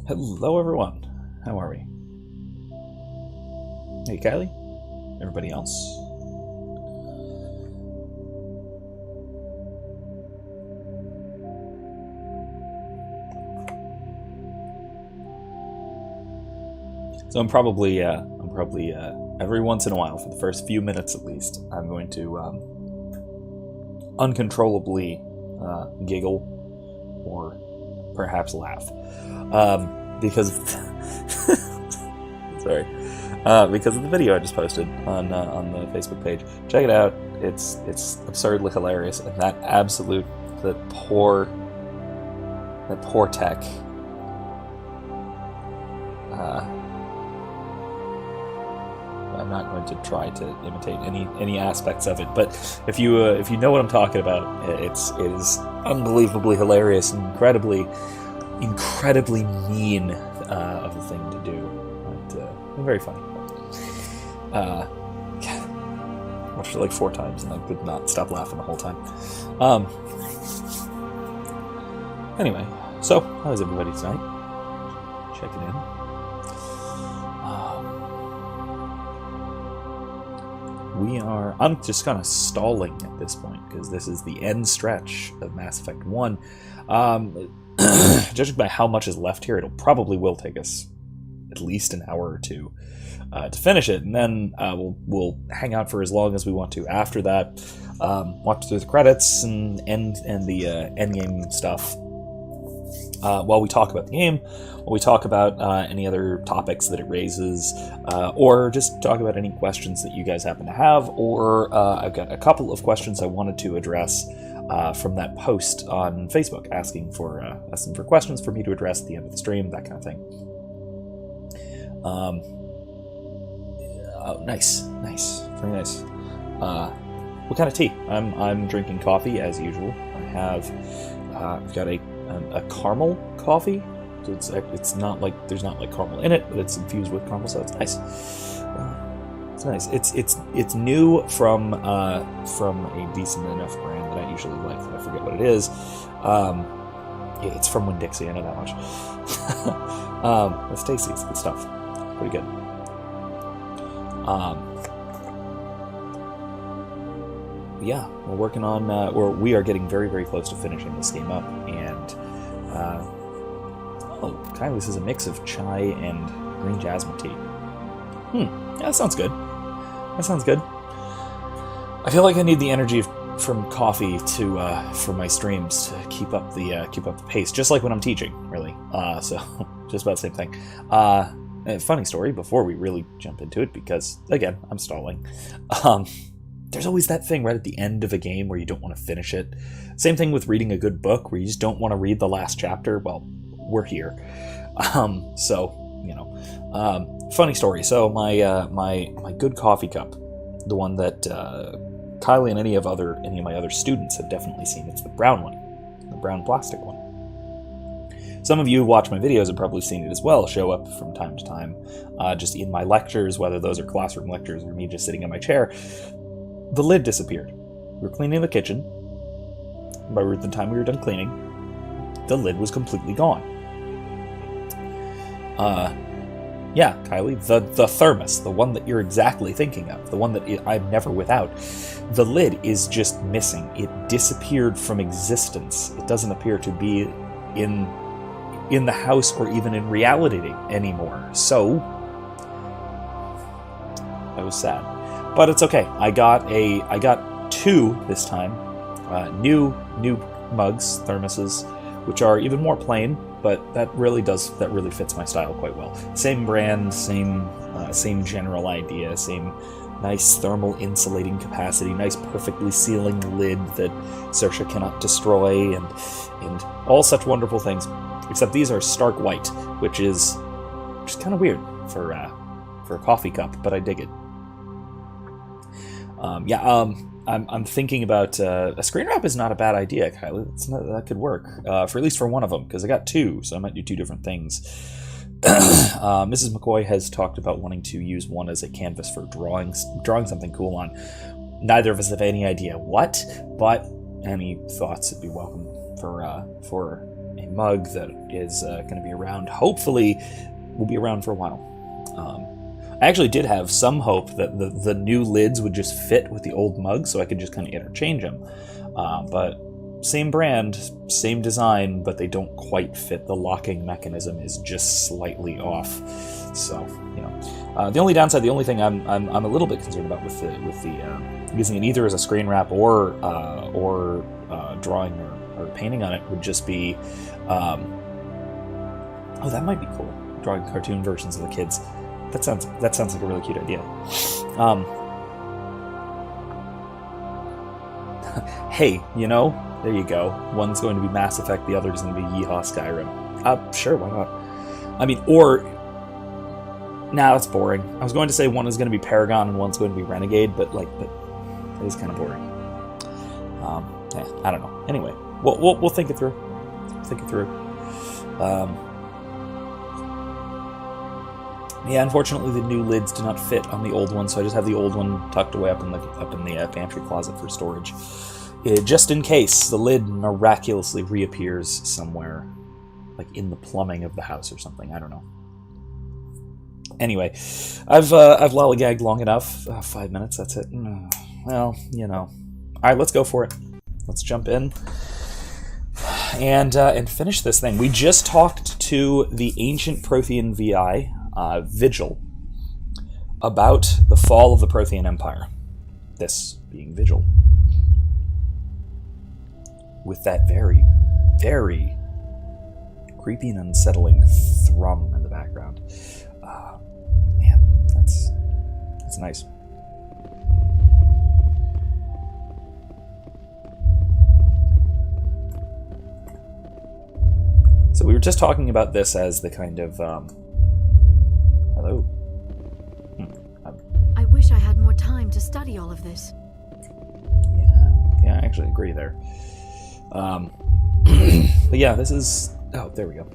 Hello, everyone. How are we? Hey, Kylie. Everybody else? So I'm probably every once in a while, for the first few minutes at least, I'm going to uncontrollably giggle or perhaps laugh because sorry, because of the video I just posted on the Facebook page. Check it out. It's absurdly hilarious, and that poor tech. I'm not going to try to imitate any aspects of it, but if you know what I'm talking about, it is unbelievably hilarious, and incredibly mean of a thing to do, but very funny. Watched it like 4 times, and I could not stop laughing the whole time. Anyway, so how is everybody tonight? Checking in. I'm just kind of stalling at this point, because this is the end stretch of Mass Effect 1. Judging by how much is left here, it will take us at least an hour or two to finish it, and then we'll hang out for as long as we want to after that, watch through the credits and the endgame stuff, while we talk about the game, while we talk about any other topics that it raises, or just talk about any questions that you guys happen to have, or I've got a couple of questions I wanted to address from that post on Facebook, asking for questions for me to address at the end of the stream, that kind of thing. Oh, nice, very nice. What kind of tea? I'm drinking coffee as usual. I've got a caramel coffee, so it's not like there's not like caramel in it, but it's infused with caramel, so it's nice. It's nice. It's new from a decent enough brand that I usually like, but I forget what it is. It's from Winn-Dixie, I know that much. It's tasty. It's good stuff. Pretty good. Yeah, we're working on, we are getting very, very close to finishing this game up, and Kylie, this is a mix of chai and green jasmine tea. Yeah, that sounds good. I feel like I need the energy from coffee for my streams to keep up the pace, just like when I'm teaching, really. So just about the same thing. Funny story before we really jump into it, because again, I'm stalling. There's always that thing right at the end of a game where you don't want to finish it. Same thing with reading a good book, where you just don't want to read the last chapter. Well, we're here. Funny story. So my good coffee cup, the one that Kylie and any of my other students have definitely seen, it's the brown one, the brown plastic one. Some of you who watch my videos have probably seen it as well, show up from time to time, just in my lectures, whether those are classroom lectures or me just sitting in my chair. The lid disappeared. We were cleaning the kitchen. By the time we were done cleaning, the lid was completely gone. Yeah, Kylie, the thermos, the one that you're exactly thinking of, the one that I'm never without. The lid is just missing. It disappeared from existence. It doesn't appear to be in the house or even in reality anymore. So I was sad. But it's okay. I got 2 this time. New mugs, thermoses, which are even more plain, but that really fits my style quite well. Same brand, same general idea, same nice thermal insulating capacity, nice perfectly sealing lid that Saoirse cannot destroy, and all such wonderful things. Except these are stark white, which is kind of weird for a coffee cup, but I dig it. I'm thinking about a screen wrap is not a bad idea, Kylie. That could work for at least for one of them, because I got 2, so I might do 2 different things. Mrs. McCoy has talked about wanting to use one as a canvas for drawing something cool on. Neither of us have any idea what, but any thoughts would be welcome for mug that is going to be around. Hopefully, will be around for a while. I actually did have some hope that the new lids would just fit with the old mug, so I could just kind of interchange them. But same brand, same design, but they don't quite fit. The locking mechanism is just slightly off. So, the only downside, the only thing I'm a little bit concerned about with the using it either as a screen wrap or drawing or painting on it would just be, that might be cool. Drawing cartoon versions of the kids. That sounds like a really cute idea. Hey, there you go. One's going to be Mass Effect, the other's going to be Yeehaw Skyrim. Sure, why not? I mean, that's boring. I was going to say one is going to be Paragon and one's going to be Renegade, but it is kind of boring. I don't know. Anyway, we'll think it through. Unfortunately, the new lids do not fit on the old one, so I just have the old one tucked away up in the pantry closet for storage. Just in case the lid miraculously reappears somewhere, like in the plumbing of the house or something. I don't know. Anyway, I've lollygagged long enough. 5 minutes, that's it. Well, All right, let's go for it. Let's jump in and finish this thing. We just talked to the ancient Prothean VI, Vigil, about the fall of the Prothean Empire. This being Vigil. With that very, very creepy and unsettling thrum in the background. Man, that's nice. So we were just talking about this as the kind of, hello? I wish I had more time to study all of this. Yeah, I actually agree there. But yeah, this is... Oh, there we go.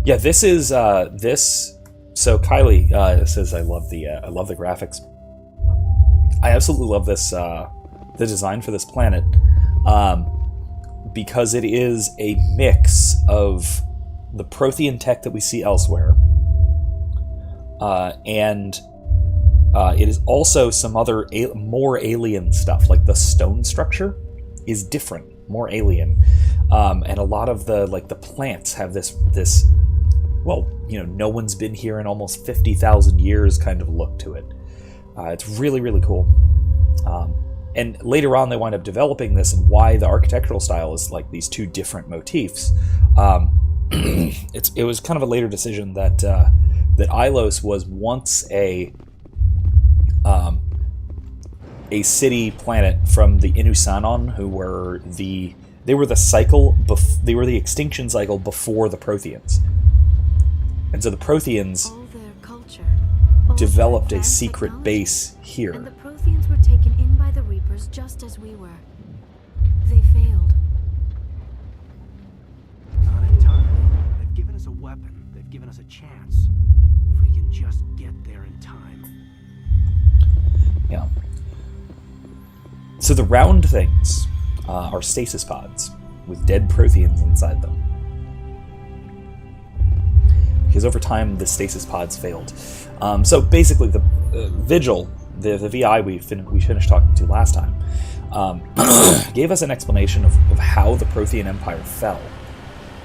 Yeah, this is, So Kylie says, I love the graphics. I absolutely love this, the design for this planet, because it is a mix of the Prothean tech that we see elsewhere, and it is also some other more alien stuff, like the stone structure is different, more alien, and a lot of the plants have this no one's been here in almost 50,000 years kind of look to it. It's really, really cool. And later on, they wind up developing this and why the architectural style is like these two different motifs. It was kind of a later decision that Ilos was once a city planet from the Inusanon, who were the extinction cycle before the Protheans. And so the Protheans developed a secret base here. And the Protheans were taken in by the Reapers just as we were. They failed. Not entirely. They've given us a weapon. They've given us a chance. If we can just get there in time. Yeah. So the round things are stasis pods with dead Protheans inside them. Because over time, the stasis pods failed. So basically, the Vigil, the VI we finished talking to last time, gave us an explanation of how the Prothean Empire fell.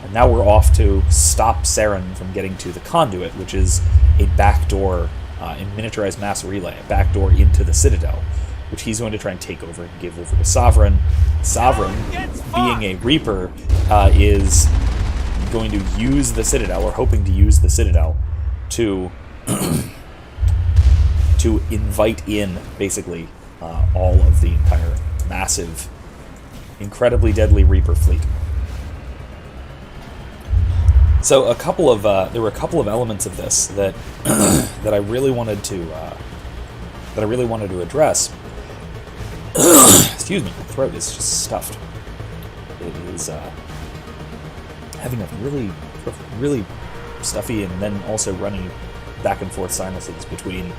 And now we're off to stop Saren from getting to the Conduit, which is a backdoor in miniaturized mass relay, a backdoor into the Citadel, which he's going to try and take over and give over to Sovereign. Sovereign, being a Reaper, is going to use the Citadel, or hoping to use the Citadel, to invite in, basically, all of the entire massive, incredibly deadly Reaper fleet. So there were a couple of elements of this that that I really wanted to address. Excuse me, my throat is just stuffed. It is having a really stuffy and then also running back and forth sinuses between.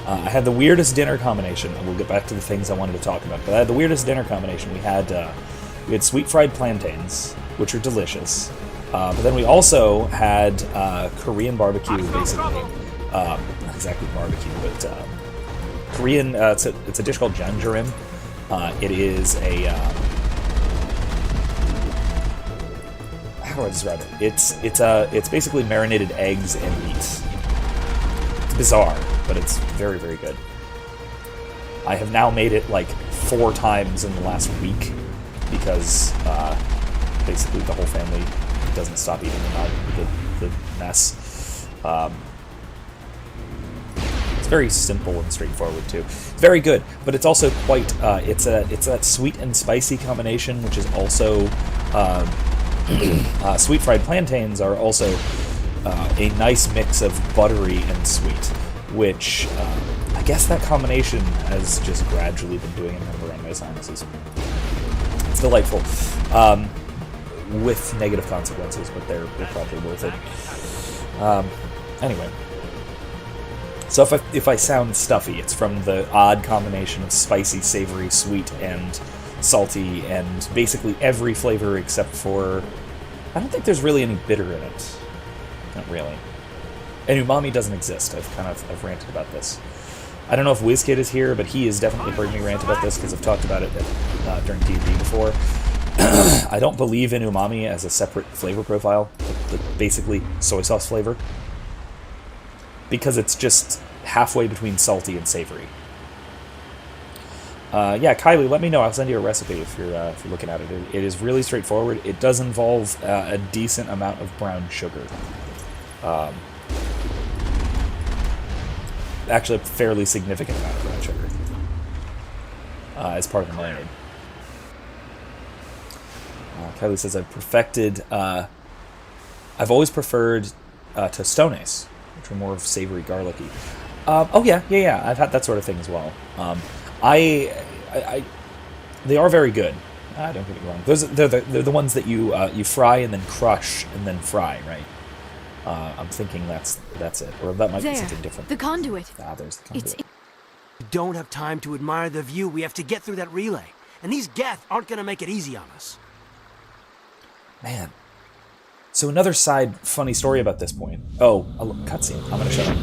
I had the weirdest dinner combination, and we'll get back to the things I wanted to talk about. But I had the weirdest dinner combination. We had sweet fried plantains which are delicious. But then we also had Korean barbecue, basically. Not exactly barbecue, but Korean. It's a dish called janjarim. It is a how do I describe it? It's basically marinated eggs and meat. It's bizarre, but it's very, very good. I have now made it like 4 times in the last week because basically the whole family doesn't stop eating the mess. It's very simple and straightforward too. It's very good, but it's also quite. It's that sweet and spicy combination, which is also sweet fried plantains are also a nice mix of buttery and sweet, which I guess that combination has just gradually been doing a number on my sinuses. It's delightful, with negative consequences, but they're probably worth it. Anyway. So if I sound stuffy, it's from the odd combination of spicy, savory, sweet, and salty, and basically every flavor except for... I don't think there's really any bitter in it. Not really. And umami doesn't exist. I've ranted about this. I don't know if WizKid is here, but he has definitely heard me rant about this because I've talked about it during D&D before. I don't believe in umami as a separate flavor profile, the basically soy sauce flavor. Because it's just halfway between salty and savory. Yeah, Kylie, let me know. I'll send you a recipe if you're looking at it. It is really straightforward. It does involve a decent amount of brown sugar. Actually, a fairly significant amount of brown sugar as part of the marinade. Kylie says, I've always preferred tostones, which are more of savory, garlicky. Oh yeah. I've had that sort of thing as well. They are very good. Don't get me wrong. They're the ones that you fry and then crush and then fry, right? I'm thinking that's it, or that might be something different. The conduit. There's the conduit. We don't have time to admire the view. We have to get through that relay, and these Geth aren't going to make it easy on us. Man. So another side funny story about this point. Oh, a cutscene. I'm gonna shut up.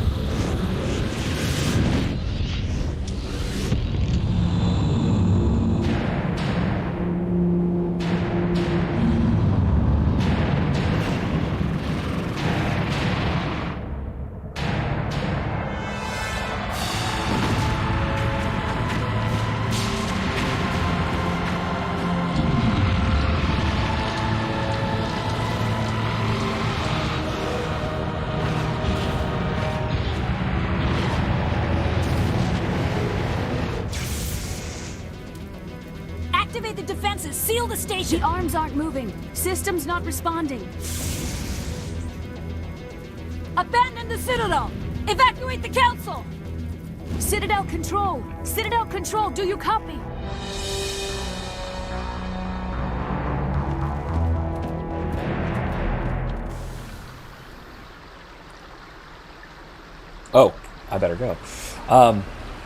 Activate the defenses! Seal the station! The arms aren't moving. Systems not responding. Abandon the Citadel! Evacuate the Council! Citadel Control! Citadel Control, do you copy? Oh, I better go.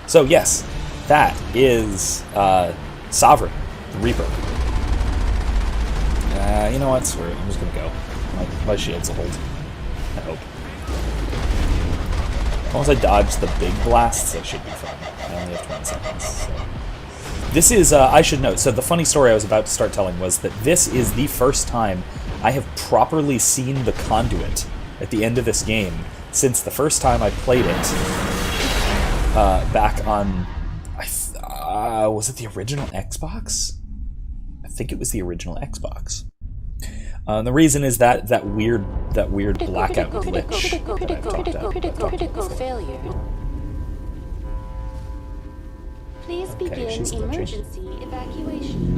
So yes, that is Sovereign, the Reaper. You know what? Screw it. I'm just gonna go. My shields will hold. I hope. Once I dodge the big blasts, that should be fine. I only have 20 seconds. So. This is, I should note, so the funny story I was about to start telling was that this is the first time I have properly seen the conduit at the end of this game since the first time I played it back on, was it the original Xbox? I think it was the original Xbox. The reason is that weird blackout glitch that I've talked about. Critical failure. Please begin emergency evacuation.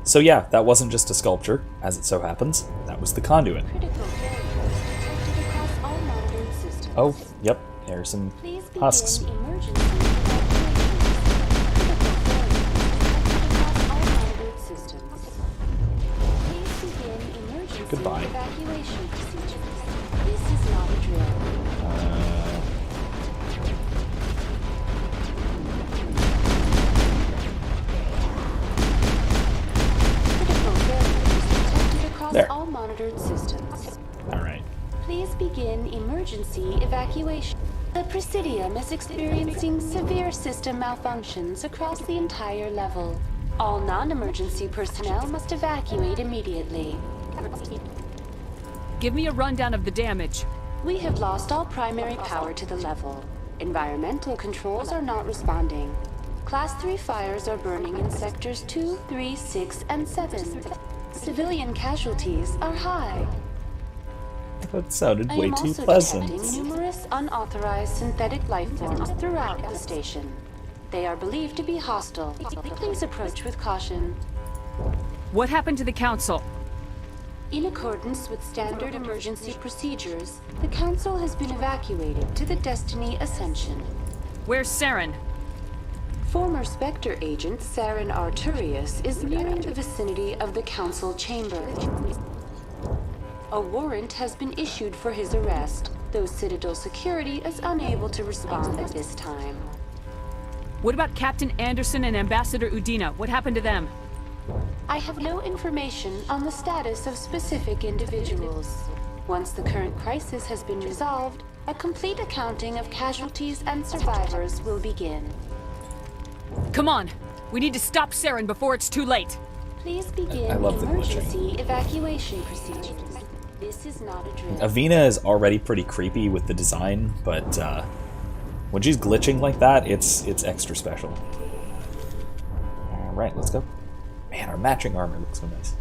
So yeah, that wasn't just a sculpture, as it so happens. That was the conduit. Critical failures detected across all monitored systems. Oh, yep. There's some Please begin husks. emergency evacuation. Critical failures detected across all monitored systems. Please begin emergency Goodbye. evacuation procedures. This is not a drill. Critical failures detected across There. all monitored systems. All right. Please begin emergency evacuation. The Presidium is experiencing severe system malfunctions across the entire level. All non-emergency personnel must evacuate immediately. Give me a rundown of the damage. We have lost all primary power to the level. Environmental controls are not responding. Class 3 fires are burning in sectors 2, 3, 6, and 7. Civilian casualties are high. That sounded I way am too also pleasant. detecting numerous unauthorized synthetic life forms throughout the station. They are believed to be hostile. Please approach with caution. What happened to the council? In accordance with standard emergency procedures, the Council has been evacuated to the Destiny Ascension. Where's Saren? Former Spectre agent Saren Arturius is nearing the vicinity of the Council chamber. A warrant has been issued for his arrest, though Citadel security is unable to respond at this time. What about Captain Anderson and Ambassador Udina? What happened to them? I have no information on the status of specific individuals. Once the current crisis has been resolved, a complete accounting of casualties and survivors will begin. Come on! We need to stop Saren before it's too late! Please begin I love the glitching. emergency evacuation procedures. This is not a drill. Avina is already pretty creepy with the design, but when she's glitching like that, it's extra special. All right, let's go. Man, our matching armor looks so nice.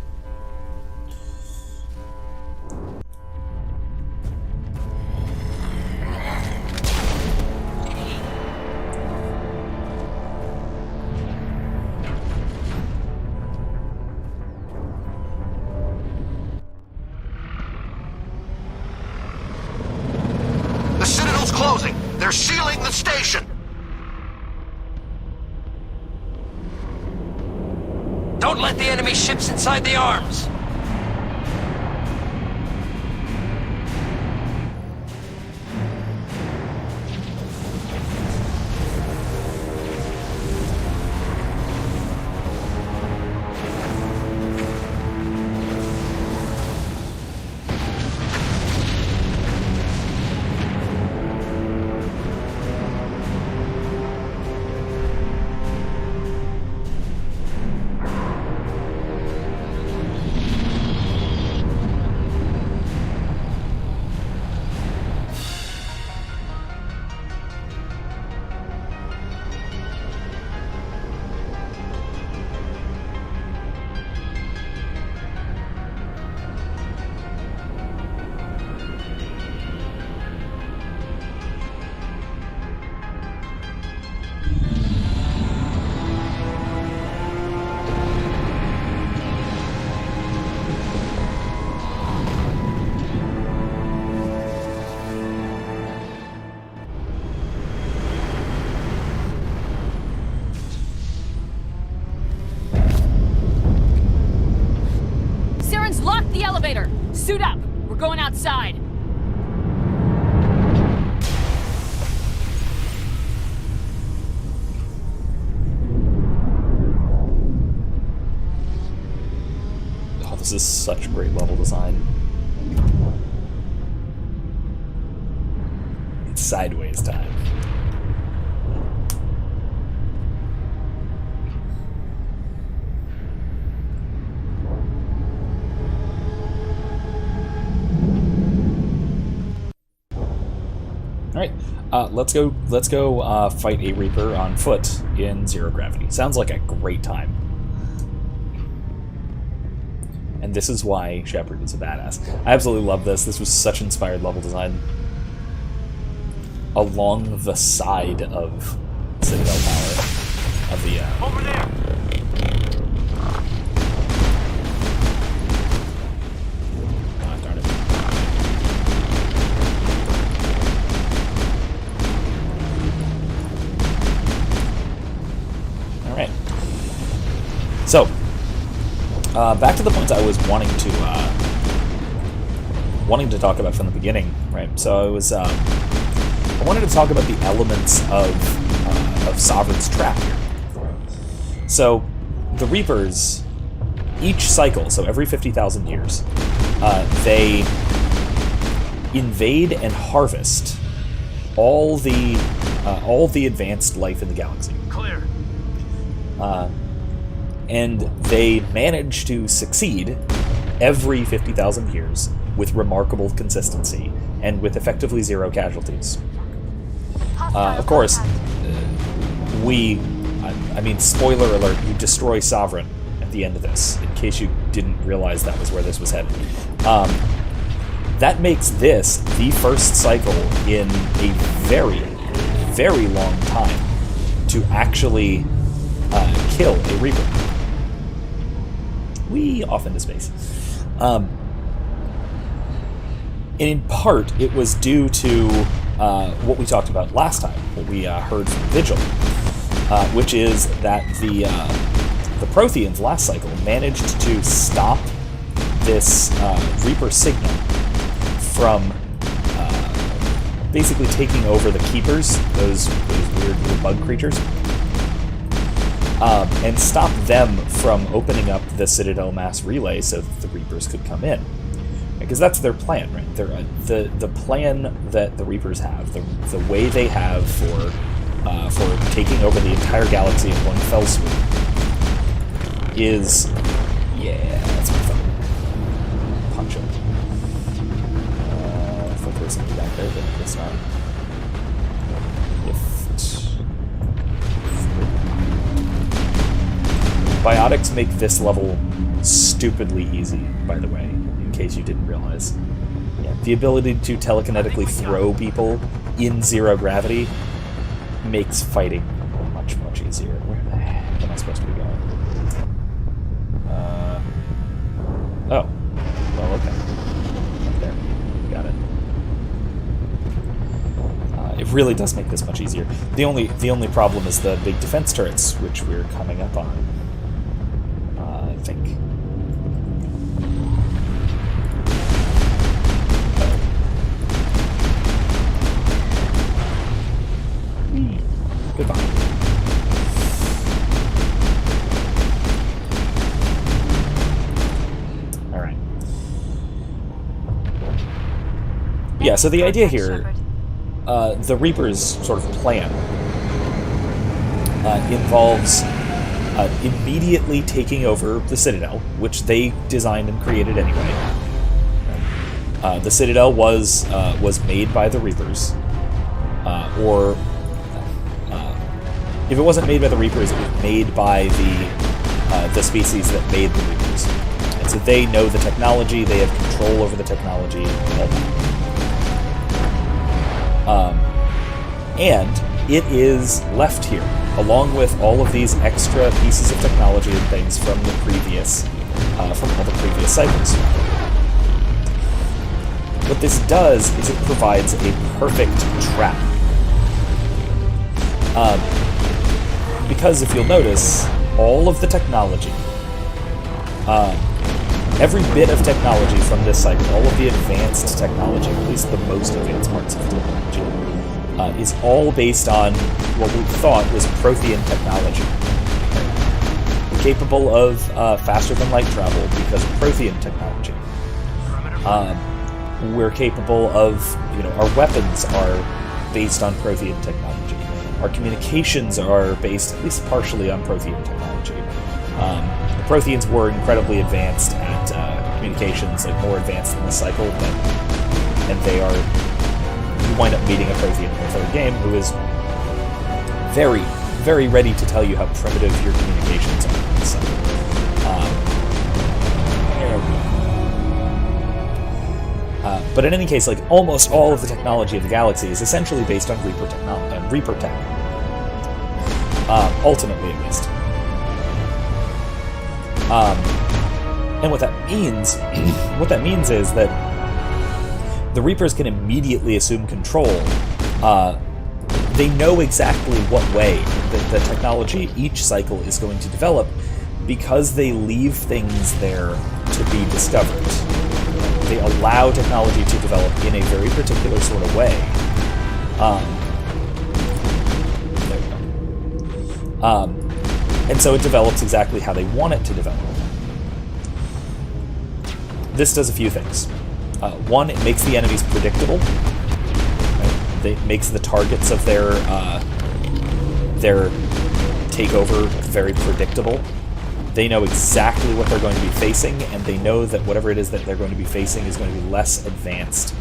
The Citadel's closing! They're sealing the station! Don't let the enemy ships inside the arms! Saren's locked the elevator! Suit up! We're going outside! Oh, this is such great level design. It's sideways time. All right, let's go fight a Reaper on foot in zero gravity. Sounds like a great time. And this is why Shepard is a badass. I absolutely love this. This was such inspired level design. Along the side of Citadel Tower. Of the, Over there! So, back to the points I was wanting to talk about from the beginning, right? So I wanted to talk about the elements of Sovereign's trap here. So, the Reapers, each cycle, so every 50,000 years, they invade and harvest all the advanced life in the galaxy. Clear. And they manage to succeed every 50,000 years with remarkable consistency and with effectively zero casualties. Of course, I mean, spoiler alert, you destroy Sovereign at the end of this, in case you didn't realize that was where this was headed. That makes this the first cycle in a very, very long time to actually kill a Reaper. Off into space. And in part, it was due to what we talked about last time, what we heard from Vigil, which is that the Protheans last cycle managed to stop this Reaper signal from basically taking over the Keepers, those weird little bug creatures, and stop them from opening up the Citadel mass relay so that the Reapers could come in. Because that's their plan, right? The plan that the Reapers have, the way they have for taking over the entire galaxy in one fell swoop is, that's my phone. Punch it. I thought there was something back there, but it's not. Biotics make this level stupidly easy, by the way, in case you didn't realize. Yeah, the ability to telekinetically throw people in zero gravity makes fighting much, much easier. Where the heck am I supposed to be going? Oh. Well, okay. Up there. Got it. It really does make this much easier. The only problem is the big defense turrets, which we're coming up on. I think. Goodbye. Alright. Yeah, so the idea here, the Reaper's sort of plan involves immediately taking over the Citadel, which they designed and created anyway. The Citadel was made by the Reapers, or if it wasn't made by the Reapers, it was made by the species that made the Reapers. And so they know the technology, they have control over the technology, all that. And it is left here, along with all of these extra pieces of technology and things from the previous, from all the previous cycles. What this does is it provides a perfect trap. Because if you'll notice, all of the technology, every bit of technology from this cycle, all of the advanced technology, or at least the most advanced parts of the technology, is all based on what we thought was Prothean technology. We're capable of faster-than-light travel because of Prothean technology. We're capable of, our weapons are based on Prothean technology. Our communications are based, at least partially, on Prothean technology. The Protheans were incredibly advanced at communications, like more advanced than the cycle, and they are. You wind up meeting a Prothean in the third game who is very, very ready to tell you how primitive your communications are in the cycle. But in any case, like almost all of the technology of the galaxy is essentially based on Reaper tech. Ultimately, at least. And what that means is that the Reapers can immediately assume control. They know exactly what way the technology each cycle is going to develop because they leave things there to be discovered, they allow technology to develop in a very particular sort of way. There we go. And so it develops exactly how they want it to develop. This does a few things. One, it makes the enemies predictable. Right? It makes the targets of their takeover very predictable. They know exactly what they're going to be facing, and they know that whatever it is that they're going to be facing is going to be less advanced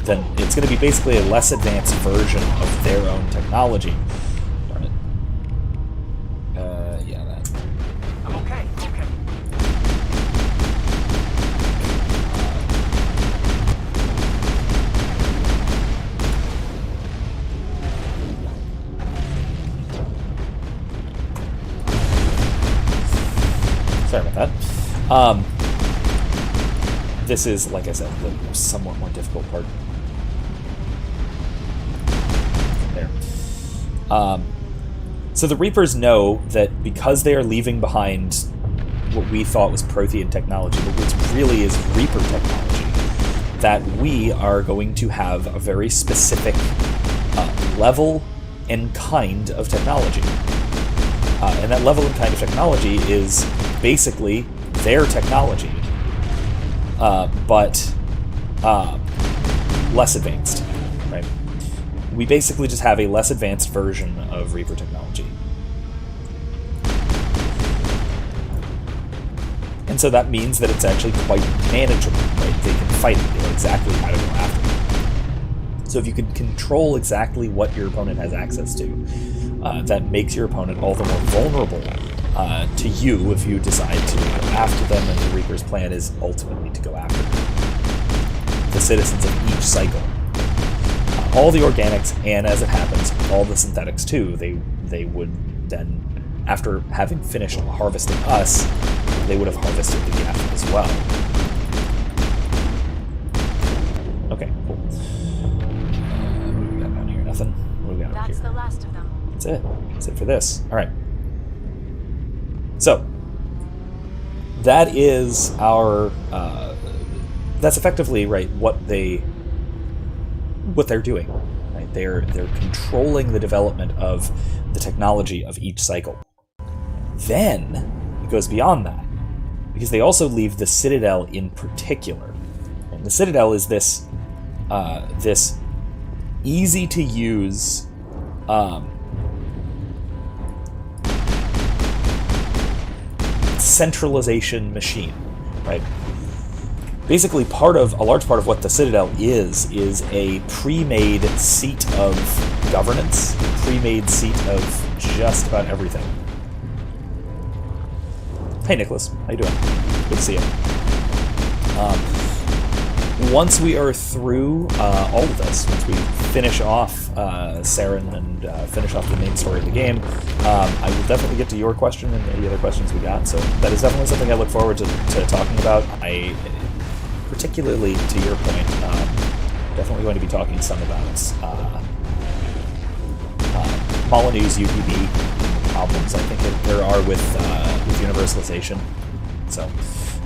than... It's going to be basically a less advanced version of their own technology. Darn it. Yeah, that. I'm okay. Sorry about that. This is, like I said, the somewhat more difficult part. There. So the Reapers know that because they are leaving behind what we thought was Prothean technology, but which really is Reaper technology, that we are going to have a very specific level and kind of technology. And that level and kind of technology is basically their technology, but less advanced, right? We basically just have a less advanced version of Reaper technology. And so that means that it's actually quite manageable, right? They can fight it, they know exactly how to go after it. So if you can control exactly what your opponent has access to, that makes your opponent all the more vulnerable to you if you decide to go after them, and the Reaper's plan is ultimately to go after the citizens of each cycle. All the organics, and as it happens, all the synthetics too, they would then, after having finished harvesting us, they would have harvested the Geth as well. Okay, cool. What do we got down here? Nothing? What do we got over here? That's the last of them. That's it. That's it for this. Alright. So, that is our... that's effectively, right, what they're doing. Right? They're controlling the development of the technology of each cycle. Then, it goes beyond that, because they also leave the Citadel in particular. And the Citadel is this this easy-to-use centralization machine, right? Basically, a large part of what the Citadel is a pre-made seat of governance, a pre-made seat of just about everything. Hey, Nicholas. How you doing? Good to see you. Once we are through all of this, once we finish off Saren and finish off the main story of the game, I will definitely get to your question and any other questions we got. So that is definitely something I look forward to talking about. Particularly to your point, definitely going to be talking some about Molyneux's UPB problems I think there are with universalization. So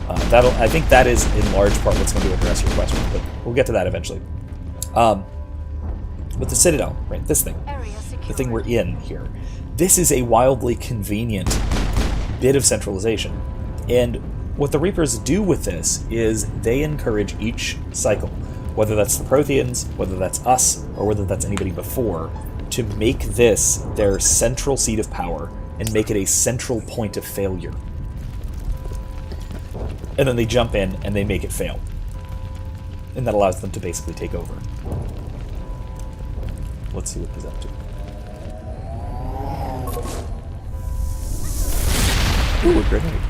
I think that is in large part what's going to address your question, but we'll get to that eventually. But the Citadel, right, this thing, the thing we're in here, this is a wildly convenient bit of centralization. And what the Reapers do with this is they encourage each cycle, whether that's the Protheans, whether that's us, or whether that's anybody before, to make this their central seat of power and make it a central point of failure. And then they jump in and they make it fail. And that allows them to basically take over. Let's see what he's up to. Ooh, a grenade.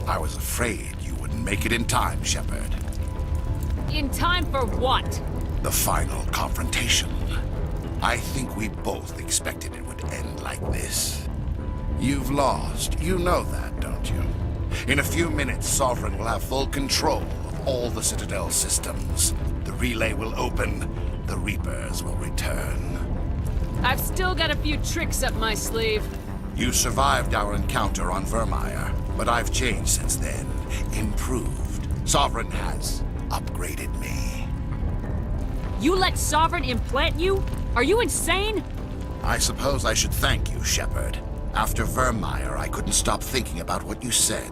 I was afraid you wouldn't make it in time, Shepard. In time for what? The final confrontation. I think we both expected it would end like this. You've lost. You know that, don't you? In a few minutes, Sovereign will have full control of all the Citadel systems. The relay will open. The Reapers will return. I've still got a few tricks up my sleeve. You survived our encounter on Vermeer, but I've changed since then. Improved. Sovereign has upgraded me. You let Sovereign implant you? Are you insane? I suppose I should thank you, Shepard. After Vermeer, I couldn't stop thinking about what you said.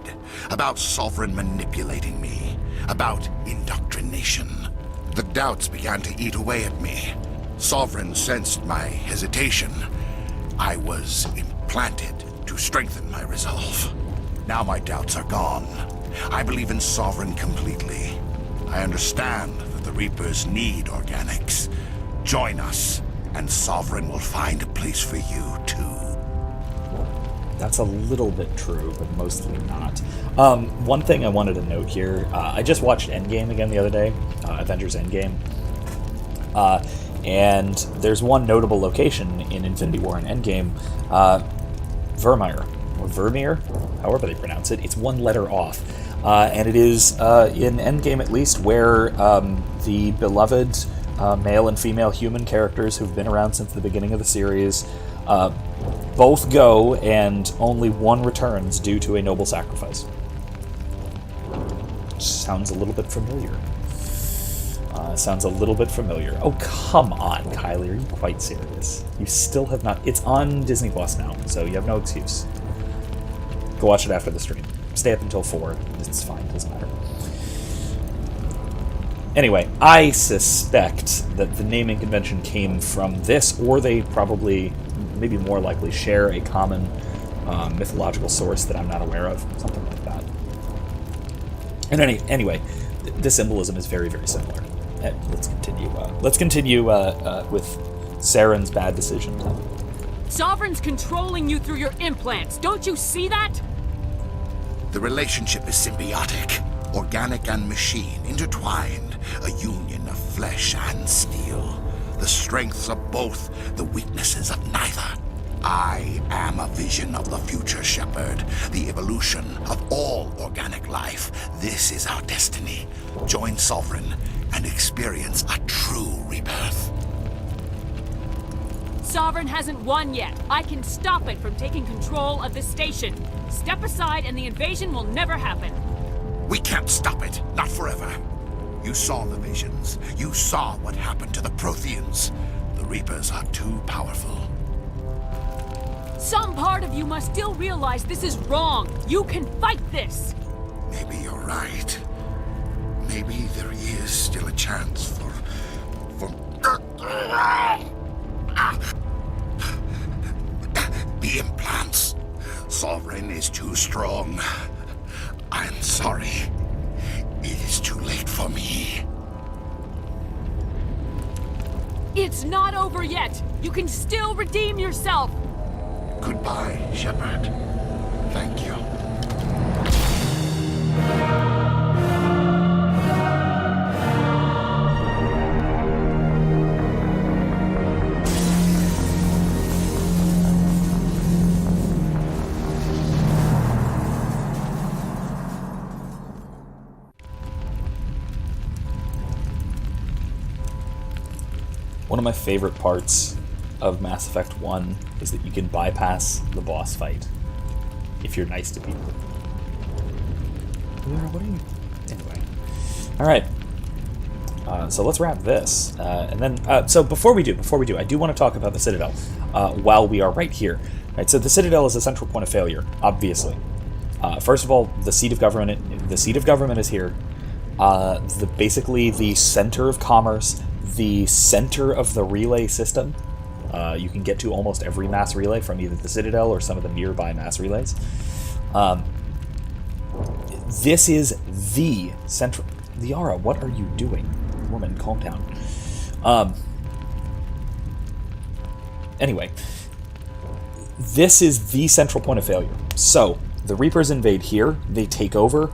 About Sovereign manipulating me. About indoctrination. The doubts began to eat away at me. Sovereign sensed my hesitation. I was implanted to strengthen my resolve. Now my doubts are gone. I believe in Sovereign completely. I understand that the Reapers need organics. Join us, and Sovereign will find a place for you, too. That's a little bit true, but mostly not. One thing I wanted to note here, I just watched Endgame again the other day, Avengers Endgame, and there's one notable location in Infinity War and Endgame, Vermeer, or Vermeer, however they pronounce it. It's one letter off, and it is, in Endgame at least, where the beloved male and female human characters who've been around since the beginning of the series both go, and only one returns due to a noble sacrifice. Sounds a little bit familiar. Oh, come on, Kylie. Are you quite serious? You still have not... It's on Disney Plus now, so you have no excuse. Go watch it after the stream. Stay up until 4. It's fine. Doesn't matter. Anyway, I suspect that the naming convention came from this, or they probably, maybe more likely, share a common mythological source that I'm not aware of. Something like that. And anyway, the symbolism is very, very similar. Let's continue with Saren's bad decision. Sovereign's controlling you through your implants. Don't you see that? The relationship is symbiotic. Organic and machine, intertwined. A union of flesh and steel. The strengths of both, the weaknesses of neither. I am a vision of the future, Shepard. The evolution of all organic life. This is our destiny. Join Sovereign and experience a true rebirth. Sovereign hasn't won yet. I can stop it from taking control of the station. Step aside and the invasion will never happen. We can't stop it. Not forever. You saw the visions. You saw what happened to the Protheans. The Reapers are too powerful. Some part of you must still realize this is wrong. You can fight this. Maybe you're right. Maybe there is still a chance for... The implants. Sovereign is too strong. I'm sorry. It is too late for me. It's not over yet. You can still redeem yourself. Goodbye, Shepard. Thank you. One of my favorite parts of Mass Effect 1 is that you can bypass the boss fight if you're nice to people. What are you... Anyway. Alright. So let's wrap this. And then, so before we do, I do want to talk about the Citadel while we are right here. Right, so the Citadel is a central point of failure, obviously. First of all, the seat of government is here. Basically the center of commerce, the center of the relay system. You can get to almost every mass relay from either the Citadel or some of the nearby mass relays. This is the central... Liara, what are you doing? Woman, calm down. Anyway, this is the central point of failure. So, the Reapers invade here, they take over.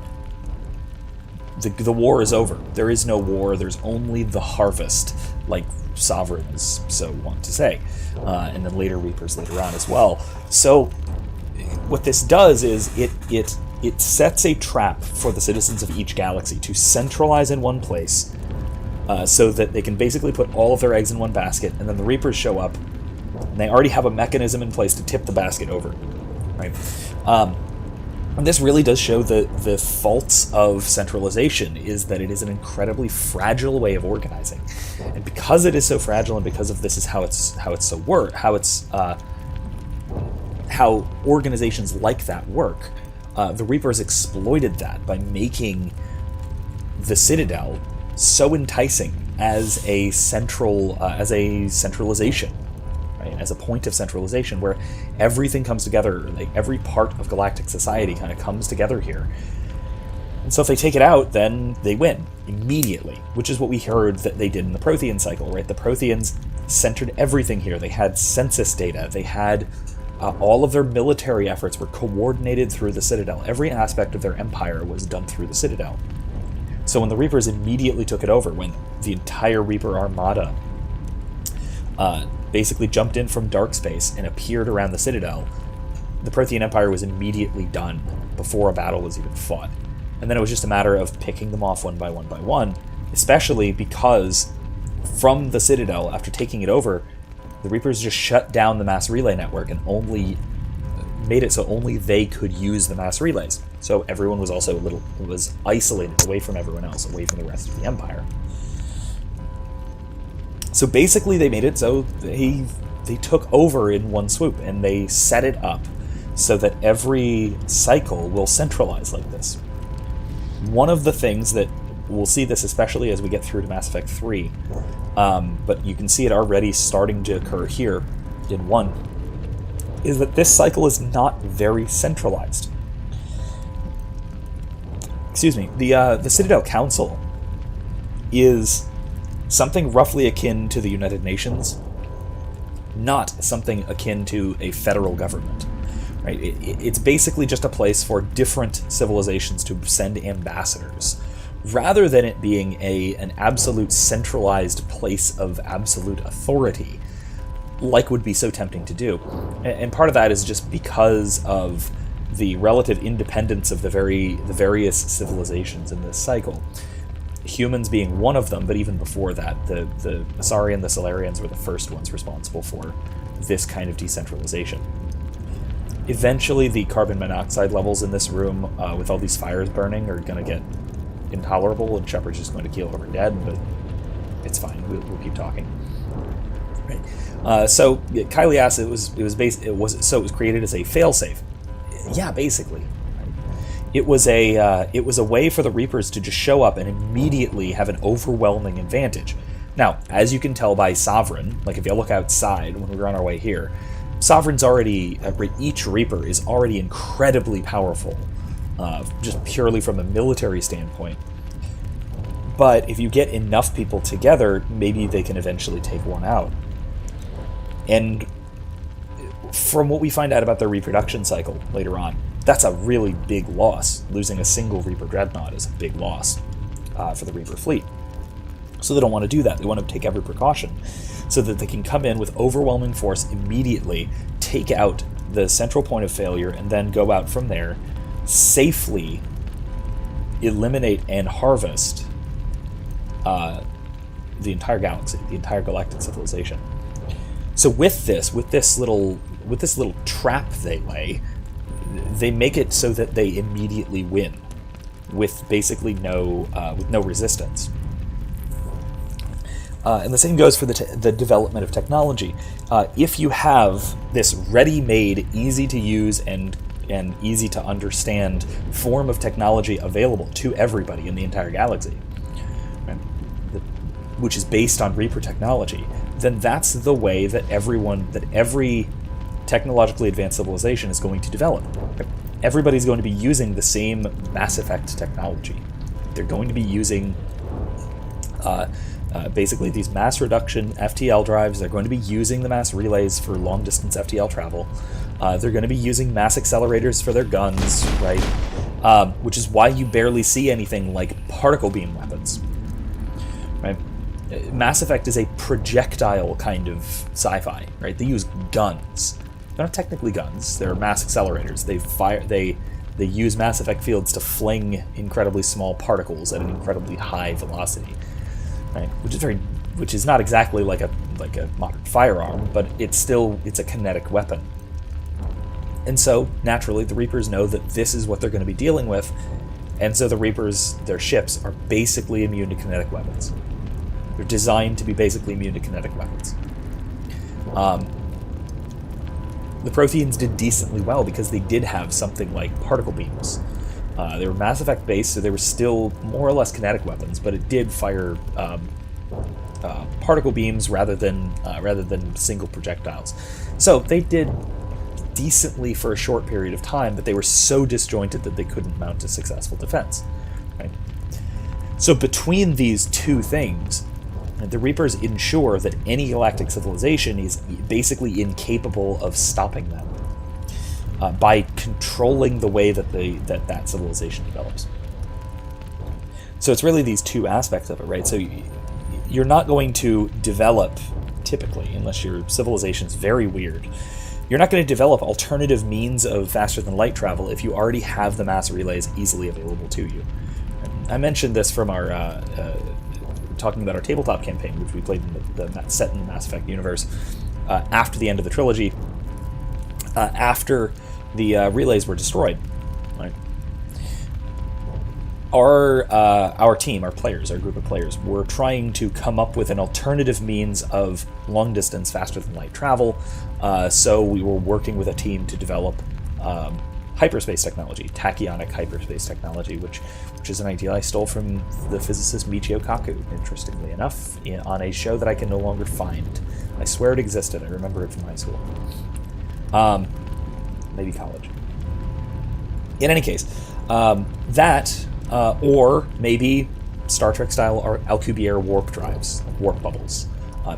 The war is over. There is no war, there's only the harvest, like Sovereigns so want to say. And then later Reapers later on as well. So, what this does is it sets a trap for the citizens of each galaxy to centralize in one place so that they can basically put all of their eggs in one basket, and then the Reapers show up, they already have a mechanism in place to tip the basket over, right? And this really does show the faults of centralization, is that it is an incredibly fragile way of organizing, and because it is so fragile, and because of this is how organizations like that work, the Reapers exploited that by making the Citadel so enticing as a centralization, right? As a point of centralization where everything comes together, like every part of galactic society kind of comes together here. And so if they take it out, then they win immediately, which is what we heard that they did in the Prothean cycle, right? The Protheans centered everything here. They had census data. They had all of their military efforts were coordinated through the Citadel. Every aspect of their empire was done through the Citadel. So when the Reapers immediately took it over, when the entire Reaper armada basically jumped in from dark space and appeared around the Citadel, the Prothean Empire was immediately done before a battle was even fought. And then it was just a matter of picking them off one by one, especially because from the Citadel, after taking it over, the Reapers just shut down the mass relay network and only made it so only they could use the mass relays. So everyone was also was isolated away from everyone else, away from the rest of the Empire. So basically they made it so they took over in one swoop, and they set it up so that every cycle will centralize like this. One of the things that we'll see this especially as we get through to Mass Effect 3, but you can see it already starting to occur here in 1, is that this cycle is not very centralized. Excuse me, the Citadel Council is something roughly akin to the United Nations, not something akin to a federal government. Right? It's basically just a place for different civilizations to send ambassadors, rather than it being an absolute centralized place of absolute authority, like would be so tempting to do. And part of that is just because of the relative independence of the various civilizations in this cycle. Humans being one of them, but even before that, the Asari and the Solarians were the first ones responsible for this kind of decentralization. Eventually, the carbon monoxide levels in this room, with all these fires burning, are going to get intolerable, and Shepard's just going to keel over dead, but it's fine. We'll keep talking. Right. So Kylie asked, it was created as a failsafe. Yeah, basically. It was a way for the Reapers to just show up and immediately have an overwhelming advantage. Now, as you can tell by Sovereign, like if you look outside when we were on our way here, Sovereign's already, each Reaper is already incredibly powerful, just purely from a military standpoint. But if you get enough people together, maybe they can eventually take one out. And from what we find out about their reproduction cycle later on, that's a really big loss. Losing a single Reaper Dreadnought is a big loss for the Reaper fleet. So they don't want to do that. They want to take every precaution so that they can come in with overwhelming force immediately, take out the central point of failure, and then go out from there, safely eliminate and harvest the entire galaxy, the entire galactic civilization. So with this little trap they lay, they make it so that they immediately win, with basically no resistance. And the same goes for the development of technology. If you have this ready-made, easy-to-use and easy-to-understand form of technology available to everybody in the entire galaxy, right, which is based on Reaper technology, then that's the way that every technologically advanced civilization is going to develop. Everybody's going to be using the same Mass Effect technology. They're going to be using basically these mass reduction FTL drives. They're going to be using the mass relays for long distance FTL travel. They're going to be using mass accelerators for their guns, right? Which is why you barely see anything like particle beam weapons, right? Mass Effect is a projectile kind of sci-fi, right? They use guns. They're not technically guns. They're mass accelerators. They use Mass Effect fields to fling incredibly small particles at an incredibly high velocity, right? Which is which is not exactly like a modern firearm, but it's a kinetic weapon. And so, naturally, the Reapers know that this is what they're going to be dealing with, and so the Reapers, their ships, are basically immune to kinetic weapons. They're designed to be basically immune to kinetic weapons. The Protheans did decently well because they did have something like particle beams. They were Mass Effect based, so they were still more or less kinetic weapons, but it did fire particle beams rather than single projectiles. So they did decently for a short period of time, but they were so disjointed that they couldn't mount a successful defense. Right? So between these two things, the Reapers ensure that any galactic civilization is basically incapable of stopping them by controlling the way that that civilization develops. So it's really these two aspects of it, right? So you're not going to develop, typically, unless your civilization's very weird, you're not going to develop alternative means of faster-than-light travel if you already have the mass relays easily available to you. I mentioned this from our talking about our tabletop campaign, which we played in set in the Mass Effect universe after the end of the trilogy, after the relays were destroyed. Right? Our team, our players, our group of players, were trying to come up with an alternative means of long-distance, faster-than-light travel. So we were working with a team to develop hyperspace technology, tachyonic hyperspace technology, which is an idea I stole from the physicist Michio Kaku, interestingly enough, on a show that I can no longer find. I swear it existed. I remember it from high school. Maybe college. In any case, or maybe Star Trek-style Alcubierre warp drives, warp bubbles,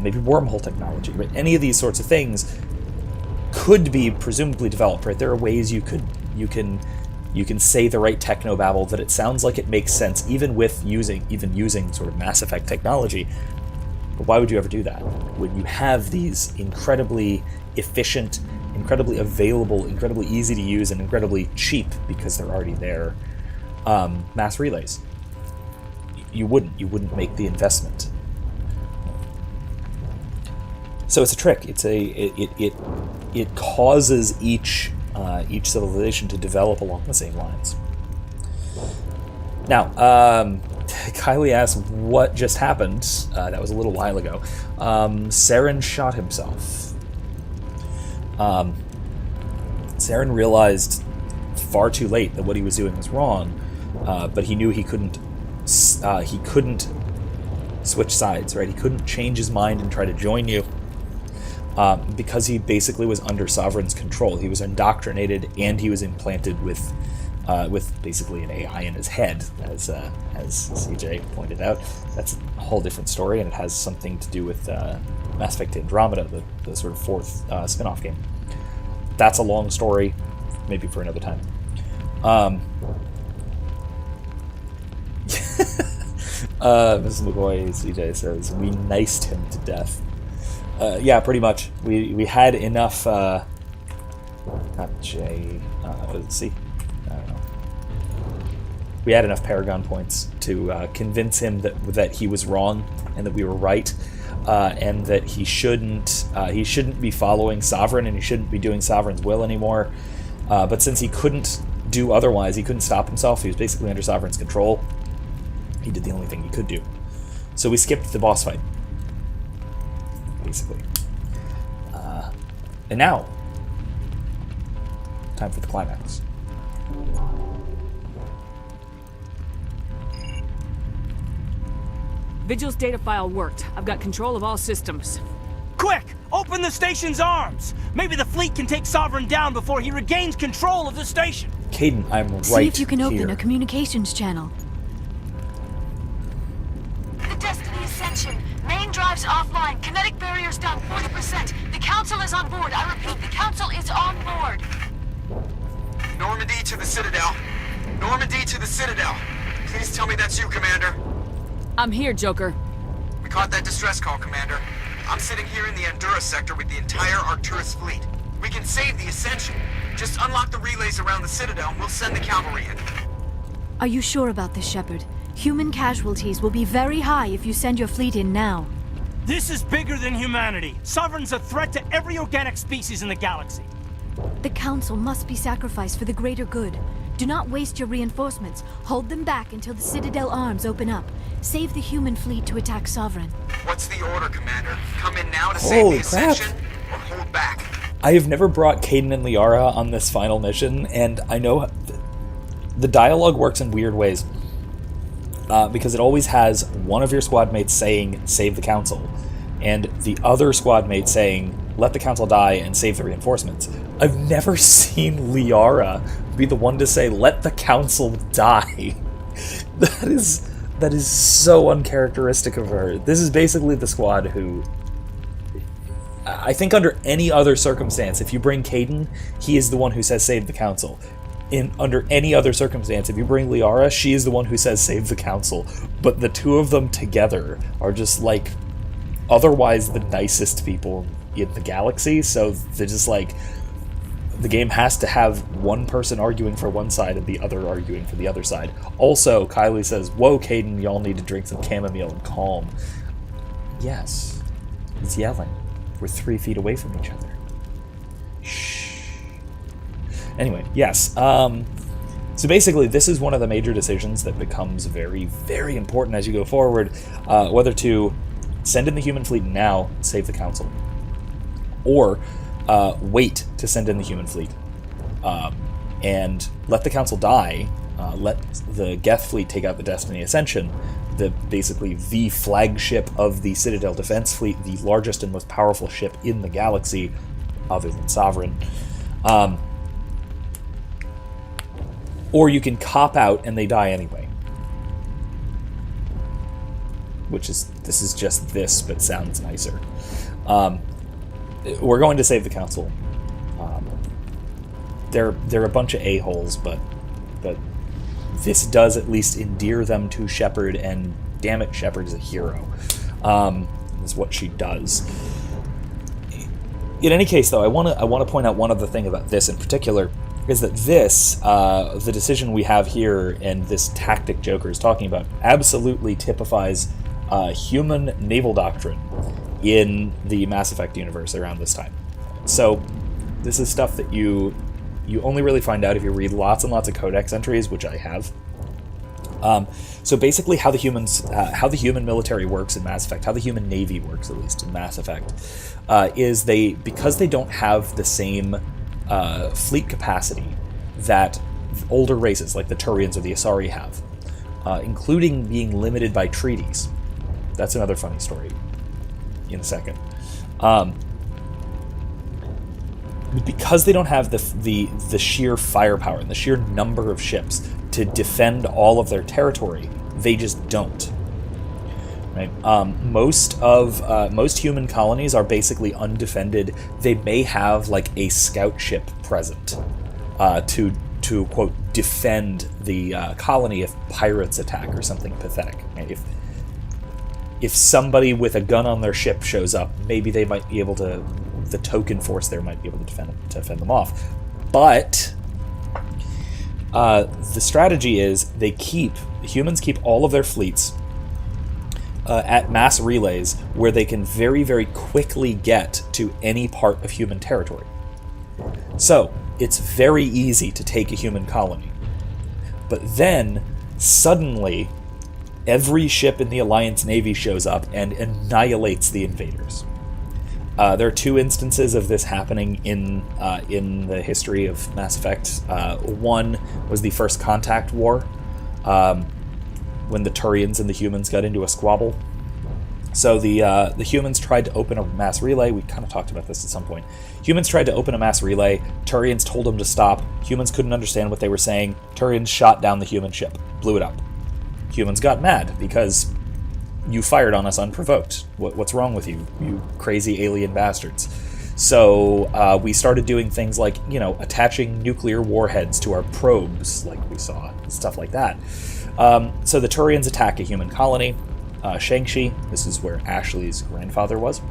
maybe wormhole technology, right? Any of these sorts of things could be presumably developed, right? There are ways you can say the right technobabble that it sounds like it makes sense, even using sort of Mass Effect technology. But why would you ever do that when you have these incredibly efficient, incredibly available, incredibly easy to use, and incredibly cheap because they're already there mass relays? You wouldn't make the investment. So it's a trick. It causes each civilization to develop along the same lines. Now, Kylie asked what just happened. That was a little while ago. Saren shot himself. Saren realized far too late that what he was doing was wrong, but he knew he couldn't switch sides, right? He couldn't change his mind and try to join you. Because he basically was under Sovereign's control. He was indoctrinated, and he was implanted with basically an AI in his head, as CJ pointed out. That's a whole different story, and it has something to do with Mass Effect Andromeda, the sort of fourth spin-off game. That's a long story, maybe for another time. Mrs. McCoy, CJ says, we niced him to death. Yeah, pretty much. We had enough, not J, C? I don't know. We had enough Paragon points to convince him that he was wrong and that we were right, and that he shouldn't be following Sovereign, and he shouldn't be doing Sovereign's will anymore. But since he couldn't do otherwise, he couldn't stop himself, he was basically under Sovereign's control, he did the only thing he could do. So we skipped the boss fight, basically. And now, time for the climax. Vigil's data file worked. I've got control of all systems. Quick! Open the station's arms! Maybe the fleet can take Sovereign down before he regains control of the station! Caden, I'm right See if you can here. open a communications channel. The Destiny Ascension. Main drives offline. Kinetic barriers down 40%. The Council is on board. I repeat, the Council is on board. Normandy to the Citadel. Normandy to the Citadel. Please tell me that's you, Commander. I'm here, Joker. We caught that distress call, Commander. I'm sitting here in the Andurra sector with the entire Arcturus fleet. We can save the Ascension. Just unlock the relays around the Citadel and we'll send the cavalry in. Are you sure about this, Shepard? Human casualties will be very high if you send your fleet in now. This is bigger than humanity. Sovereign's a threat to every organic species in the galaxy. The Council must be sacrificed for the greater good. Do not waste your reinforcements. Hold them back until the Citadel arms open up. Save the human fleet to attack Sovereign. What's the order, Commander? Come in now to Holy save the crap. Ascension, or hold back? I have never brought Caden and Liara on this final mission, and I know the dialogue works in weird ways. Because it always has one of your squad mates saying, save the Council, and the other squad mate saying, let the Council die and save the reinforcements. I've never seen Liara be the one to say, let the Council die. That is so uncharacteristic of her. This is basically the squad who... I think under any other circumstance, if you bring Caden, he is the one who says save the Council. Under any other circumstance, if you bring Liara, she is the one who says save the Council. But the two of them together are just like otherwise the nicest people in the galaxy, so they're just like, the game has to have one person arguing for one side and the other arguing for the other side. Also, Kylie says, whoa, Caden, y'all need to drink some chamomile and calm. Yes, he's yelling. We're 3 feet away from each other. Shh. Anyway, yes. So basically, this is one of the major decisions that becomes very, very important as you go forward, whether to send in the human fleet now, save the Council, or wait to send in the human fleet and let the Council die, let the Geth fleet take out the Destiny Ascension, basically the flagship of the Citadel Defense Fleet, the largest and most powerful ship in the galaxy, other than Sovereign. Or you can cop out and they die anyway. This is just this, but sounds nicer. We're going to save the Council. They're a bunch of a-holes, but this does at least endear them to Shepard, and damn it, Shepard is a hero. Is what she does. In any case, though, I want to point out one other thing about this in particular, is that this, the decision we have here, and this tactic Joker is talking about, absolutely typifies human naval doctrine in the Mass Effect universe around this time. So this is stuff that you only really find out if you read lots and lots of codex entries, which I have. So basically how the human military works in Mass Effect, how the human navy works at least in Mass Effect, is because they don't have the same fleet capacity that older races like the Turians or the Asari have, including being limited by treaties. That's another funny story in a second. Because they don't have the sheer firepower and the sheer number of ships to defend all of their territory, they just don't. Right? Most human colonies are basically undefended. They may have like a scout ship present to quote defend the colony if pirates attack or something pathetic. Right? If somebody with a gun on their ship shows up, maybe they might be able to. The token force there might be able to defend them off. But the strategy is humans keep all of their fleets at mass relays where they can very, very quickly get to any part of human territory. So it's very easy to take a human colony. But then suddenly every ship in the Alliance Navy shows up and annihilates the invaders. There are 2 instances of this happening in the history of Mass Effect. One was the First Contact War, when the Turians and the humans got into a squabble. So the humans tried to open a mass relay. We kind of talked about this at some point. Humans tried to open a mass relay. Turians told them to stop. Humans couldn't understand what they were saying. Turians shot down the human ship, blew it up. Humans got mad because you fired on us unprovoked. What's wrong with you, you crazy alien bastards? So we started doing things like, attaching nuclear warheads to our probes, like we saw, stuff like that. So the Turians attack a human colony. Shang-Chi, this is where Ashley's grandfather was.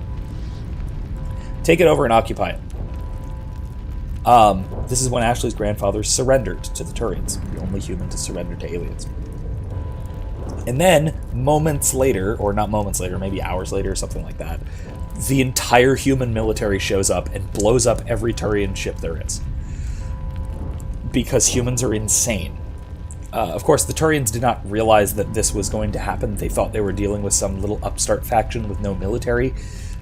Take it over and occupy it. This is when Ashley's grandfather surrendered to the Turians, the only human to surrender to aliens. And then, moments later, or not moments later, maybe hours later, something like that, the entire human military shows up and blows up every Turian ship there is. Because humans are insane. Of course, the Turians did not realize that this was going to happen. They thought they were dealing with some little upstart faction with no military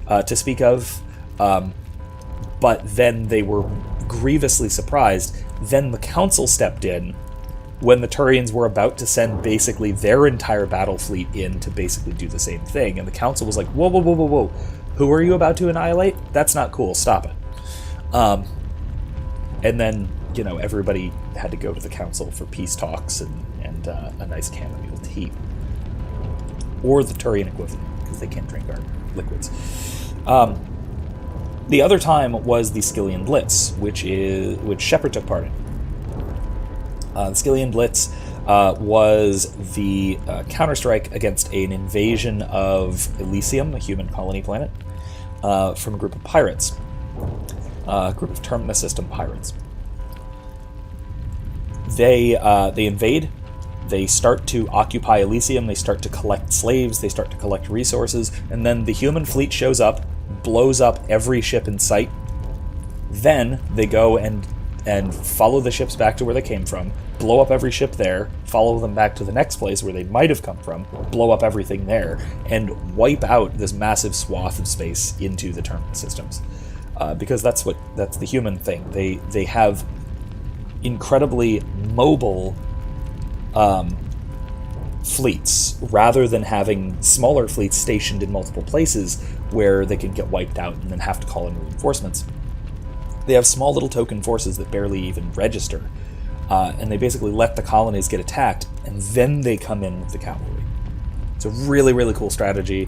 to speak of. But then they were grievously surprised. Then the Council stepped in when the Turians were about to send basically their entire battle fleet in to basically do the same thing. And the Council was like, whoa, whoa, whoa, whoa, whoa. Who are you about to annihilate? That's not cool. Stop it. And then, you know, everybody had to go to the Council for peace talks and a nice chamomile tea. Or the Turian equivalent, because they can't drink our liquids. The other time was the Skyllian Blitz, which Shepard took part in. The Skyllian Blitz was the counterstrike against an invasion of Elysium, a human colony planet, from a group of pirates, a group of Terminus System pirates. They invade. They start to occupy Elysium. They start to collect slaves. They start to collect resources, and then the human fleet shows up, blows up every ship in sight. Then they go and follow the ships back to where they came from, blow up every ship there, follow them back to the next place where they might have come from, blow up everything there, and wipe out this massive swath of space into the Terminus systems. Because that's the human thing. They have incredibly mobile fleets, rather than having smaller fleets stationed in multiple places where they can get wiped out and then have to call in reinforcements. They have small little token forces that barely even register, and they basically let the colonies get attacked, and then they come in with the cavalry. It's a really, really cool strategy.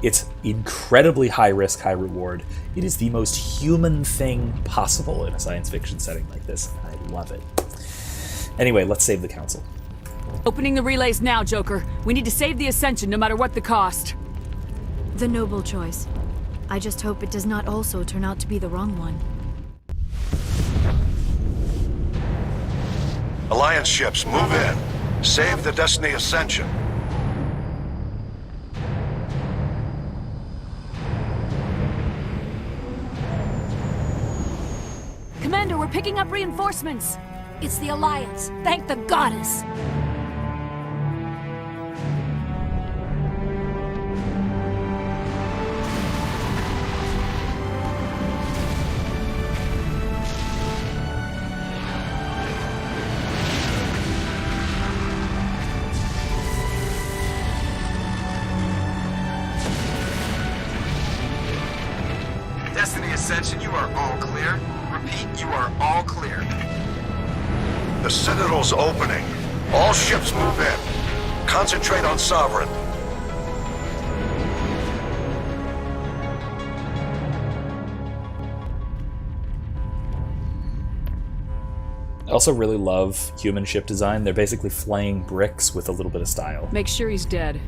It's incredibly high risk, high reward. It is the most human thing possible in a science fiction setting like this, and I love it. Anyway, let's save the Council. Opening the relays now, Joker. We need to save the Ascension, no matter what the cost. The noble choice. I just hope it does not also turn out to be the wrong one. Alliance ships, move in. Save the Destiny Ascension. Commander, we're picking up reinforcements. It's the Alliance. Thank the goddess. Destiny Ascension, you are all clear. Repeat, you are all clear. The Citadel's opening. All ships move in. Concentrate on Sovereign. I also really love human ship design. They're basically flying bricks with a little bit of style. Make sure he's dead.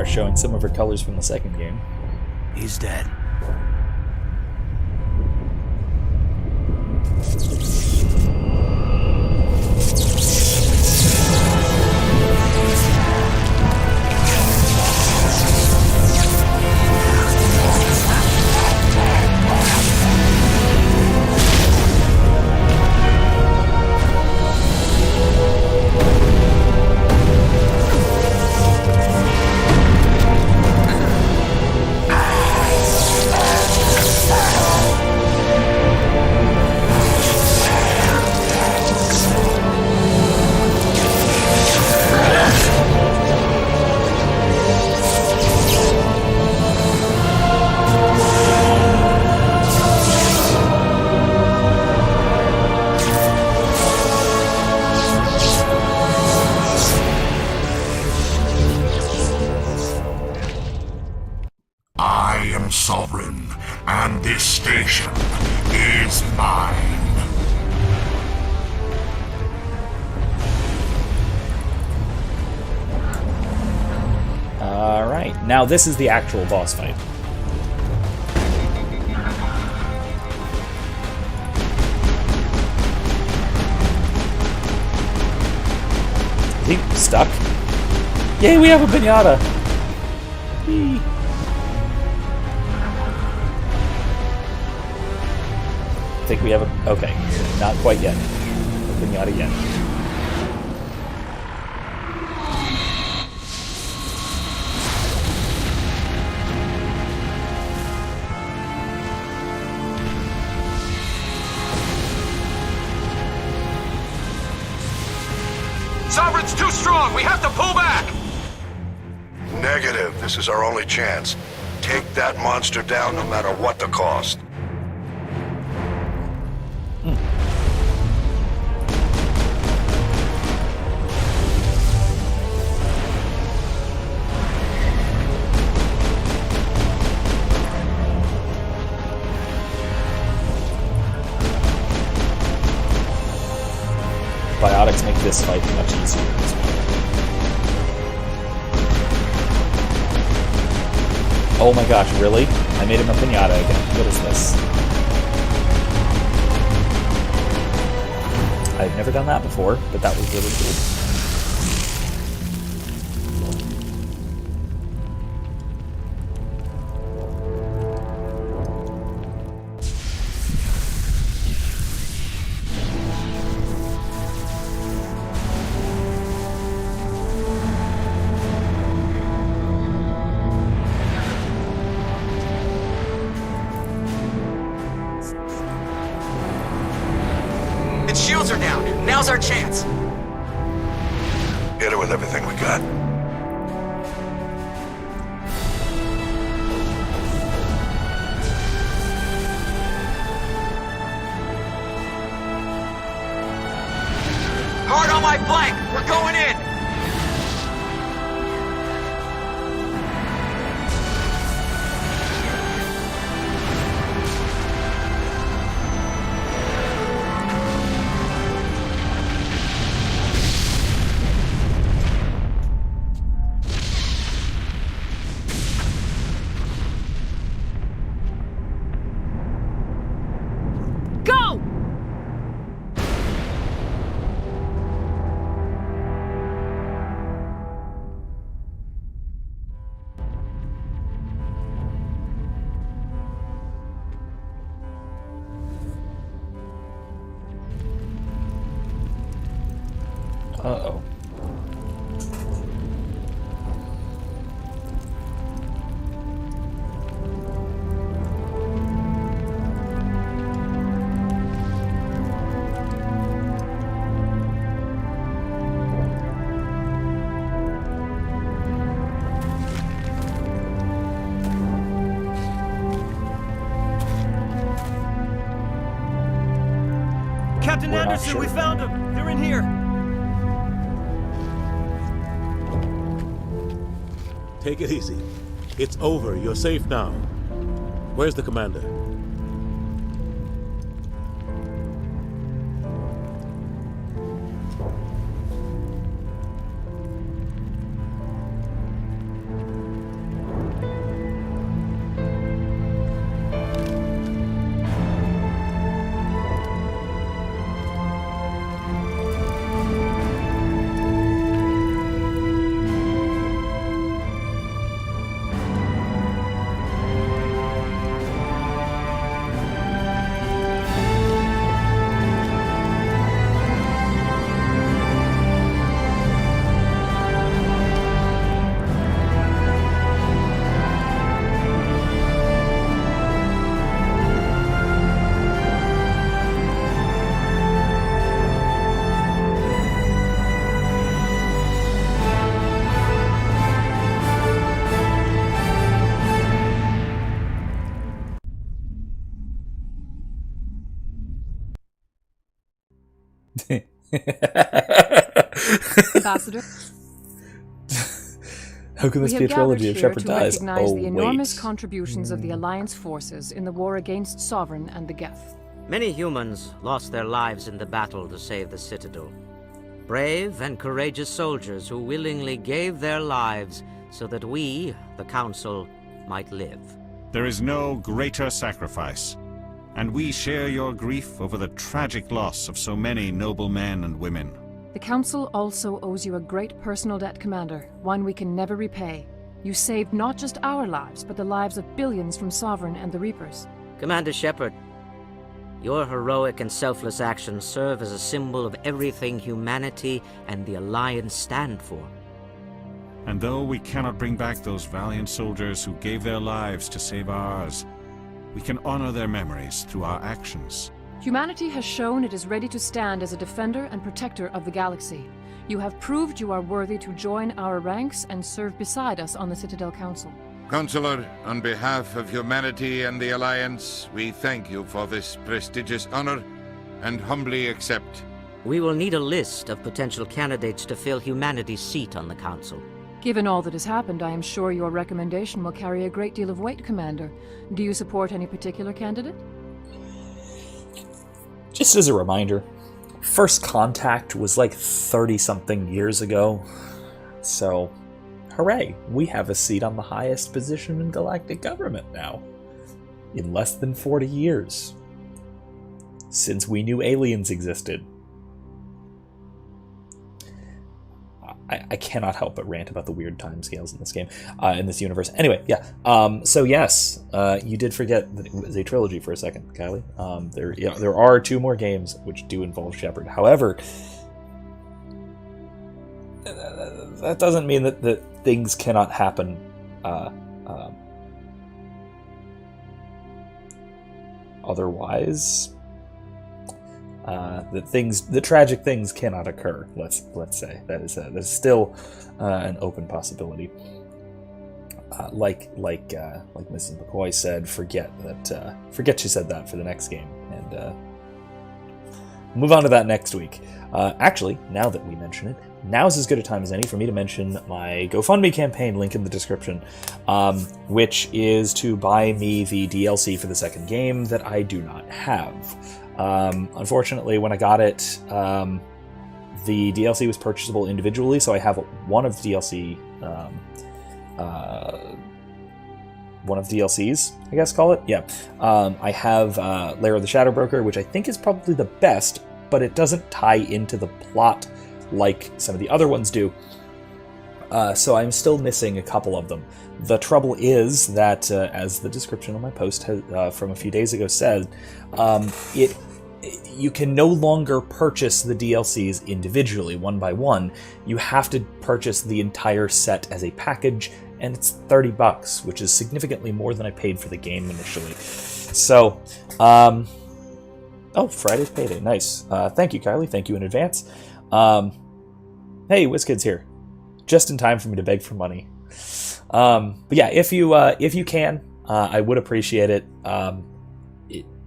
Showing some of her colors from the second game. He's dead. am sovereign, and this station is mine. Alright, now this is the actual boss fight. Is he stuck? Yay, we have a pinata! Whee. I think we have a... okay, not quite yet. No pinata yet. Sovereign's too strong! We have to pull back! Negative. This is our only chance. Take that monster down no matter what the cost. Biotics make this fight much easier as well. Oh my gosh, really? I made him a pinata again. What is this? I've never done that before, but that was really cool. Its shields are down. Now's our chance. Hit it with everything we got. Hard on my flank. We're going in. Go! Uh-oh. Captain We're not Anderson, sure. we found them. They're in here. Take it easy. It's over. You're safe now. Where's the commander? Ambassador? How can this We be a have trilogy if gathered here Shepard to dies? recognize Oh, the enormous wait. contributions of the Alliance forces in the war against Sovereign and the Geth. Many humans lost their lives in the battle to save the Citadel. Brave and courageous soldiers who willingly gave their lives so that we, the Council, might live. There is no greater sacrifice, and we share your grief over the tragic loss of so many noble men and women. The Council also owes you a great personal debt, Commander, one we can never repay. You saved not just our lives, but the lives of billions from Sovereign and the Reapers. Commander Shepard, your heroic and selfless actions serve as a symbol of everything humanity and the Alliance stand for. And though we cannot bring back those valiant soldiers who gave their lives to save ours, we can honor their memories through our actions. Humanity has shown it is ready to stand as a defender and protector of the galaxy. You have proved you are worthy to join our ranks and serve beside us on the Citadel Council. Counselor, on behalf of humanity and the Alliance, we thank you for this prestigious honor and humbly accept. We will need a list of potential candidates to fill humanity's seat on the Council. Given all that has happened, I am sure your recommendation will carry a great deal of weight, Commander. Do you support any particular candidate? Just as a reminder, First Contact was like 30-something years ago, so hooray, we have a seat on the highest position in galactic government now. In less than 40 years. Since we knew aliens existed. I cannot help but rant about the weird timescales in this game, in this universe. Anyway, yeah. So yes, you did forget that it was a trilogy for a second, Kylie. There are 2 more games which do involve Shepard. However, that doesn't mean that things cannot happen. Otherwise, the tragic things cannot occur. Let's say that is still an open possibility. Like Mrs. McCoy said, forget she said that for the next game, and move on to that next week. Actually, now that we mention it, now's as good a time as any for me to mention my GoFundMe campaign, link in the description, which is to buy me the DLC for the second game that I do not have. Unfortunately, when I got it, the DLC was purchasable individually, so I have one of the DLC, one of the DLCs, I guess call it. Yeah. I have Lair of the Shadow Broker, which I think is probably the best, but it doesn't tie into the plot like some of the other ones do. So I'm still missing a couple of them. The trouble is that, as the description on my post from a few days ago said, you can no longer purchase the DLCs individually, one by one. You have to purchase the entire set as a package, and it's $30, which is significantly more than I paid for the game initially. So, oh, Friday's payday, nice. Thank you, Kylie. Thank you in advance. Hey, WizKid's here, just in time for me to beg for money. But yeah, if you can, I would appreciate it.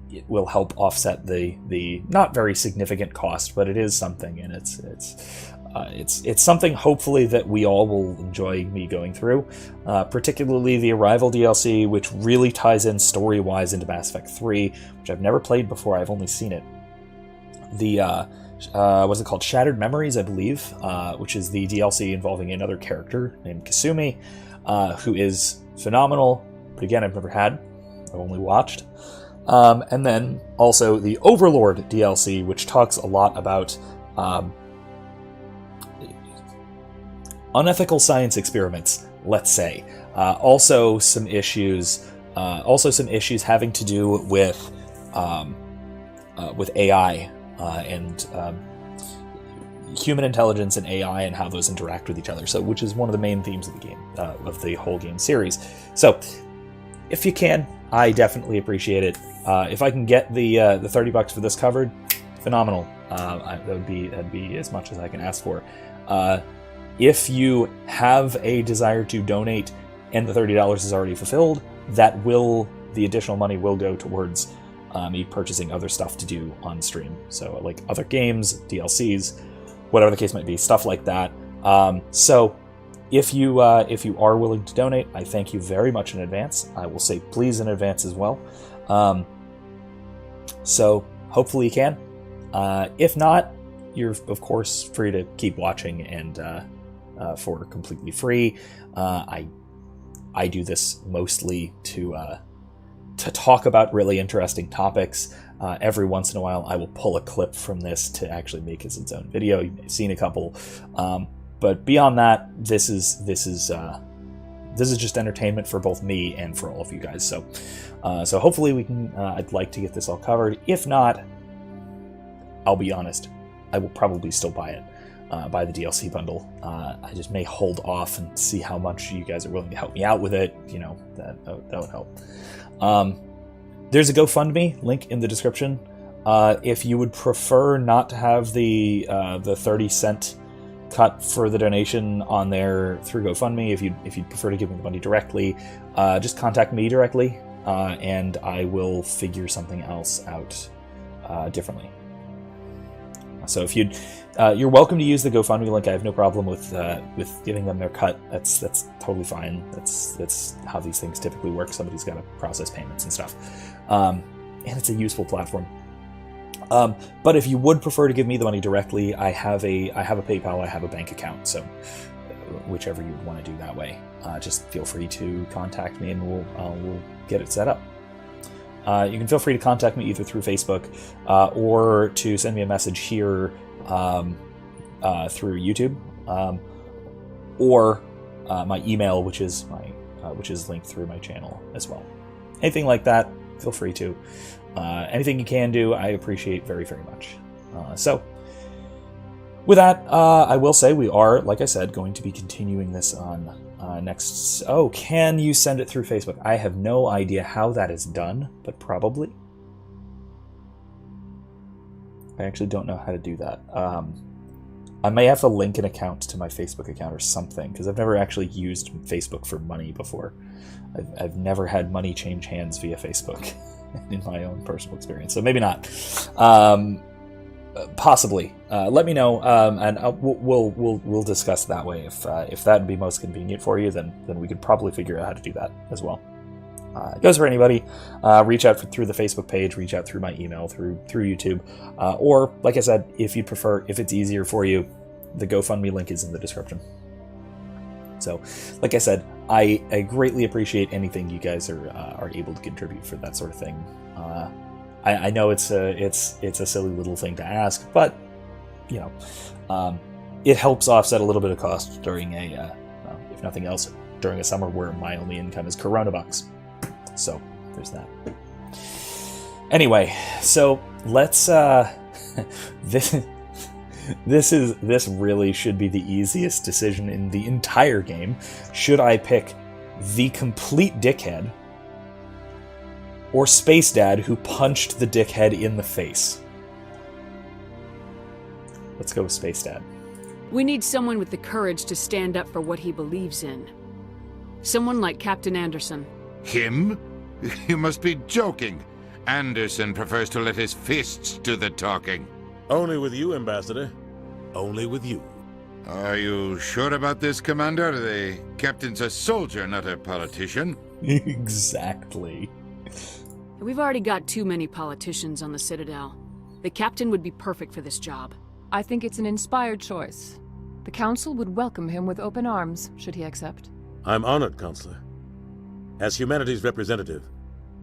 It will help offset the not very significant cost, but it is something, and it's something hopefully that we all will enjoy me going through. Particularly the Arrival DLC, which really ties in story-wise into Mass Effect 3, which I've never played before. I've only seen it. The what's it called? Shattered Memories, I believe, which is the DLC involving another character named Kasumi, who is phenomenal. But again, I've never had. I've only watched. And then also the Overlord DLC, which talks a lot about unethical science experiments, let's say. Also some issues having to do with AI and human intelligence and AI and how those interact with each other. So, which is one of the main themes of the game, of the whole game series. So, if you can, I definitely appreciate it. If I can get the $30 for this covered, phenomenal. That'd be as much as I can ask for. If you have a desire to donate and the $30 is already fulfilled, the additional money will go towards me purchasing other stuff to do on stream. So like other games, DLCs, whatever the case might be, stuff like that. So if you are willing to donate, I thank you very much in advance. I will say please in advance as well. So hopefully you can. If not, you're of course free to keep watching and for completely free. I do this mostly to talk about really interesting topics. Every once in a while, I will pull a clip from this to actually make it its own video. You may have seen a couple, but beyond that, this is just entertainment for both me and for all of you guys. So hopefully we can. I'd like to get this all covered. If not, I'll be honest, I will probably still buy it. Buy the DLC bundle. I just may hold off and see how much you guys are willing to help me out with it. You know, that would help. There's a GoFundMe link in the description. If you would prefer not to have the 30-cent cut for the donation on there through GoFundMe, if you'd prefer to give me the money directly, just contact me directly, and I will figure something else out differently. So if you're welcome to use the GoFundMe link. I have no problem with giving them their cut. That's totally fine. That's how these things typically work. Somebody's got to process payments and stuff, and it's a useful platform. But if you would prefer to give me the money directly, I have a PayPal. I have a bank account. So whichever you would want to do that way, just feel free to contact me, and we'll get it set up. You can feel free to contact me either through Facebook or to send me a message here through YouTube, or my email, which is linked through my channel as well. Anything like that, feel free to. Anything you can do, I appreciate very, very much. So, with that, I will say we are, like I said, going to be continuing this on next... Oh, can you send it through Facebook? I have no idea how that is done, but probably. I actually don't know how to do that. I may have to link an account to my Facebook account or something, because I've never actually used Facebook for money before. I've never had money change hands via Facebook in my own personal experience, so maybe not. Possibly. Let me know, and we'll discuss that way. If that'd be most convenient for you, then we could probably figure out how to do that as well. It goes for anybody. Reach out through the Facebook page. Reach out through my email, through YouTube, or like I said, if you prefer, if it's easier for you, the GoFundMe link is in the description. So, like I said, I greatly appreciate anything you guys are able to contribute for that sort of thing. I know it's a silly little thing to ask, but you know, it helps offset a little bit of cost during if nothing else, during a summer where my only income is Corona bucks. So there's that. Anyway, so let's this really should be the easiest decision in the entire game. Should I pick the complete dickhead or Space Dad who punched the dickhead in the face? Let's go with Space Dad. We need someone with the courage to stand up for what he believes in. Someone like Captain Anderson. Him? You must be joking. Anderson prefers to let his fists do the talking. Only with you, Ambassador. Only with you. Are you sure about this, Commander? The captain's a soldier, not a politician. Exactly. We've already got too many politicians on the Citadel. The captain would be perfect for this job. I think it's an inspired choice. The Council would welcome him with open arms, should he accept. I'm honored, Counselor. As humanity's representative,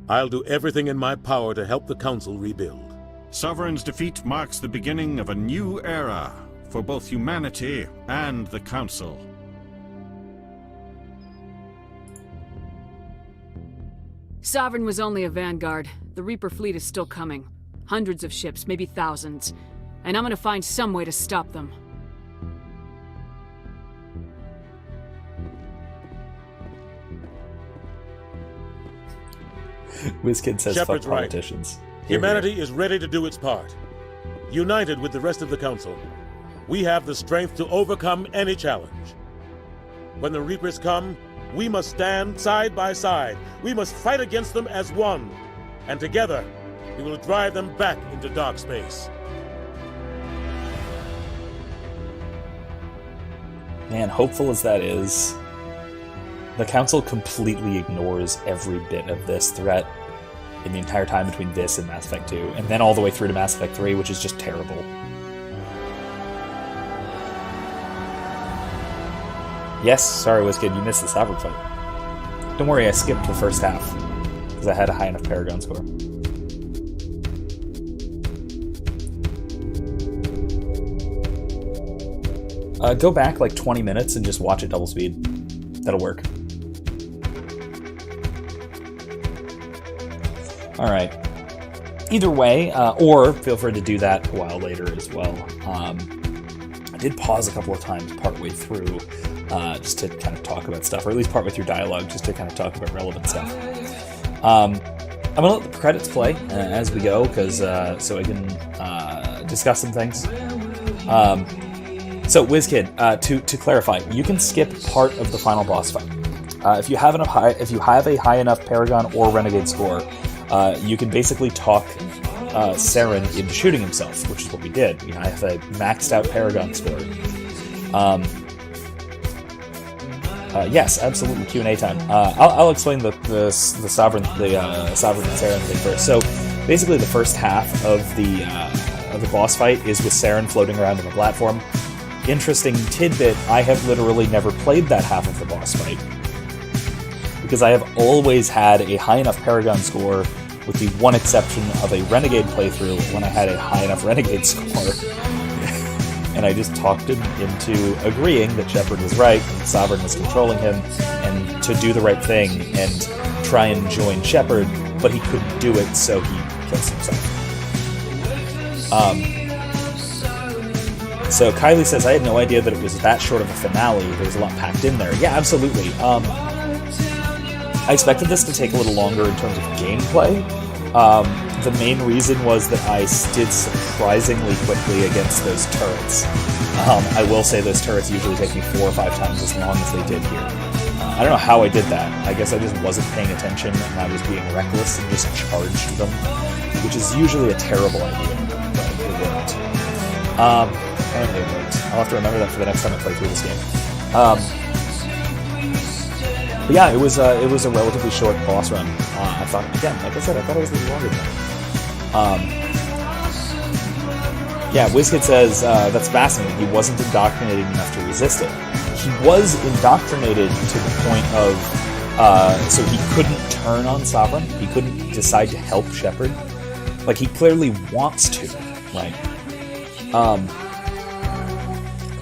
I'll do everything in my power to help the Council rebuild. Sovereign's defeat marks the beginning of a new era for both humanity and the Council. Sovereign was only a vanguard. The Reaper fleet is still coming. Hundreds of ships, maybe thousands. And I'm gonna find some way to stop them. WizKid says Shepard's fuck politicians. Right. Humanity is ready to do its part. United with the rest of the Council, we have the strength to overcome any challenge. When the Reapers come, we must stand side by side. We must fight against them as one. And together, we will drive them back into dark space. man, hopeful as that is, the Council completely ignores every bit of this threat in the entire time between this and Mass Effect 2, and then all the way through to Mass Effect 3, which is just terrible. Yes, sorry, WizKid, you missed the Sovereign fight. Don't worry, I skipped the first half, because I had a high enough Paragon score. Go back like 20 minutes and just watch it double speed. That'll work. Alright. Either way, or feel free to do that a while later as well. I did pause a couple of times partway through, just to kind of talk about stuff, or at least partway through dialogue, just to kind of talk about relevant stuff. I'm going to let the credits play as we go, because so I can discuss some things. So, WizKid, to clarify, you can skip part of the final boss fight. If you have a high enough Paragon or Renegade score, you can basically talk Saren into shooting himself, which is what we did. You know, I have a maxed out Paragon score. Yes, absolutely. Q&A time. I'll explain the Sovereign and Saren thing first. So, basically, the first half of the boss fight is with Saren floating around on the platform. Interesting tidbit, I have literally never played that half of the boss fight, because I have always had a high enough Paragon score, with the one exception of a Renegade playthrough when I had a high enough Renegade score. And I just talked him into agreeing that Shepard was right, and Sovereign was controlling him, and to do the right thing and try and join Shepard, but he couldn't do it, so he kills himself. So Kylie says, I had no idea that it was that short of a finale. There's a lot packed in there. Yeah, absolutely. I expected this to take a little longer in terms of gameplay. The main reason was that I did surprisingly quickly against those turrets. I will say those turrets usually take me 4 or 5 times as long as they did here. I don't know how I did that. I guess I just wasn't paying attention and I was being reckless and just charged them, which is usually a terrible idea, but it worked. Apparently it worked. I'll have to remember that for the next time I play through this game. But yeah, it was a relatively short boss run. I thought, again, like I said, I thought it was a little longer than that. Yeah, WizKid says, that's fascinating. He wasn't indoctrinated enough to resist it. He was indoctrinated to the point of, so he couldn't turn on Sovereign. He couldn't decide to help Shepard. Like, he clearly wants to, right?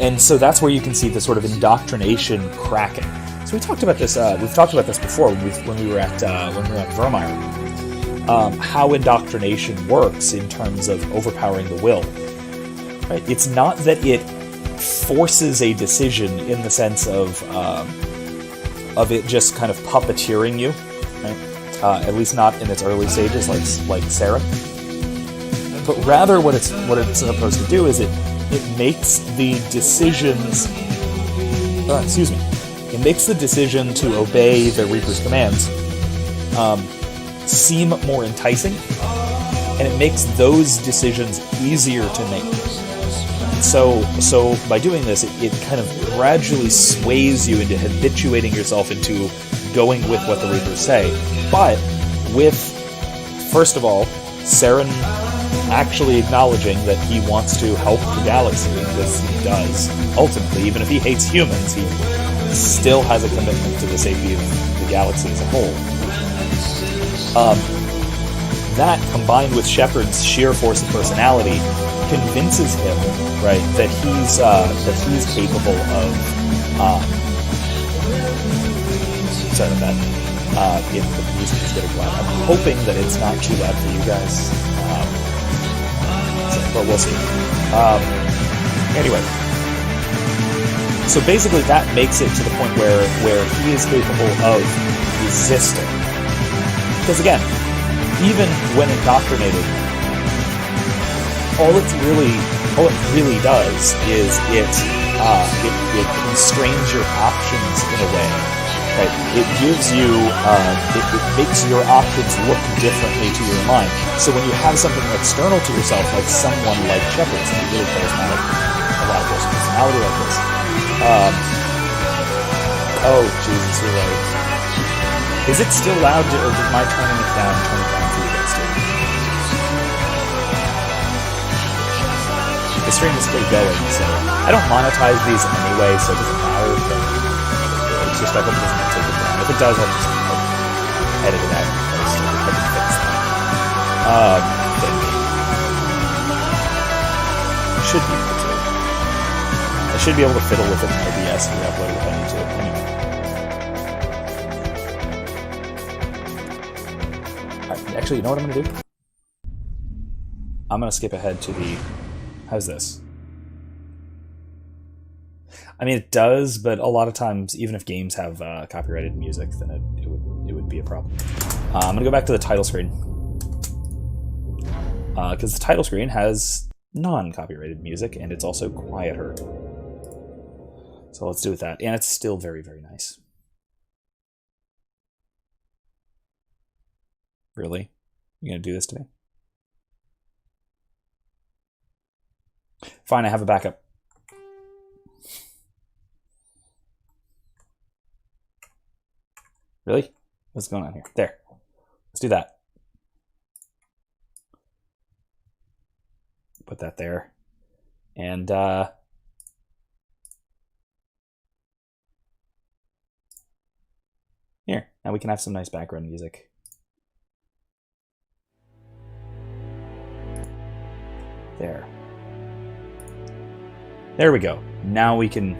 And so that's where you can see the sort of indoctrination cracking. So we talked about this. We've talked about this before when we were at Vermeer. How indoctrination works in terms of overpowering the will. Right? It's not that it forces a decision in the sense of it just kind of puppeteering you, right? At least not in its early stages, like Sarah. But rather, what it's supposed to do is it makes the decisions. It makes the decision to obey the Reaper's commands seem more enticing, and it makes those decisions easier to make. So by doing this, it kind of gradually sways you into habituating yourself into going with what the Reapers say. But with, first of all, Saren actually acknowledging that he wants to help the galaxy, because he does. Ultimately, even if he hates humans, he still has a commitment to the safety of the galaxy as a whole. That, combined with Shepard's sheer force of personality, convinces him, right, that he's capable of. Sorry about that. If the music is getting loud, I'm hoping that it's not too loud for you guys. But we'll see. Anyway. So basically that makes it to the point where he is capable of resisting. Because again, even when indoctrinated, all it really does is it constrains your options in a way. Right? It gives you, it makes your options look differently to your mind. So when you have something external to yourself, like someone like Shepard, something really charismatic, a lot of personality like this, Oh, Jesus, you're right. Is it still loud, or did my turning it down turn it down for you guys too? The stream is still going, so I don't monetize these anyway, so it doesn't matter. But it's just I hope it doesn't take it down. If it does, I'll just edit it out and post it. I can fix that. Should be able to. I should be able to fiddle with it in OBS and re-upload it if I need to. Anyway. Alright, actually, you know what I'm going to do? I'm going to skip ahead to the... How's this? I mean, it does, but a lot of times, even if games have copyrighted music, then it would be a problem. I'm going to go back to the title screen. Because the title screen has non-copyrighted music, and it's also quieter. So let's do with that. And it's still very, very nice. Really? You gonna do this to me? Fine, I have a backup. Really? What's going on here? There. Let's do that. Put that there. And here. Now we can have some nice background music. There. There we go. Now we can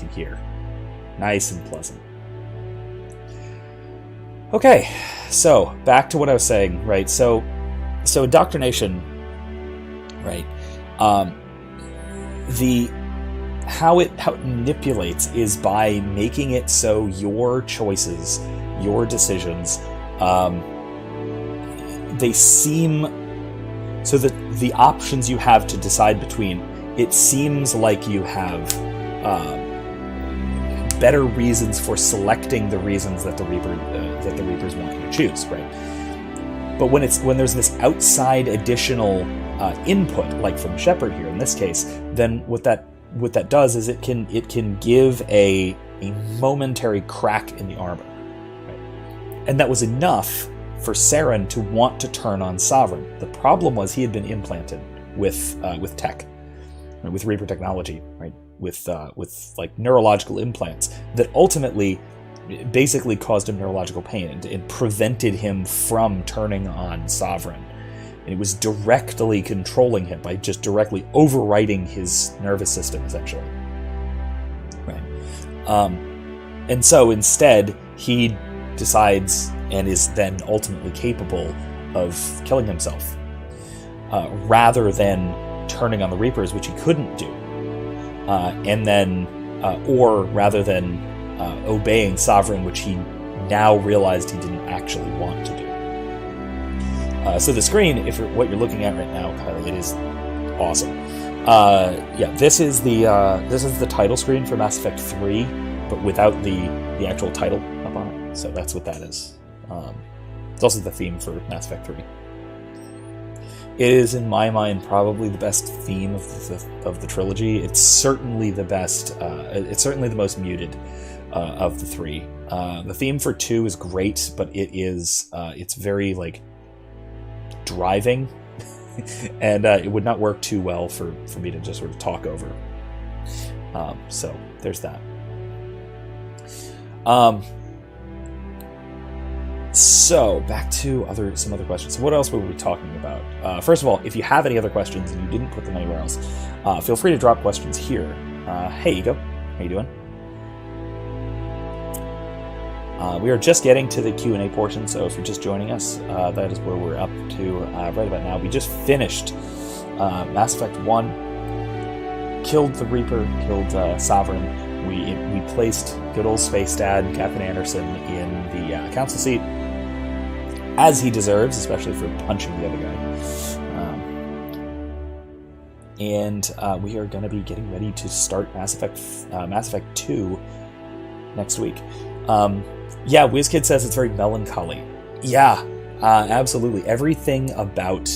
hear. Nice and pleasant. Okay, so back to what I was saying, right? So indoctrination, right? How it manipulates is by making it so your choices, your decisions, they seem so that the options you have to decide between, it seems like you have better reasons for selecting the reasons that the Reapers want you to choose, right? But when there's this outside additional input, like from Shepard here in this case, then what that does is it can give a momentary crack in the armor, right? And that was enough for Saren to want to turn on Sovereign. The problem was he had been implanted with tech, right? With Reaper technology, right? With like neurological implants that ultimately basically caused him neurological pain and prevented him from turning on Sovereign. And it was directly controlling him by just directly overriding his nervous system, essentially. Right. And so instead, he decides and is then ultimately capable of killing himself, rather than turning on the Reapers, which he couldn't do, or rather than obeying Sovereign, which he now realized he didn't actually want to do. So the screen, what you're looking at right now, Kylie, it is awesome. Yeah, this is the title screen for Mass Effect 3, but without the actual title up on it. So that's what that is. It's also the theme for Mass Effect 3. It is, in my mind, probably the best theme of the trilogy. It's certainly the best. It's certainly the most muted of the three. The theme for 2 is great, but it's very like driving, and it would not work too well for me to just sort of talk over. So there's that. So back to some other questions. So what else were we talking about? First of all, if you have any other questions and you didn't put them anywhere else, feel free to drop questions here. Hey, Ego, how you doing? We are just getting to the Q&A portion, so if you're just joining us, that is where we're up to right about now. We just finished Mass Effect 1, killed the Reaper, killed Sovereign. We placed good old Space Dad, Captain Anderson, in the council seat, as he deserves, especially for punching the other guy. And we are going to be getting ready to start Mass Effect 2 next week. Yeah, WizKid says it's very melancholy. Yeah, absolutely. Everything about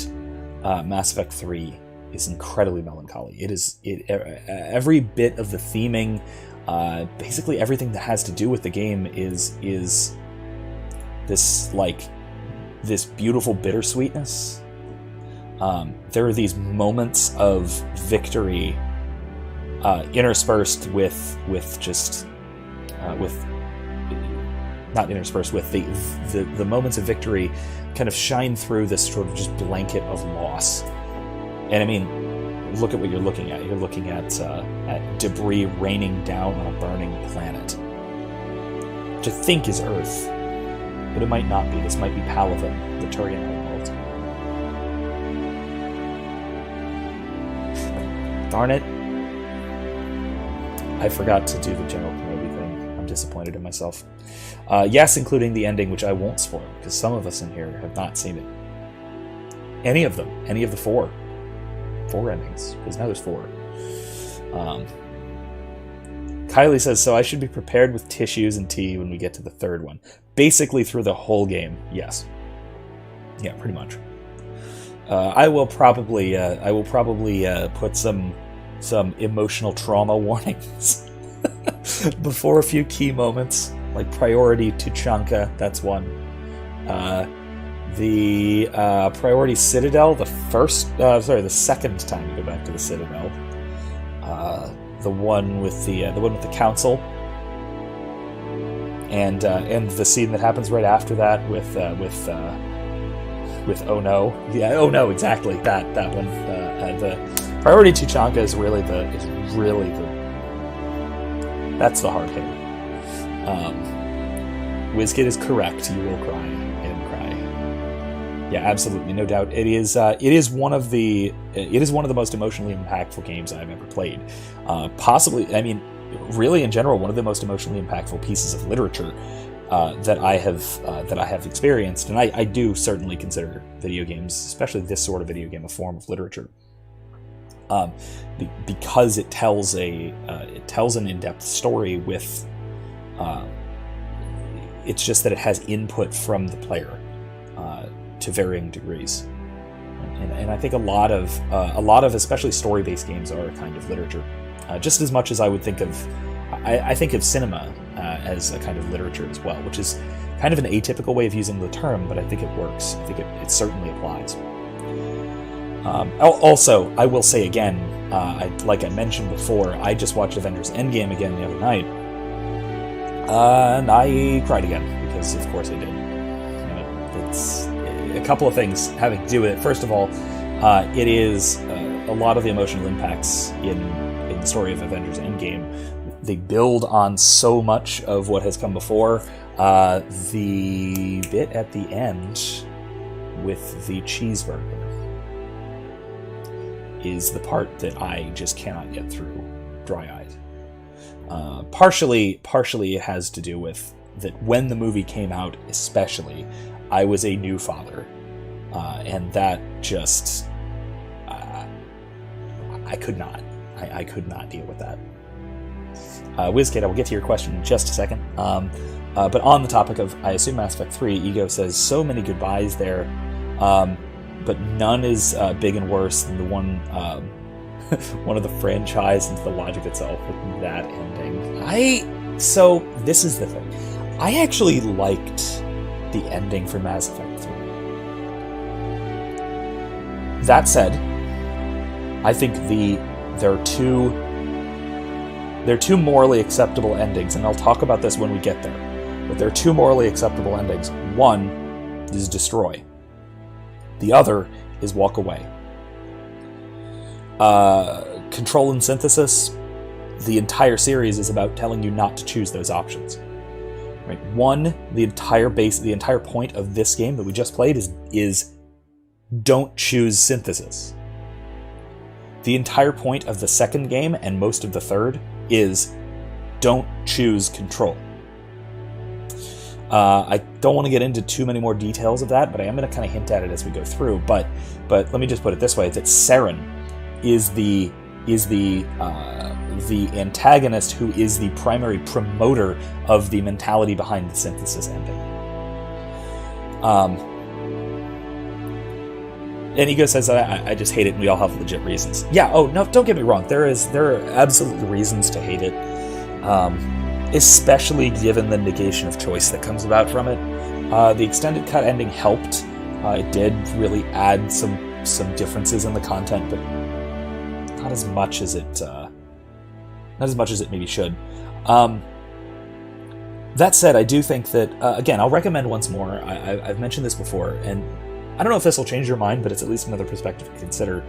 Mass Effect 3 is incredibly melancholy. Every bit of the theming, basically everything that has to do with the game is this this beautiful bittersweetness. There are these moments of victory interspersed with the moments of victory kind of shine through this sort of just blanket of loss. And I mean, look at what you're looking at. You're looking at debris raining down on a burning planet, which I think is Earth, but it might not be. This might be Palaven, the Turian homeworld. Darn it. I forgot to do the General Kenobi thing. I'm disappointed in myself. Yes, including the ending, which I won't spoil, because some of us in here have not seen it. Any of them. Any of the four. 4 endings, because now there's 4. Kylie says, so I should be prepared with tissues and tea when we get to the 3rd one. Basically through the whole game, yes. Yeah, pretty much. I will probably put some emotional trauma warnings before a few key moments, like priority Tuchanka, that's one. The priority Citadel, the second time you go back to the Citadel. The one with the council, and the scene that happens right after that with Oh No, yeah, Oh No, exactly that one. The priority Tuchanka is really the that's the hard hitter. WizKid is correct. You will cry and cry. Yeah, absolutely, no doubt. It is one of the most emotionally impactful games I've ever played. Possibly, I mean, really in general, one of the most emotionally impactful pieces of literature that I have experienced, and I do certainly consider video games, especially this sort of video game, a form of literature, because it tells an in-depth story with. It's just that it has input from the player to varying degrees, and I think a lot of especially story-based games are a kind of literature, just as much as I would think of. I think of cinema as a kind of literature as well, which is kind of an atypical way of using the term, but I think it works. I think it certainly applies. Also, I will say again, like I mentioned before, I just watched Avengers Endgame again the other night, and I cried again, because of course I did. It's a couple of things having to do with it. First of all, it is a lot of the emotional impacts in the story of Avengers Endgame. They build on so much of what has come before. The bit at the end with the cheeseburger is the part that I just cannot get through dry-eyed. Partially it has to do with that when the movie came out, especially, I was a new father, and that just I could not deal with that. WizKid, I will get to your question in just a second. But on the topic of, I assume, Mass Effect 3, Ego says, so many goodbyes there, but none is big and worse than the one of the franchise and the logic itself with that ending. So, this is the thing. I actually liked the ending for Mass Effect 3. That said, I think there are two morally acceptable endings, and I'll talk about this when we get there. But there are 2 morally acceptable endings. One is destroy. The other is walk away. Control and Synthesis, the entire series is about telling you not to choose those options. Right? The entire point of this game that we just played is don't choose Synthesis. The entire point of the second game, and most of the third, is don't choose Control. I don't want to get into too many more details of that, but I am going to kind of hint at it as we go through. But let me just put it this way: that Saren is the antagonist who is the primary promoter of the mentality behind the Synthesis ending. And Ego says, I just hate it, and we all have legit reasons. Yeah, oh, no, don't get me wrong. There are absolutely reasons to hate it. especially given the negation of choice that comes about from it. The extended cut ending helped. It did really add some differences in the content, but not as much as it maybe should. That said, I do think that again, I'll recommend once more. I've mentioned this before, and I don't know if this will change your mind, but it's at least another perspective to consider.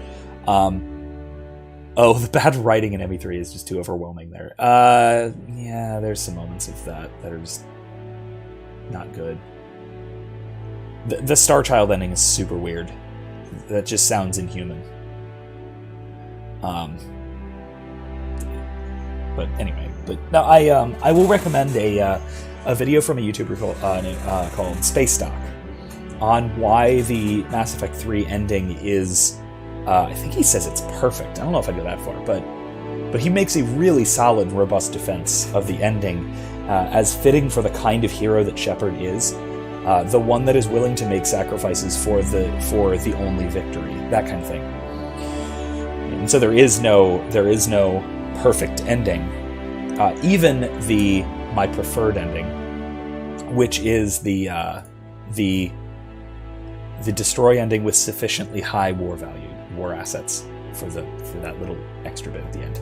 The bad writing in ME3 is just too overwhelming there. Yeah, there's some moments of that are just not good. The Star Child ending is super weird. That just sounds inhuman. But anyway, no, I will recommend a video from a YouTuber called Space Stock on why the Mass Effect 3 ending is. I think he says it's perfect. I don't know if I go that far, but he makes a really solid, robust defense of the ending as fitting for the kind of hero that Shepard is. The one that is willing to make sacrifices for the only victory, that kind of thing. And so there is no perfect ending. Even my preferred ending, which is the destroy ending with sufficiently high war value, war assets for that little extra bit at the end.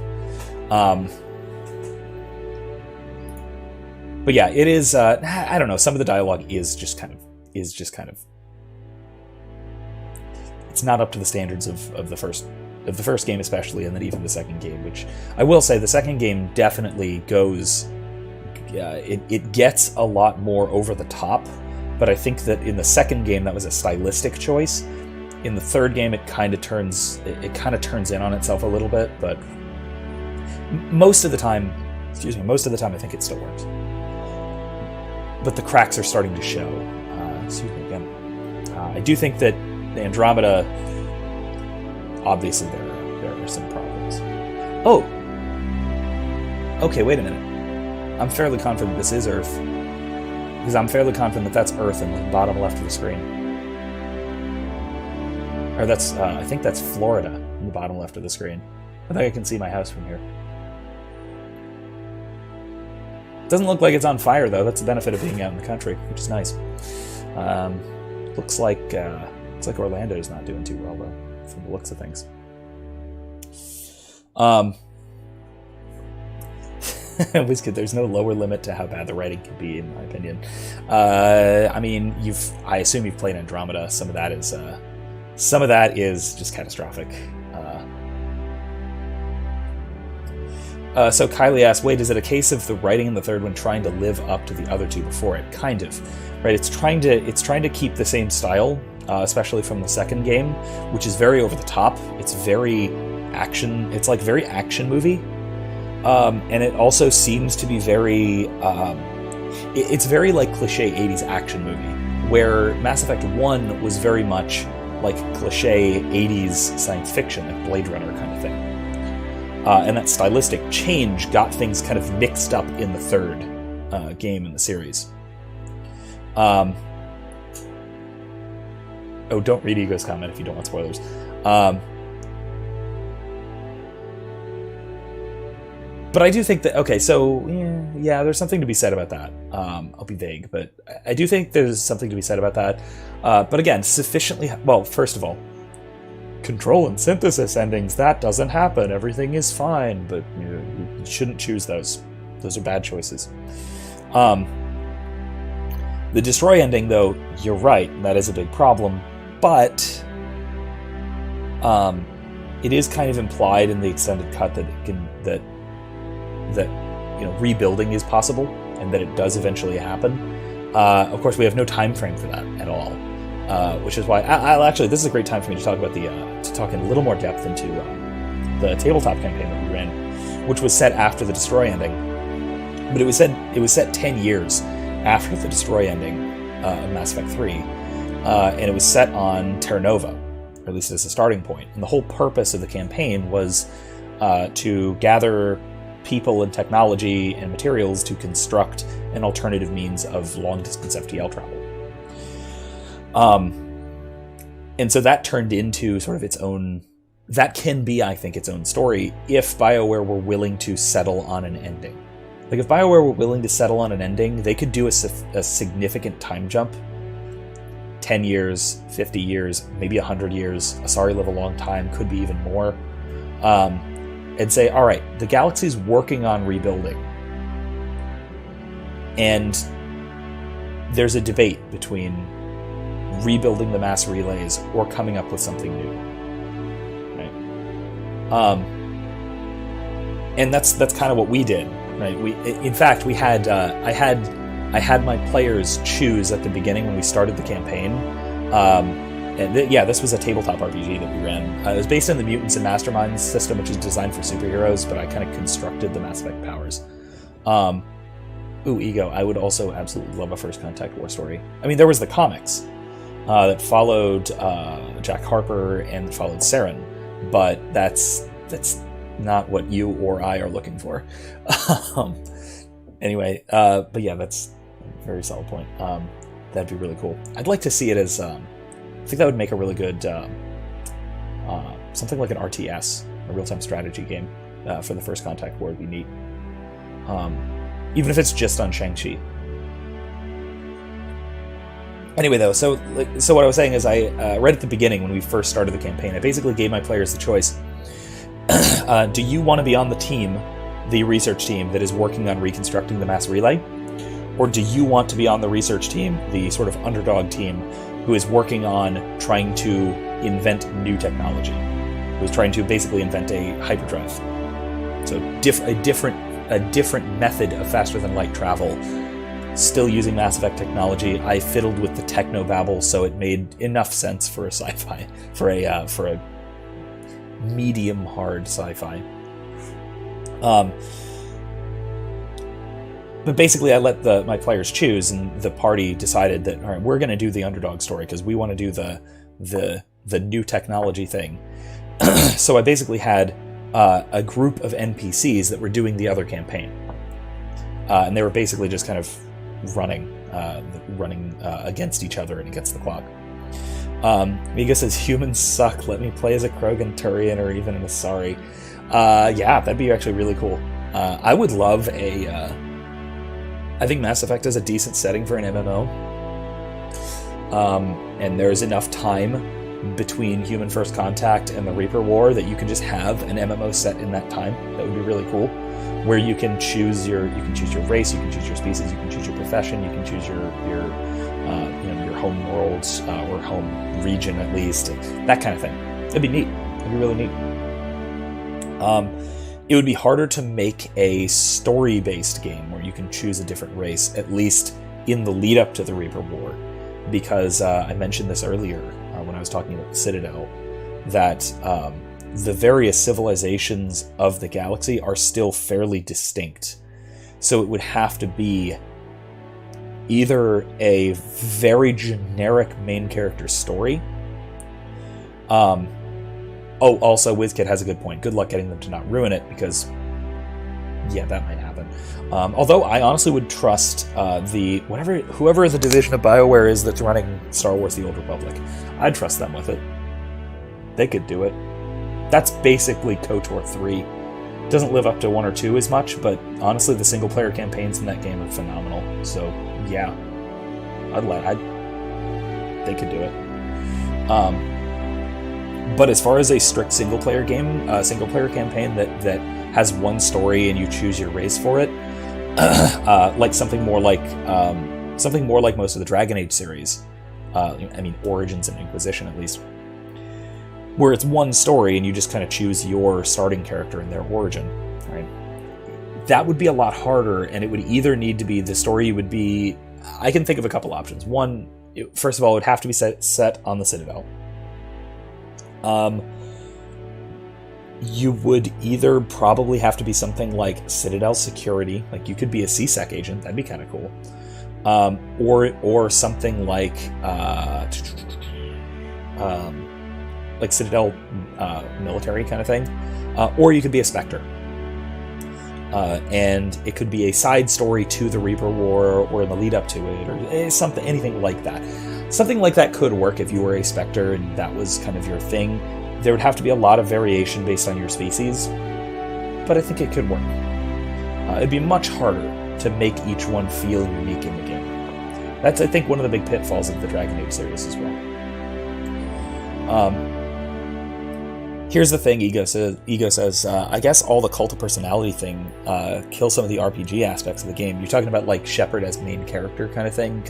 But yeah, it is. I don't know. Some of the dialogue is just kind of. It's not up to the standards of the first game, especially, and then even the second game. Which I will say, the second game definitely goes. It gets a lot more over the top, but I think that in the second game that was a stylistic choice. In the third game, it kind of turns in on itself a little bit, but most of the time, I think it still works. But the cracks are starting to show. I do think that the Andromeda, obviously there are some problems. Oh! Okay, wait a minute. I'm fairly confident this is Earth. Because I'm fairly confident that that's Earth in the bottom left of the screen. Or that's, I think that's Florida in the bottom left of the screen. I think I can see my house from here. Doesn't look like it's on fire, though. That's the benefit of being out in the country, which is nice. Looks like Orlando's not doing too well, though, from the looks of things. There's no lower limit to how bad the writing can be, in my opinion. I mean, I assume you've played Andromeda. Some of that is just catastrophic. So Kylie asks, wait, is it a case of the writing in the third one trying to live up to the other two before it? Kind of, right? It's trying to keep the same style, especially from the second game, which is very over the top. It's very action. It's like very action movie, and it also seems to be very. It's very like cliche 80s action movie, where Mass Effect 1 was very much like cliche 80s science fiction, like Blade Runner kind of thing. And that stylistic change got things kind of mixed up in the third game in the series. Don't read Ego's comment if you don't want spoilers. But I do think that, okay, so, yeah, there's something to be said about that. I'll be vague, but I do think there's something to be said about that. But again, sufficiently, well, first of all, control and synthesis endings, that doesn't happen. Everything is fine, but you shouldn't choose those. Those are bad choices. The destroy ending, though, you're right, that is a big problem, but it is kind of implied in the extended cut that rebuilding is possible and that it does eventually happen. Of course, we have no time frame for that at all. Which is why I'll actually, this is a great time for me to talk about to talk in a little more depth into the tabletop campaign that we ran, which was set after the destroy ending. But it was set 10 years after the destroy ending of Mass Effect 3, and it was set on Terra Nova, or at least as a starting point. And the whole purpose of the campaign was to gather people and technology and materials to construct an alternative means of long-distance FTL travel. And so that turned into sort of its own, that can be, I think, its own story if BioWare were willing to settle on an ending. Like, if BioWare were willing to settle on an ending, they could do a significant time jump. 10 years, 50 years, maybe 100 years. Asari live a long time, could be even more. And say, all right, the galaxy's working on rebuilding. And therethere's a debate between rebuilding the mass relays or coming up with something new. Right? And that's kind of what we did. Right? In fact, we had I had my players choose at the beginning when we started the campaign. This was a tabletop RPG that we ran. It was based on the Mutants and Masterminds system, which is designed for superheroes, but I kind of constructed the Mass Effect powers. Ego. I would also absolutely love a First Contact war story. I mean, there was the comics that followed Jack Harper and followed Saren, but that's not what you or I are looking for. Anyway, but yeah, that's a very solid point. That'd be really cool. I'd like to see it as... I think that would make a really good... something like an RTS, a real-time strategy game for the First Contact War would be neat. Even if it's just on Shang-Chi. Anyway, though, so what I was saying is right at the beginning, when we first started the campaign, I basically gave my players the choice. Do you want to be on the team, the research team, that is working on reconstructing the mass relay? Or do you want to be on the research team, the sort of underdog team, who is working on trying to invent new technology? Who is trying to basically invent a hyperdrive. So a different method of faster-than-light travel, still using Mass Effect technology. I fiddled with the technobabble, so it made enough sense for a sci-fi, for a medium-hard sci-fi. But basically, I let my players choose, and the party decided that, all right, we're going to do the underdog story because we want to do the new technology thing. So I basically had a group of NPCs that were doing the other campaign, and they were basically just kind of running against each other and against the clock. Miga says, humans suck, let me play as a Krogan Turian or even an Asari. Yeah, that'd be actually really cool. I would love I think Mass Effect is a decent setting for an MMO. And there's enough time between Human First Contact and the Reaper War that you can just have an MMO set in that time. That would be really cool. Where you can choose your race, you can choose your species, you can choose your profession, you can choose your home world or home region at least, that kind of thing. It'd be neat. It'd be really neat. It would be harder to make a story-based game where you can choose a different race, at least in the lead up to the Reaper War, because I mentioned this earlier when I was talking about the Citadel, that the various civilizations of the galaxy are still fairly distinct. So it would have to be either a very generic main character story. Also, WizKid has a good point. Good luck getting them to not ruin it, because, yeah, that might happen. Although I honestly would trust whoever the division of BioWare is that's running Star Wars: The Old Republic. I'd trust them with it. They could do it. That's basically KOTOR 3. Doesn't live up to 1 or 2 as much, but honestly, the single-player campaigns in that game are phenomenal. So, yeah, they could do it. But as far as a strict single-player game, single-player campaign that has one story and you choose your race for it, like something more like most of the Dragon Age series, Origins and Inquisition at least, where it's one story and you just kind of choose your starting character and their origin, right? That would be a lot harder, and it would either need to be the story would be. I can think of a couple options. One, first of all, it would have to be set on the Citadel. You would either probably have to be something like Citadel security, like you could be a CSEC agent, that'd be kind of cool, or something like Citadel military kind of thing, or you could be a Spectre, and it could be a side story to the Reaper War or in the lead up to it, or anything like that. Something like that could work if you were a Spectre and that was kind of your thing. There would have to be a lot of variation based on your species, but I think it could work. It'd be much harder to make each one feel unique in the game. That's, I think, one of the big pitfalls of the Dragon Age series as well. Here's the thing, Ego says, I guess all the cult of personality thing kills some of the RPG aspects of the game. You're talking about like Shepard as main character kind of thing,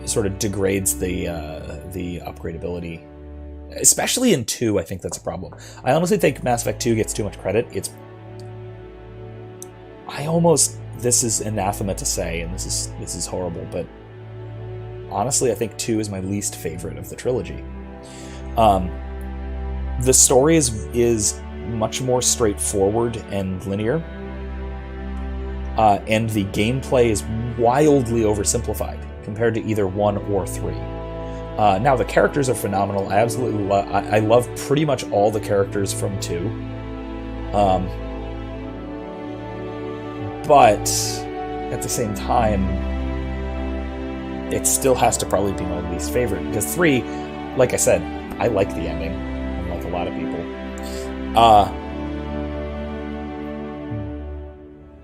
sort of degrades the upgradability. Especially in 2, I think that's a problem. I honestly think Mass Effect 2 gets too much credit. This is anathema to say, and this is horrible, but honestly, I think 2 is my least favorite of the trilogy. The story is much more straightforward and linear, and the gameplay is wildly oversimplified compared to either 1 or 3. Now, the characters are phenomenal. I absolutely I love pretty much all the characters from 2. But at the same time, it still has to probably be my least favorite, because 3, like I said, I like the ending, unlike a lot of people.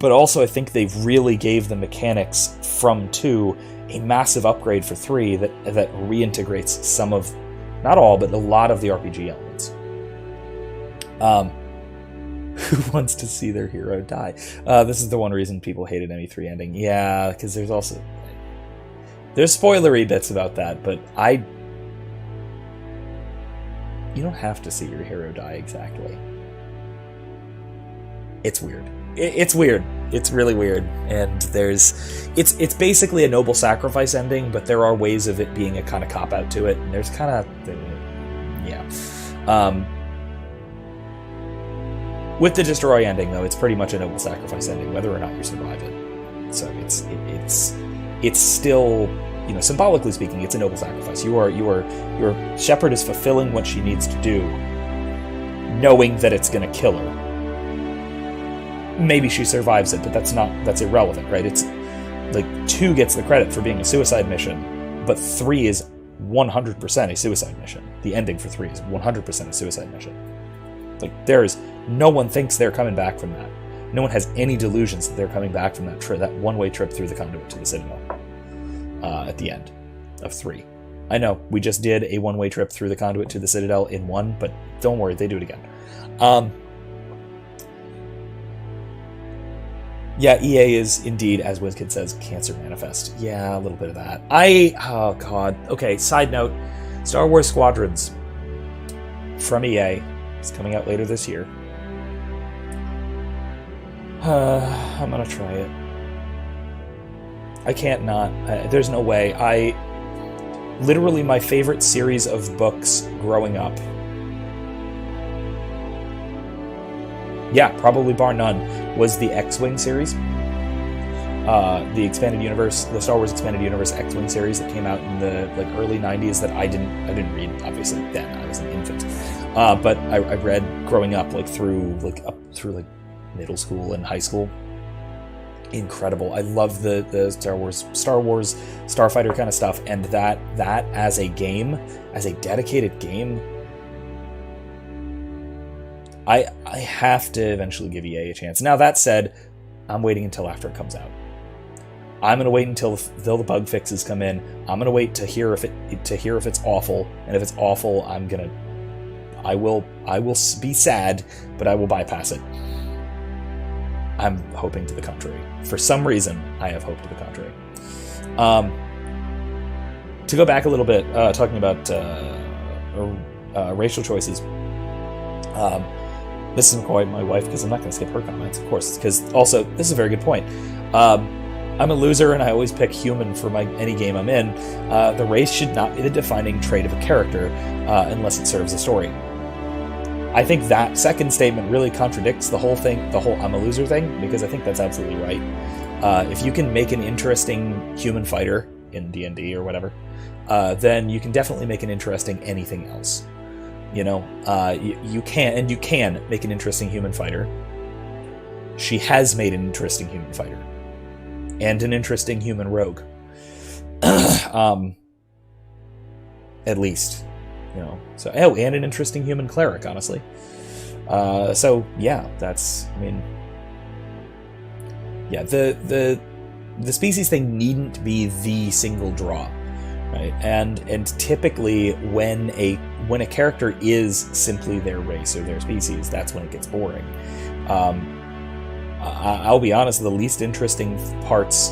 But also I think they really gave the mechanics from 2 a massive upgrade for 3 that reintegrates some of, not all, but a lot of the RPG elements. Who wants to see their hero die? This is the one reason people hated ME3 ending. Yeah, because there's spoilery bits about that, but you don't have to see your hero die exactly. It's weird. It's weird. It's really weird. And it's basically a noble sacrifice ending, but there are ways of it being a kind of cop-out to it, and there's kind of, yeah. With the Destroy ending, though, it's pretty much a noble sacrifice ending, whether or not you survive it. So it's still, symbolically speaking, it's a noble sacrifice. Your Shepard is fulfilling what she needs to do, knowing that it's going to kill her. Maybe she survives it, but that's irrelevant, right? It's like 2 gets the credit for being a suicide mission, but 3 is 100% a suicide mission. The ending for 3 is 100% a suicide mission. Like, no one thinks they're coming back from that. No one has any delusions that they're coming back from that one-way trip through the conduit to the Citadel at the end of 3. I know, we just did a one-way trip through the conduit to the Citadel in 1, but don't worry, they do it again. Yeah, EA is indeed, as WizKid says, cancer manifest. Yeah, a little bit of that. Oh god. Okay, side note, Star Wars Squadrons from EA is coming out later this year. I'm gonna try it. I can't not. There's no way. Literally my favorite series of books growing up. Yeah, probably bar none, was the X-Wing series. The expanded universe, the Star Wars expanded universe X-Wing series that came out in the early 90s that I didn't read, obviously, then. I was an infant. But I read growing up up through middle school and high school. Incredible. I love the Star Wars Starfighter kind of stuff, and that as a game, as a dedicated game, I have to eventually give EA a chance. Now, that said, I'm waiting until after it comes out. I'm going to wait until the bug fixes come in. I'm going to wait to hear if it's awful, and if it's awful, I will be sad, but I will bypass it. I'm hoping to the contrary. For some reason, I have hope to the contrary. To go back a little bit, talking about racial choices. This isn't quite my wife, because I'm not going to skip her comments, of course, because also, this is a very good point. I'm a loser, and I always pick human for any game I'm in. The race should not be the defining trait of a character, unless it serves a story. I think that second statement really contradicts the whole I'm a loser thing, because I think that's absolutely right. If you can make an interesting human fighter in D&D or whatever, then you can definitely make an interesting anything else. You can make an interesting human fighter. She has made an interesting human fighter. And an interesting human rogue. At least. And an interesting human cleric, honestly. So yeah, that's, I mean, yeah, the species thing needn't be the single draw, right? And typically when a character is simply their race or their species, that's when it gets boring. I'll be honest, the least interesting parts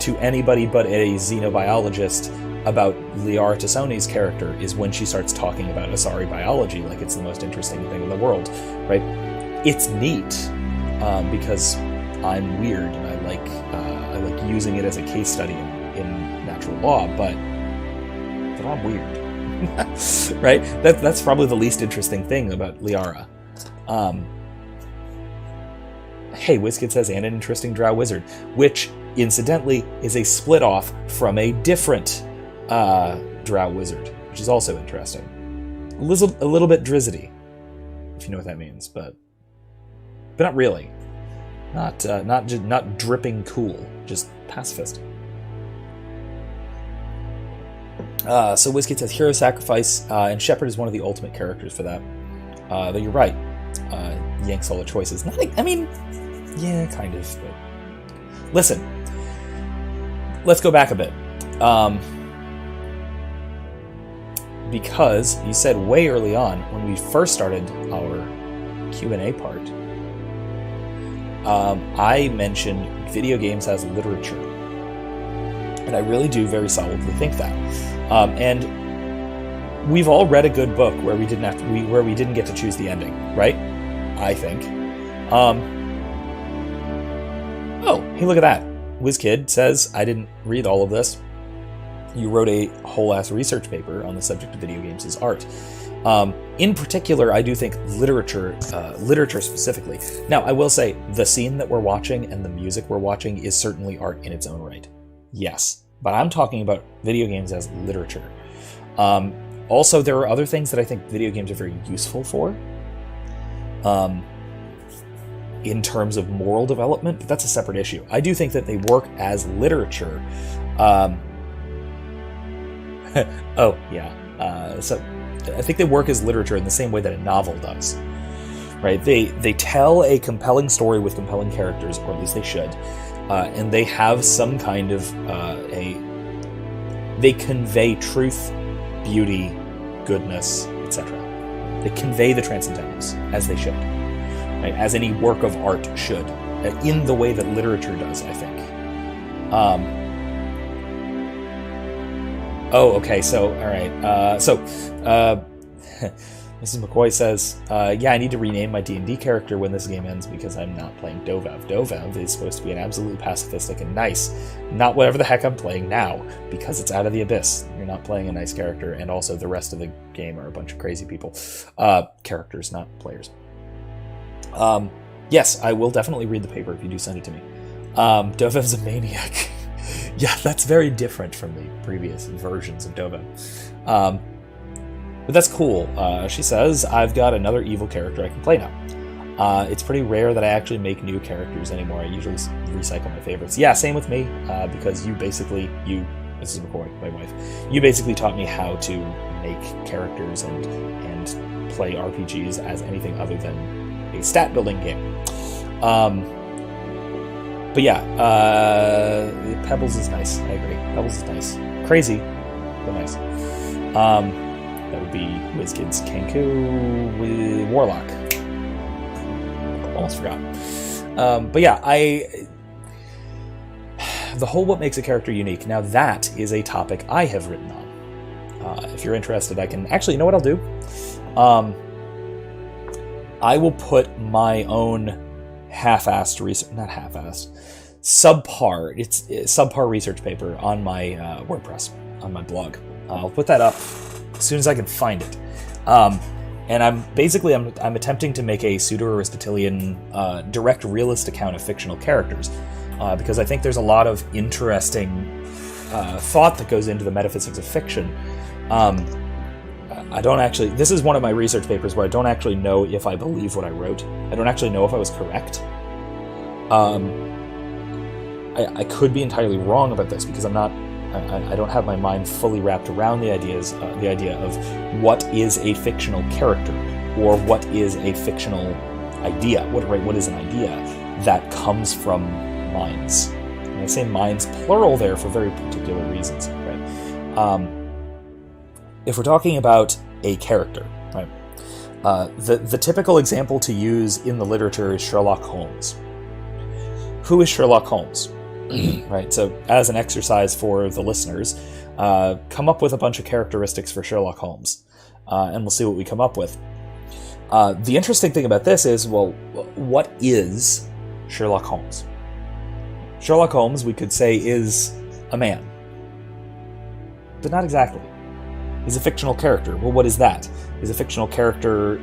to anybody but a xenobiologist about Liara Tassoni's character is when she starts talking about Asari biology like it's the most interesting thing in the world, right? It's neat because I'm weird and I like using it as a case study in natural law, but I'm weird, right? That's probably the least interesting thing about Liara. Hey, WizKid says, and an interesting drow wizard, which incidentally is a split off from a different drow wizard, which is also interesting. A little bit drizzity, if you know what that means, but not really. Not dripping cool, just pacifist. So WizKid says hero sacrifice, and Shepard is one of the ultimate characters for that. Though you're right, yanks all the choices. I mean, yeah, kind of. But listen, let's go back a bit. Because you said way early on, when we first started our Q&A part, I mentioned video games as literature. And I really do very solidly think that. And we've all read a good book where we didn't get to choose the ending, right? I think. Oh, hey, look at that. WizKid says, I didn't read all of this. You wrote a whole-ass research paper on the subject of video games as art. In particular, I do think literature specifically. Now, I will say, the scene that we're watching and the music we're watching is certainly art in its own right. Yes, but I'm talking about video games as literature. Also, there are other things that I think video games are very useful for. In terms of moral development, but that's a separate issue. I do think that they work as literature. Oh, yeah. So I think they work as literature in the same way that a novel does. Right? They tell a compelling story with compelling characters, or at least they should. And they have some kind of they convey truth, beauty, goodness, etc. They convey the transcendentals, as they should. Right? As any work of art should. In the way that literature does, I think. Oh, okay, so, alright. Mrs. McCoy says, yeah, I need to rename my D&D character when this game ends because I'm not playing Dovev. Dovev is supposed to be an absolutely pacifistic and nice, not whatever the heck I'm playing now, because it's Out of the Abyss. You're not playing a nice character, and also the rest of the game are a bunch of crazy people. Characters, not players. Yes, I will definitely read the paper if you do send it to me. Dovev's a maniac. Yeah, that's very different from the previous versions of Dovev. But that's cool. She says, I've got another evil character I can play now. It's pretty rare that I actually make new characters anymore. I usually recycle my favorites. Yeah, same with me, because this is McCoy, my wife, you basically taught me how to make characters and play RPGs as anything other than a stat building game. But yeah, Pebbles is nice. I agree. Pebbles is nice. Crazy, but nice. That would be WizKid's Kenku with Warlock. Almost forgot. But yeah, the whole what makes a character unique. Now that is a topic I have written on. If you're interested, I can actually. You know what I'll do? I will put my own half-assed research, not half-assed, subpar research paper on my WordPress, on my blog. I'll put that up as soon as I can find it. And I'm attempting to make a pseudo-Aristotelian direct realist account of fictional characters, because I think there's a lot of interesting thought that goes into the metaphysics of fiction. This is one of my research papers where I don't actually know if I believe what I wrote. I don't actually know if I was correct. I could be entirely wrong about this because I don't have my mind fully wrapped around the idea of what is a fictional character. or what is a fictional idea? What is an idea that comes from minds? And I say minds plural there for very particular reasons, right? If we're talking about a character, right? The typical example to use in the literature is Sherlock Holmes. Who is Sherlock Holmes? Right. So, as an exercise for the listeners, come up with a bunch of characteristics for Sherlock Holmes, and we'll see what we come up with. The interesting thing about this is, well, what is Sherlock Holmes? Sherlock Holmes, we could say, is a man, but not exactly. He's a fictional character. Well, what is that? Is a fictional character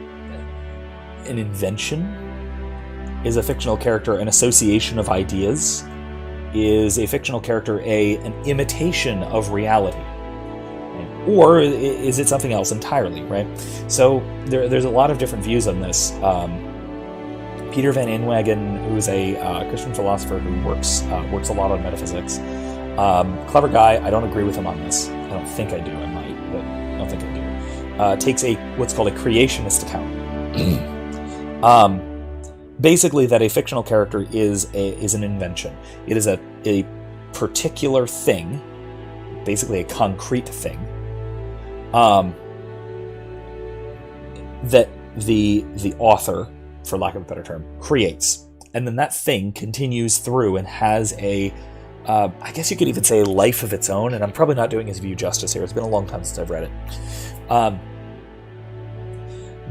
an invention? Is a fictional character an association of ideas? Is a fictional character an imitation of reality? Or is it something else entirely, right? So there's a lot of different views on this. Peter van Inwagen, who is a Christian philosopher who works a lot on metaphysics, clever guy. I don't agree with him on this. I don't think I do. I might, but I don't think I do. Takes what's called a creationist account. Basically, that a fictional character is an invention. It is a particular thing, basically a concrete thing, that the author, for lack of a better term, creates, and then that thing continues through and has I guess you could even say a life of its own. And I'm probably not doing his view justice here. It's been a long time since I've read it.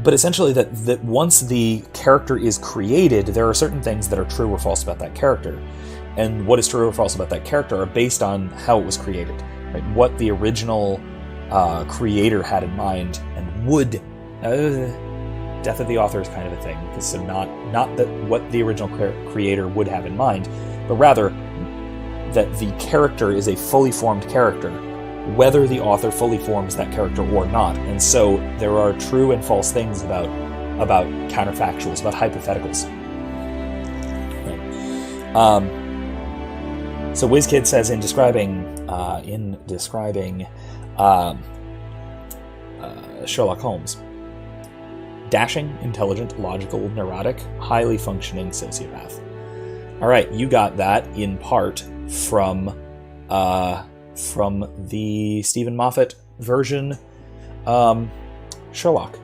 But essentially that once the character is created, there are certain things that are true or false about that character. And what is true or false about that character are based on how it was created, right? What the original creator had in mind and would... death of the author is kind of a thing, because so not that what the original creator would have in mind, but rather that the character is a fully formed character, whether the author fully forms that character or not. And so there are true and false things about counterfactuals, about hypotheticals. Right. So WizKid says in describing Sherlock Holmes, dashing, intelligent, logical, neurotic, highly functioning sociopath. All right, you got that in part from the Stephen Moffat version, Sherlock,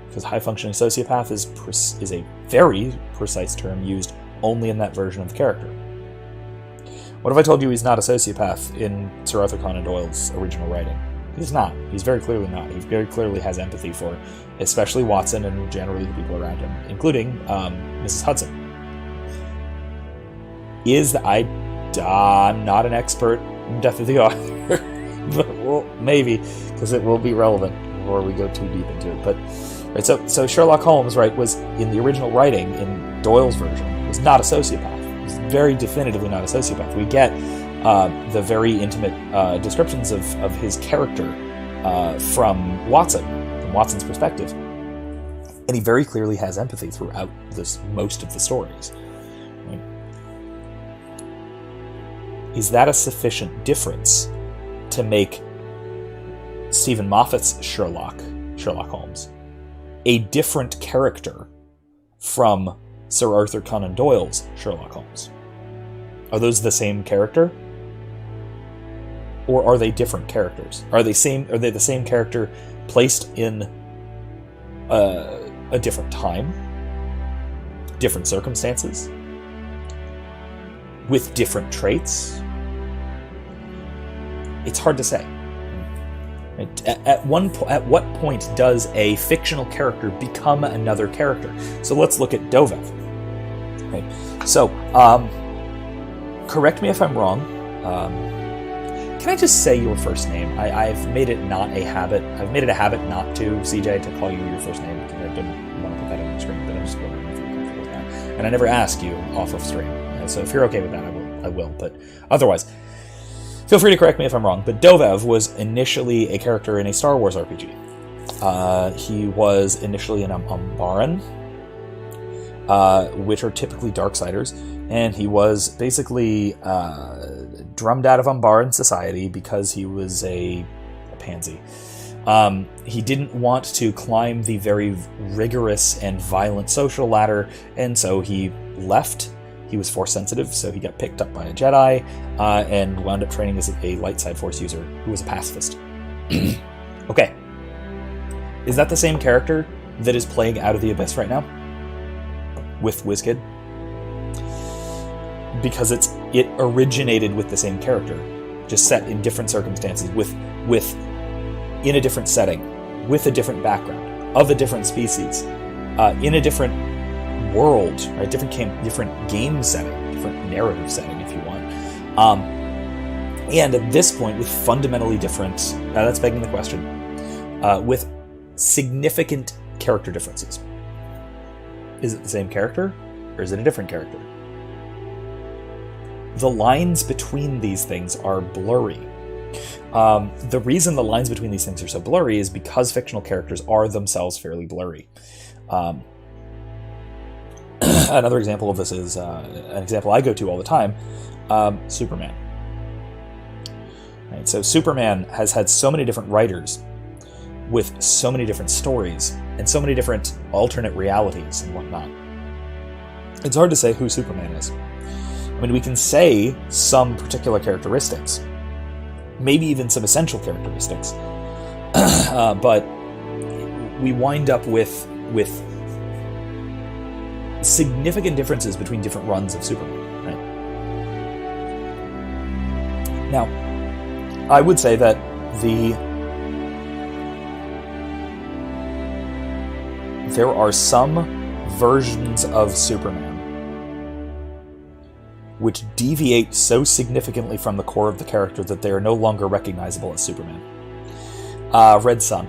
because high-functioning sociopath is a very precise term used only in that version of the character. What if I told you he's not a sociopath in Sir Arthur Conan Doyle's original writing? He's not. He's very clearly not. He very clearly has empathy for, especially Watson and generally the people around him, including Mrs. Hudson. I'm not an expert in Death of the Author, but well, maybe, because it will be relevant before we go too deep into it. But right, so Sherlock Holmes, right, was in the original writing in Doyle's version was not a sociopath. He was very definitively not a sociopath. We get the very intimate descriptions of his character from Watson, from Watson's perspective, and he very clearly has empathy throughout most of the stories. Right? Is that a sufficient difference to make Stephen Moffat's Sherlock Holmes a different character from Sir Arthur Conan Doyle's Sherlock Holmes? Are those the same character? Or are they different characters? Are they the same character placed in a different time, different circumstances, with different traits? It's hard to say. At what point does a fictional character become another character? So let's look at Dovev. Right. So, correct me if I'm wrong. Can I just say your first name? I've made it not a habit. I've made it a habit not to, CJ, to call you your first name because I didn't want to put that on the screen, but I'm just wondering if you're comfortable with that. And I never ask you off of stream. So if you're okay with that, I will. But otherwise, feel free to correct me if I'm wrong. But Dovev was initially a character in a Star Wars RPG. He was initially an Umbaran, which are typically Darksiders, and he was basically drummed out of Umbaran society because he was a pansy. He didn't want to climb the very rigorous and violent social ladder, and so he left. He was Force sensitive, so he got picked up by a Jedi and wound up training as a light side Force user who was a pacifist. Okay. Is that the same character that is playing Out of the Abyss right now? With WizKid? Because it originated with the same character, just set in different circumstances, with in a different setting, with a different background, of a different species, in a different world, right? Different game setting, different narrative setting, if you want. And at this point, with fundamentally different, that's begging the question, with significant character differences. Is it the same character, or is it a different character? The lines between these things are blurry. The reason the lines between these things are so blurry is because fictional characters are themselves fairly blurry. Another example of this is an example I go to all the time, Superman. Right, so Superman has had so many different writers with so many different stories and so many different alternate realities and whatnot. It's hard to say who Superman is. I mean, we can say some particular characteristics, maybe even some essential characteristics, but we wind up with significant differences between different runs of Superman. Right? Now, I would say that there are some versions of Superman which deviate so significantly from the core of the character that they are no longer recognizable as Superman. Red Sun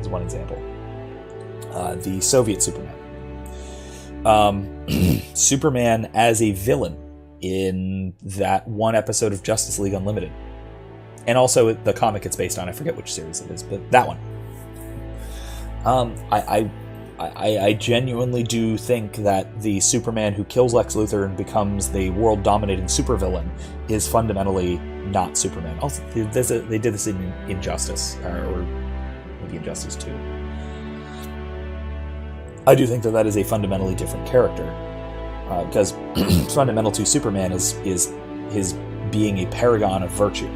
is one example. The Soviet Superman. Superman as a villain in that one episode of Justice League Unlimited. And also the comic it's based on, I forget which series it is, but that one. I genuinely do think that the Superman who kills Lex Luthor and becomes the world-dominating supervillain is fundamentally not Superman. Also, they did this in Injustice, or maybe Injustice 2. I do think that is a fundamentally different character, because fundamental to Superman is his being a paragon of virtue.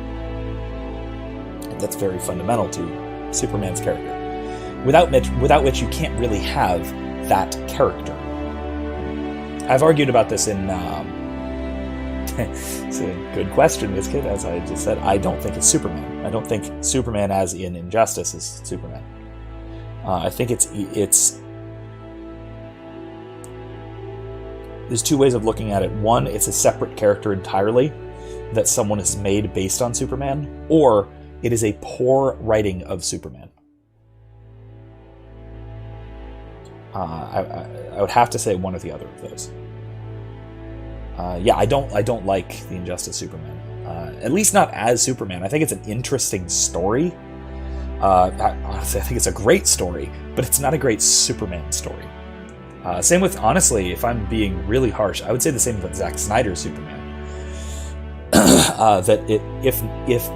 That's very fundamental to Superman's character. Without which you can't really have that character. I've argued about this in... it's a good question, WizKid. As I just said, I don't think it's Superman. I don't think Superman as in Injustice is Superman. I think it's... There's two ways of looking at it. One, it's a separate character entirely that someone has made based on Superman, or it is a poor writing of Superman. I would have to say one or the other of those. I don't like the Injustice Superman. At least not as Superman. I think it's an interesting story. Honestly, I think it's a great story, but it's not a great Superman story. Same with, honestly, if I'm being really harsh, I would say the same about Zack Snyder's Superman. If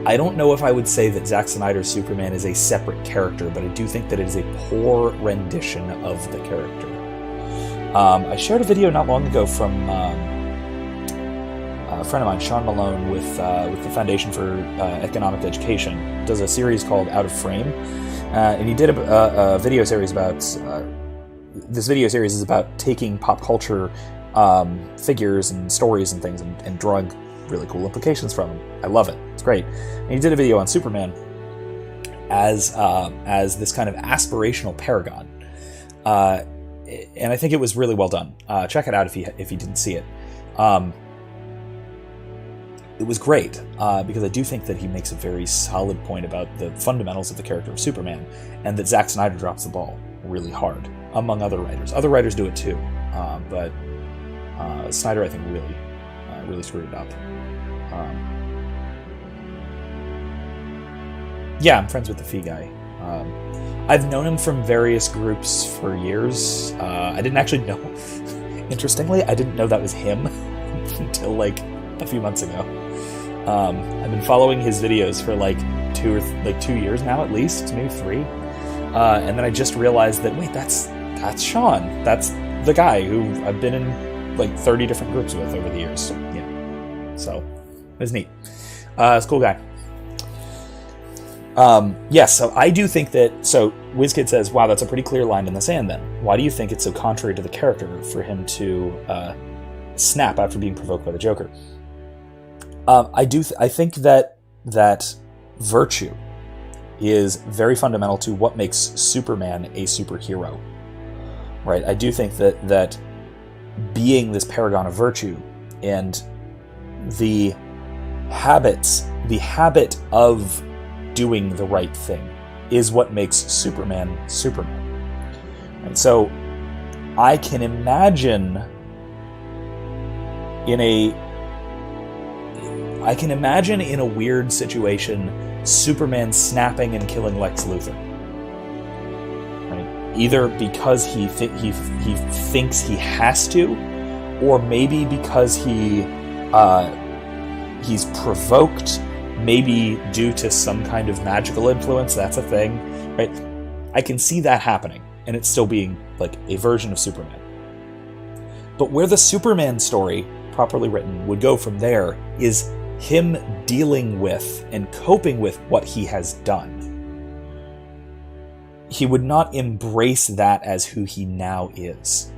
I don't know if I would say that Zack Snyder's Superman is a separate character, but I do think that it is a poor rendition of the character. I shared a video not long ago from a friend of mine, Sean Malone, with the Foundation for Economic Education. Does a series called Out of Frame, and he did a video series about. This video series is about taking pop culture figures and stories and things and drawing really cool implications from them. I love it. It's great. And he did a video on Superman as this kind of aspirational paragon, and I think it was really well done. Check it out if you didn't see it. It was great because I do think that he makes a very solid point about the fundamentals of the character of Superman, and that Zack Snyder drops the ball really hard, among other writers. Other writers do it too, but Snyder, I think, really screwed it up. Yeah, I'm friends with the Fee guy. I've known him from various groups for years. I didn't actually know. Interestingly, I didn't know that was him until like a few months ago. I've been following his videos for like 2 years now, at least, maybe 3. And then I just realized that, wait, that's Sean. That's the guy who I've been in like 30 different groups with over the years. Yeah. So it was neat. It's a cool guy. Yes, so I do think that, so WizKid says, wow, that's a pretty clear line in the sand then. Why do you think it's so contrary to the character for him to snap after being provoked by the Joker? I think that virtue is very fundamental to what makes Superman a superhero, right? I do think that being this paragon of virtue and the habit of doing the right thing is what makes Superman Superman. And so I can imagine in a weird situation Superman snapping and killing Lex Luthor. Right? Either because he thinks he has to, or maybe because he's provoked, maybe due to some kind of magical influence. That's a thing, right? I can see that happening, and it still being like a version of Superman. But where the Superman story, properly written, would go from there is him dealing with and coping with what he has done. He would not embrace that as who he now is.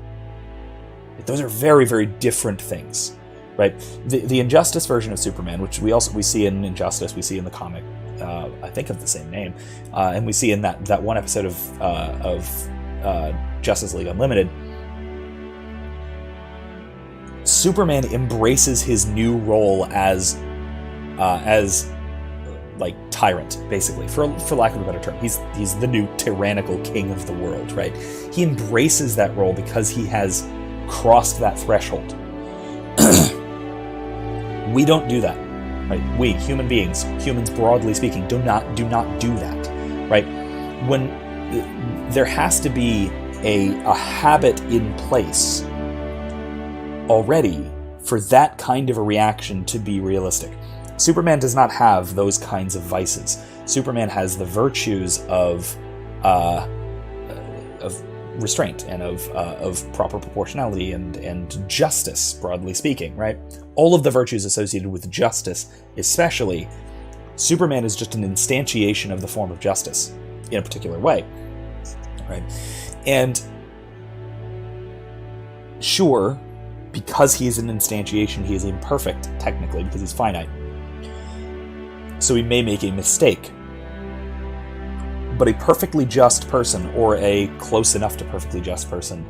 Those are very, very different things, right? The Injustice version of Superman, which we see in Injustice, we see in the comic, I think of the same name, and we see in that one episode of Justice League Unlimited. Superman embraces his new role as like tyrant, basically, for lack of a better term. He's the new tyrannical king of the world, right? He embraces that role because he has crossed that threshold. We don't do that, right? We, human beings, humans broadly speaking, do not do that, right? When there has to be a habit in place already for that kind of a reaction to be realistic. Superman does not have those kinds of vices. Superman has the virtues of restraint and of proper proportionality and justice, broadly speaking, right? All of the virtues associated with justice, especially, Superman is just an instantiation of the form of justice in a particular way, right? And sure, because he is an instantiation, he is imperfect, technically, because he's finite. So he may make a mistake. But a perfectly just person, or a close enough to perfectly just person,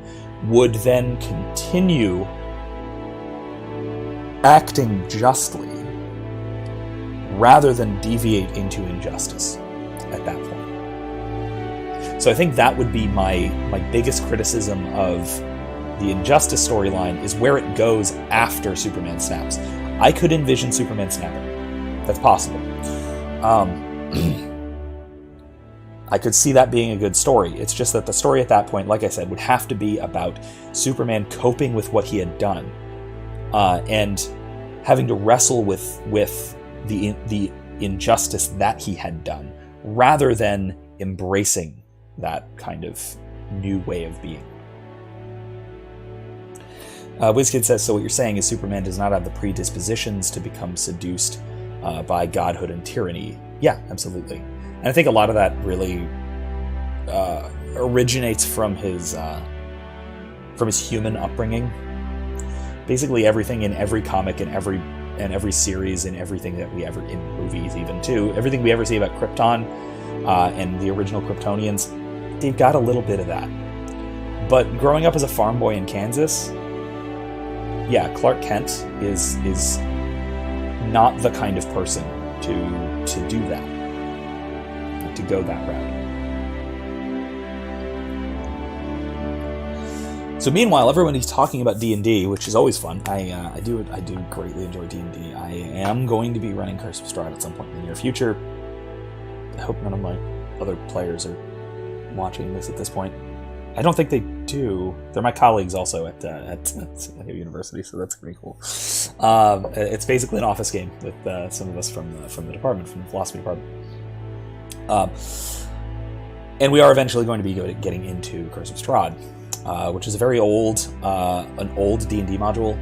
would then continue acting justly rather than deviate into injustice at that point. So I think that would be my biggest criticism of the Injustice storyline, is where it goes after Superman snaps. I could envision Superman snapping. That's possible. I could see that being a good story. It's just that the story at that point, like I said, would have to be about Superman coping with what he had done, and having to wrestle with the injustice that he had done, rather than embracing that kind of new way of being. WizKid says, so what you're saying is Superman does not have the predispositions to become seduced by godhood and tyranny. Yeah, absolutely. And I think a lot of that really originates from his human upbringing. Basically, everything in every comic and every series and everything that we ever, in movies even too, everything we ever see about Krypton and the original Kryptonians, they've got a little bit of that. But growing up as a farm boy in Kansas, yeah, Clark Kent is not the kind of person to do that, to go that route. So meanwhile, everybody's talking about D&D, which is always fun. I do greatly enjoy D&D. I am going to be running Curse of Strahd at some point in the near future. I hope none of my other players are watching this at this point. I don't think they do. They're my colleagues also at university, so that's pretty cool. It's basically an office game with some of us from the department, from the philosophy department. And we are eventually going to be getting into Curse of Strahd, which is a very old, an old D&D module,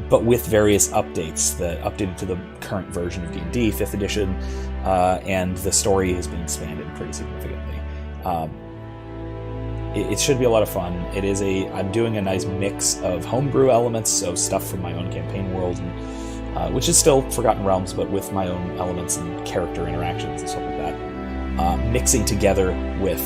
but with various updates that updated to the current version of D&D, 5th edition, and the story has been expanded pretty significantly. It should be a lot of fun. I'm doing a nice mix of homebrew elements, so stuff from my own campaign world, and, which is still Forgotten Realms, but with my own elements and character interactions and stuff like that. Mixing together with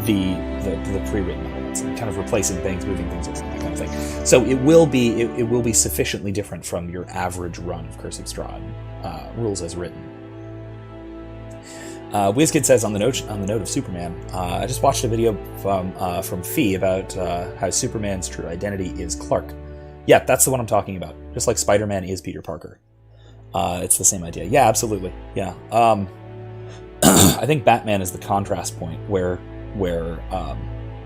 the pre-written elements, and kind of replacing things, moving things around, that kind of thing. So it will be sufficiently different from your average run of Curse of Strahd, rules as written. WizKid says on the note of Superman, I just watched a video from Fee about how Superman's true identity is Clark. Yeah, that's the one I'm talking about. Just like Spider-Man is Peter Parker. It's the same idea. Yeah, absolutely. Yeah. I think Batman is the contrast point where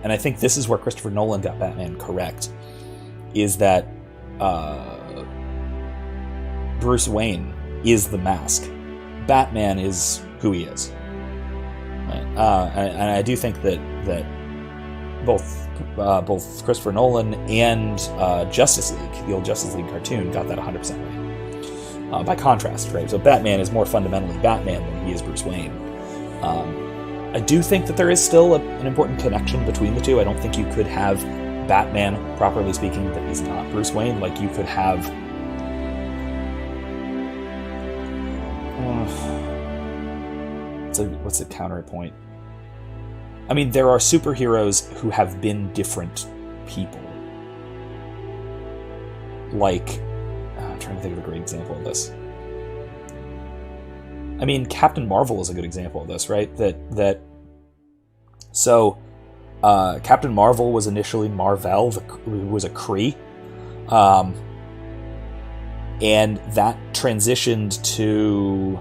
and I think this is where Christopher Nolan got Batman correct, is that Bruce Wayne is the mask. Batman is who he is. Right? And I do think that both Christopher Nolan and Justice League, the old Justice League cartoon, got that 100% right. By contrast, right? So Batman is more fundamentally Batman than he is Bruce Wayne. I do think that there is still an important connection between the two. I don't think you could have Batman, properly speaking, that is not Bruce Wayne, like you could have... what's the counterpoint? I mean, there are superheroes who have been different people. Like... I'm trying to think of a great example of this. I mean, Captain Marvel is a good example of this, right? So, Captain Marvel was initially Mar-Vell, who was a Kree, and that transitioned to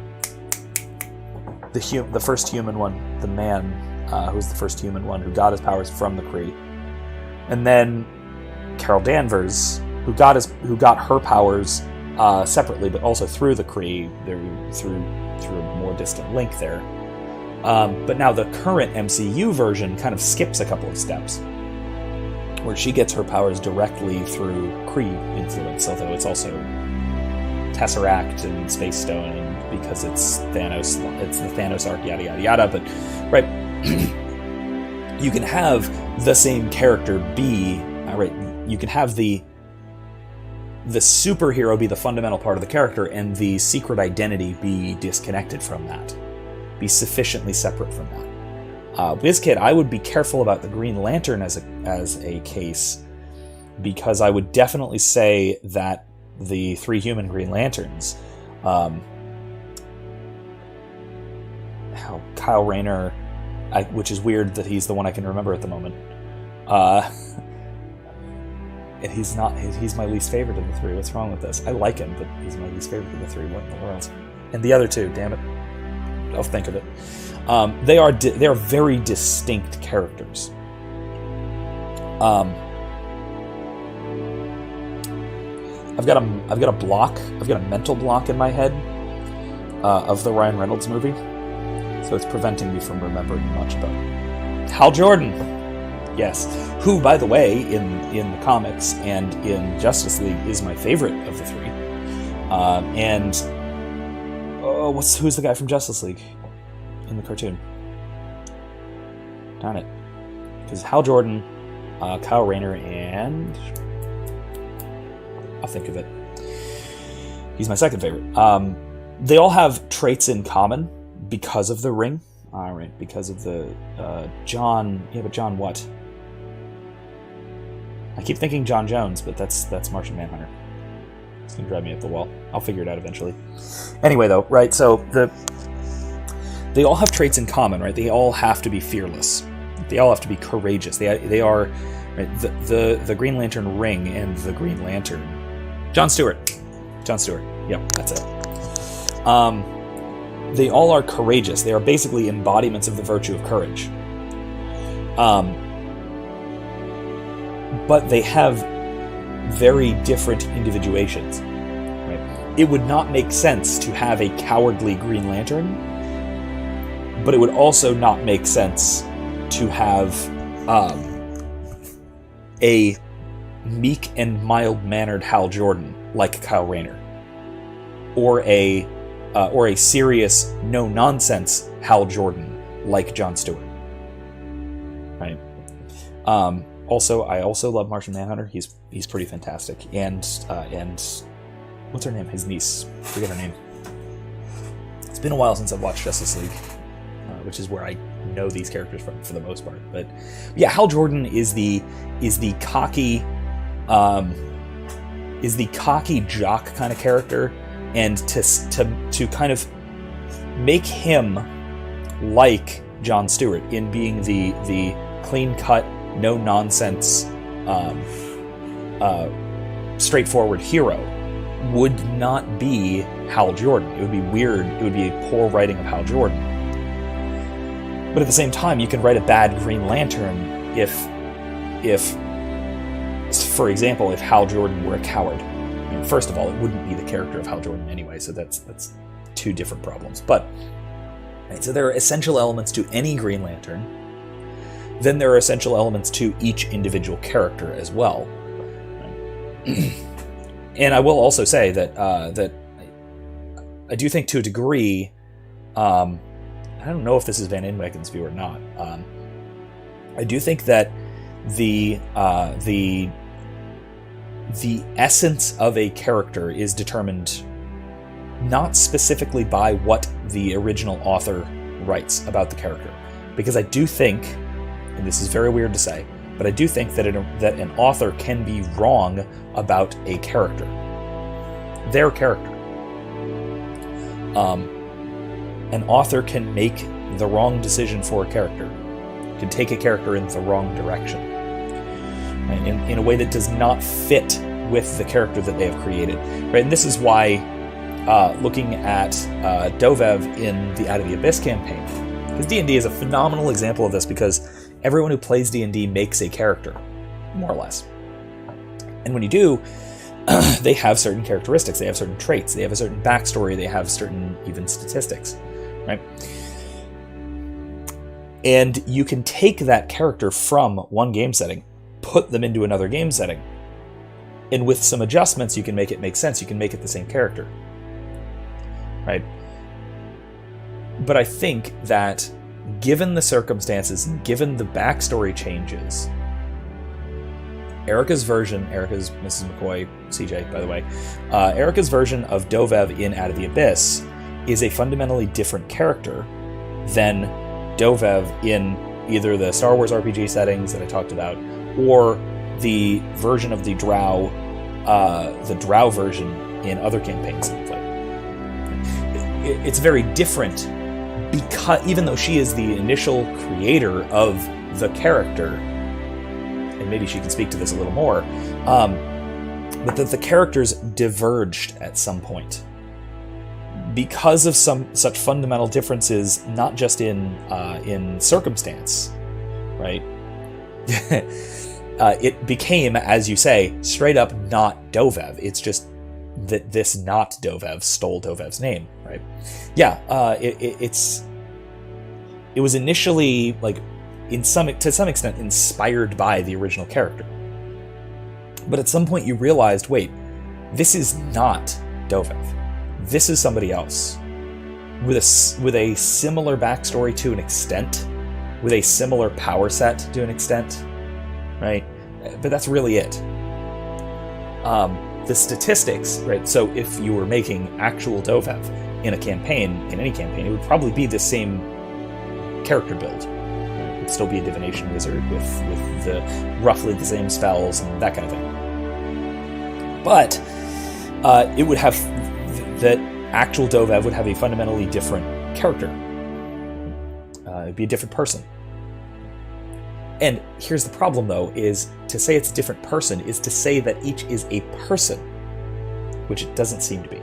the first human one, the man, who was the first human one who got his powers from the Kree, and then Carol Danvers, who got her powers separately, but also through the Kree, through a more distant link there. But now the current MCU version kind of skips a couple of steps, where she gets her powers directly through Kree influence, although it's also Tesseract and Space Stone, and because it's Thanos, it's the Thanos arc, yada yada yada. But right, you can have the same character be right. You can have the superhero be the fundamental part of the character, and the secret identity be disconnected from that, be sufficiently separate from that. WizKid, I would be careful about the Green Lantern as a case, because I would definitely say that the 3 human Green Lanterns, Kyle Rayner, which is weird that he's the one I can remember at the moment. And he's my least favorite of the 3. What's wrong with this? I like him, but he's my least favorite of the 3. What in the world? And the other 2, damn it. I'll think of it. They are very distinct characters. I've got a block. I've got a mental block in my head of the Ryan Reynolds movie, so it's preventing me from remembering much about it. Hal Jordan. Yes, who, by the way, in the comics and in Justice League is my favorite of the 3. And who's the guy from Justice League in the cartoon? Darn it, because Hal Jordan, Kyle Rayner, and I'll think of it. He's my second favorite. They all have traits in common because of the ring. All right, because of the John. Yeah, but John what? I keep thinking John Jones, but that's Martian Manhunter. It's gonna drive me up the wall. I'll figure it out eventually. Anyway, though, right? So they all have traits in common, right? They all have to be fearless. They all have to be courageous. They are right, the Green Lantern ring and the Green Lantern. John Stewart. Yep, that's it. they all are courageous. They are basically embodiments of the virtue of courage. But they have very different individuations. Right? It would not make sense to have a cowardly Green Lantern, but it would also not make sense to have a meek and mild-mannered Hal Jordan like Kyle Rayner, or a serious, no-nonsense Hal Jordan like Jon Stewart. Right. Also, I also love Martian Manhunter. He's pretty fantastic. And what's her name? His niece. I forget her name. It's been a while since I've watched Justice League, which is where I know these characters from for the most part. But yeah, Hal Jordan is the cocky jock kind of character, and to kind of make him like Jon Stewart in being the clean-cut, no-nonsense, straightforward hero would not be Hal Jordan. It would be weird. It would be a poor writing of Hal Jordan. But at the same time, you can write a bad Green Lantern if for example, if Hal Jordan were a coward. I mean, first of all, it wouldn't be the character of Hal Jordan anyway, so that's two different problems. But right, so there are essential elements to any Green Lantern. Then there are essential elements to each individual character as well. And I will also say that that I do think, to a degree, I don't know if this is Van Inwagen's view or not. I do think that the essence of a character is determined not specifically by what the original author writes about the character, because I do think, and this is very weird to say, but I do think that an author can be wrong about a character, their character. An author can make the wrong decision for a character, can take a character in the wrong direction, right? in a way that does not fit with the character that they have created. Right? And this is why, looking at Dovev in the Out of the Abyss campaign, because D&D is a phenomenal example of this, because everyone who plays D&D makes a character, more or less. And when you do, they have certain characteristics, they have certain traits, they have a certain backstory, they have certain even statistics, right? And you can take that character from one game setting, put them into another game setting, and with some adjustments you can make it make sense, you can make it the same character, right? But I think that given the circumstances, given the backstory changes, Erica's Mrs. McCoy, CJ, by the way, Erica's version of Dovev in Out of the Abyss is a fundamentally different character than Dovev in either the Star Wars RPG settings that I talked about, or the version of the Drow version in other campaigns that we played. It's very different, because even though she is the initial creator of the character, and maybe she can speak to this a little more, but that the characters diverged at some point because of some such fundamental differences, not just in circumstance, right? It became, as you say, straight up not Dovev. It's just that this not Dovev stole Dovev's name, right? Yeah, it was initially, like, to some extent inspired by the original character. But at some point you realized, wait, this is not Dovev. This is somebody else. With a similar backstory to an extent, with a similar power set to an extent, right? But that's really it. The statistics, right? So if you were making actual Dovev in a campaign, in any campaign, it would probably be the same character build. It would still be a divination wizard with the roughly the same spells and that kind of thing. But it would have that actual Dovev would have a fundamentally different character. It'd be a different person. And here's the problem, though, is to say it's a different person is to say that each is a person, which it doesn't seem to be.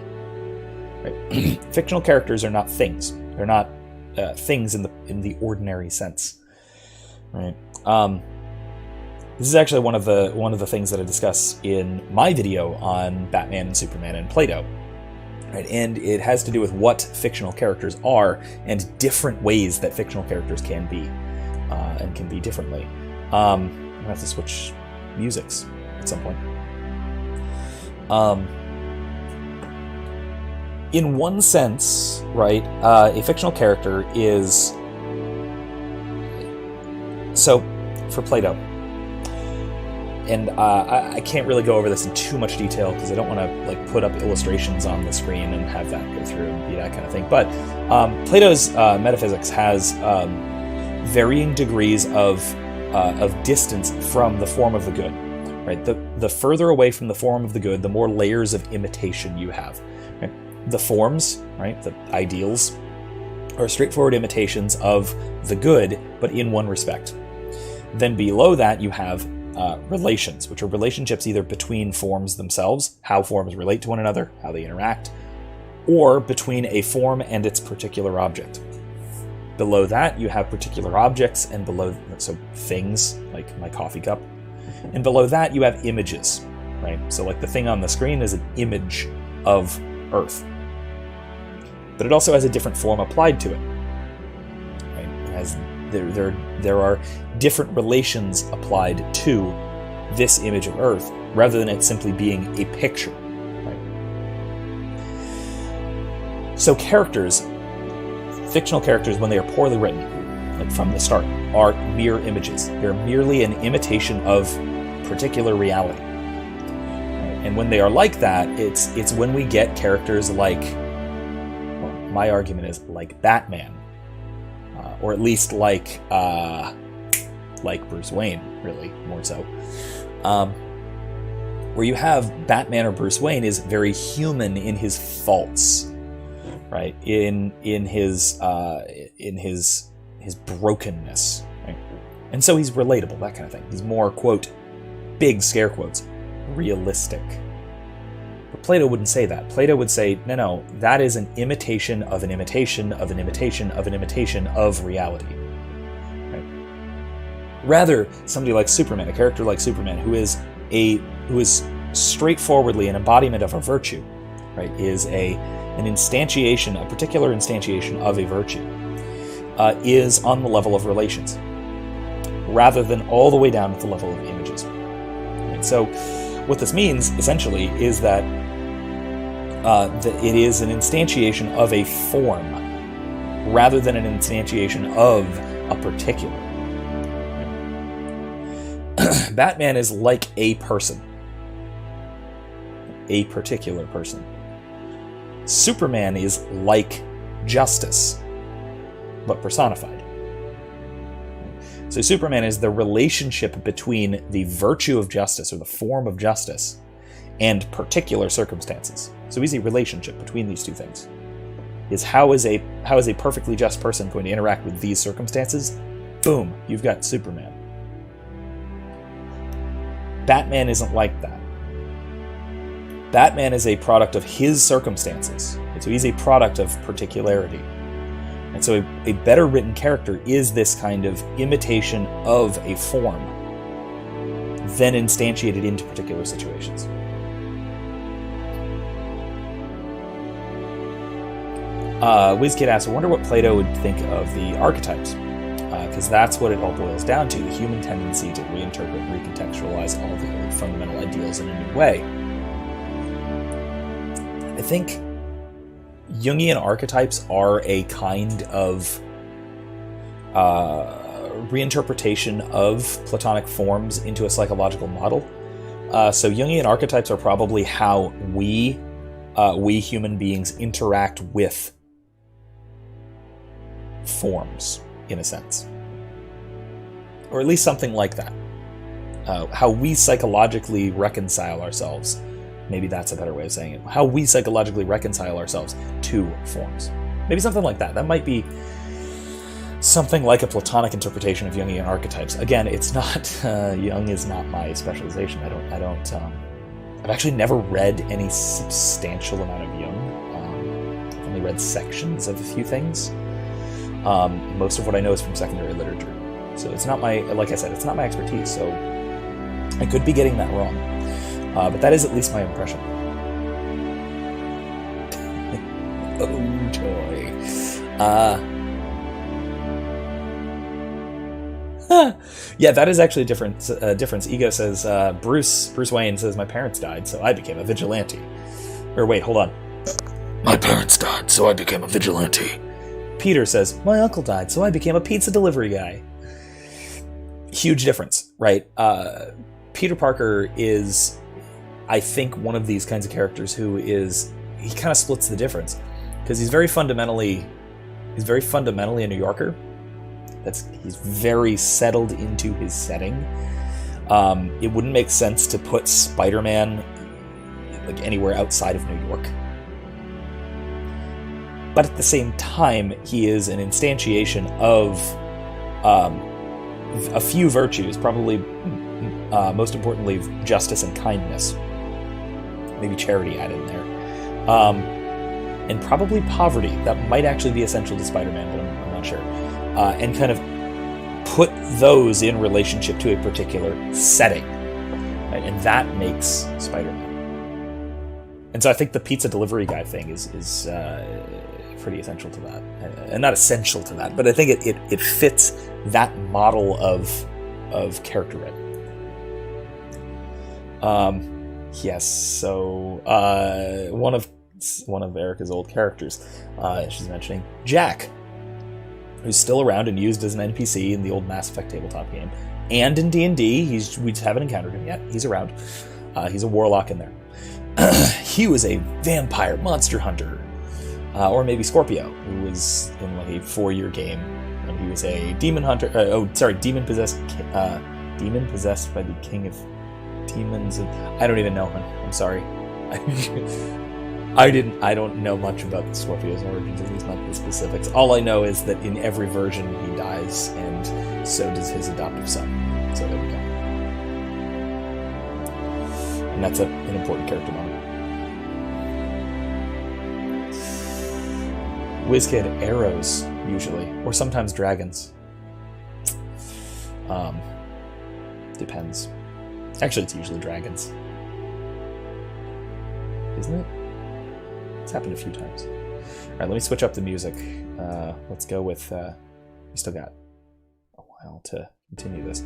Right? Fictional characters are not things. They're not things in the ordinary sense, right? This is actually one of the things that I discuss in my video on Batman and Superman and Plato, right? And it has to do with what fictional characters are and different ways that fictional characters can be, and can be differently. I have to switch musics at some point. In one sense, right, a fictional character is... So, for Plato, and I can't really go over this in too much detail because I don't want to like put up illustrations on the screen and have that go through and be that kind of thing. But Plato's metaphysics has varying degrees of distance from the form of the good. Right, the further away from the form of the good, the more layers of imitation you have. Right? The forms, right, the ideals, are straightforward imitations of the good, but in one respect. Then below that, you have relations, which are relationships either between forms themselves, how forms relate to one another, how they interact, or between a form and its particular object. Below that, you have particular objects, and below, so things, like my coffee cup. And below that, you have images, right? So like the thing on the screen is an image of Earth. But it also has a different form applied to it, right? It has, there are different relations applied to this image of Earth, rather than it simply being a picture, right? So characters, fictional characters, when they are poorly written, like from the start, are mere images. They're merely an imitation of particular reality. Right? And when they are like that, it's when we get characters like, well, my argument is like Batman, or at least like Bruce Wayne, really, more so. Where you have Batman or Bruce Wayne is very human in his faults, right? In his brokenness, right? And so he's relatable, that kind of thing. He's more, quote, big scare quotes, realistic. But Plato wouldn't say that. Plato would say, no, that is an imitation of an imitation of an imitation of an imitation of reality. Right? Rather, somebody like Superman, a character like Superman, who is straightforwardly an embodiment of a virtue, right? Is an instantiation, a particular instantiation of a virtue, is on the level of relations, rather than all the way down at the level of images. And so, what this means, essentially, is that it is an instantiation of a form, rather than an instantiation of a particular. Batman is like a person, a particular person. Superman is like justice, but personified. So Superman is the relationship between the virtue of justice, or the form of justice, and particular circumstances. So he's a relationship between these two things. Is how is a perfectly just person going to interact with these circumstances? Boom, you've got Superman. Batman isn't like that. Batman is a product of his circumstances. And so he's a product of particularity. And so a better written character is this kind of imitation of a form, then instantiated into particular situations. WizKid asks, I wonder what Plato would think of the archetypes, because that's what it all boils down to, the human tendency to reinterpret, recontextualize all the fundamental ideals in a new way. I think Jungian archetypes are a kind of reinterpretation of Platonic forms into a psychological model. So Jungian archetypes are probably how we human beings interact with forms, in a sense. Or at least something like that. How we psychologically reconcile ourselves. Maybe that's a better way of saying it. How we psychologically reconcile ourselves to forms. Maybe something like that. That might be something like a Platonic interpretation of Jungian archetypes. Again, it's not, Jung is not my specialization. I've actually never read any substantial amount of Jung. I've only read sections of a few things. Most of what I know is from secondary literature. So it's not my, like I said, it's not my expertise, so I could be getting that wrong. But that is at least my impression. Oh, joy. Yeah, that is actually a difference. Ego says, Bruce Wayne says, my parents died, so I became a vigilante. Or wait, hold on. My parents died, so I became a vigilante. Peter says, my uncle died, so I became a pizza delivery guy. Huge difference, right? Peter Parker is, I think, one of these kinds of characters who is, he kind of splits the difference. Because he's very fundamentally a New Yorker. He's very settled into his setting. It wouldn't make sense to put Spider-Man like anywhere outside of New York. But at the same time, he is an instantiation of a few virtues, probably most importantly, justice and kindness. Maybe charity added in there. And probably poverty. That might actually be essential to Spider-Man, but I'm not sure. And kind of put those in relationship to a particular setting. Right? And that makes Spider-Man. And so I think the pizza delivery guy thing is pretty essential to that. And not essential to that, but I think it fits that model of character writing. Yes, so one of Erica's old characters, she's mentioning Jack, who's still around and used as an NPC in the old Mass Effect tabletop game, and in D&D. We just haven't encountered him yet. He's around. He's a warlock in there. He was a vampire monster hunter, or maybe Scorpio, who was in like a 4-year game, and he was a demon hunter. Demon possessed by the king of demons. I don't even know him. I'm sorry. I don't know much about Scorpio's origins, at least not the specifics. All I know is that in every version he dies, and so does his adoptive son. So there we go. And that's an important character moment. WizKid, arrows, usually. Or sometimes dragons. Depends. Actually, it's usually dragons. Isn't it? It's happened a few times. Alright, let me switch up the music. Let's go with... we still got a while to continue this.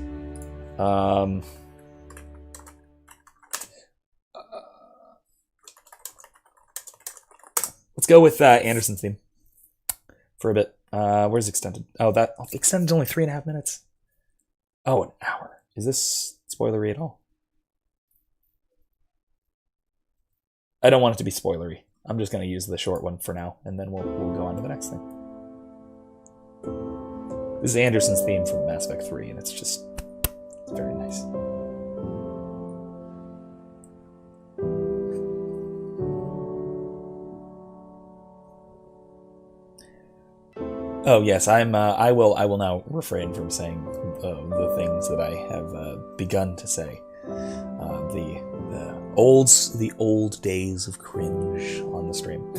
Let's go with Anderson's theme for a bit. Where's extended? Oh, that extended only 3.5 minutes. Oh, an hour. Is this spoilery at all? I don't want it to be spoilery. I'm just going to use the short one for now, and then we'll go on to the next thing. This is Anderson's theme from Mass Effect 3, and it's very nice. Oh yes, I will now refrain from saying the things that I have begun to say. The old days of cringe on the stream.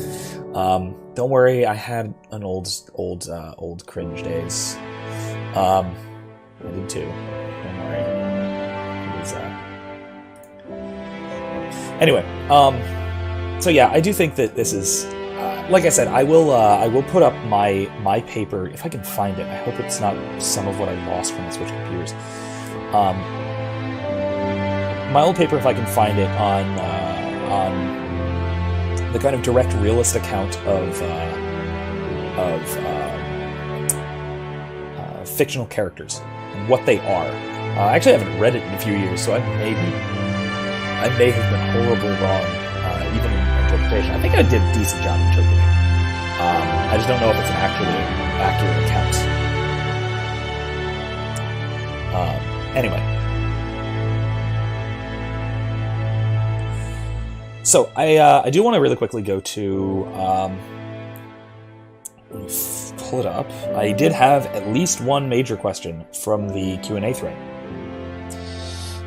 Don't worry, I had an old cringe days. I did too. Don't worry. It was, anyway, so yeah, I do think that this is. Like I said, I will put up my paper if I can find it. I hope it's not some of what I lost when I switched computers. My old paper, if I can find it, on the kind of direct realist account of fictional characters and what they are. I actually haven't read it in a few years, so I may have been horribly wrong, even in interpretation. I think I did a decent job interpreting. I just don't know if it's an actually accurate account. Anyway. So, I do want to really quickly go to... let me pull it up. I did have at least one major question from the Q&A thread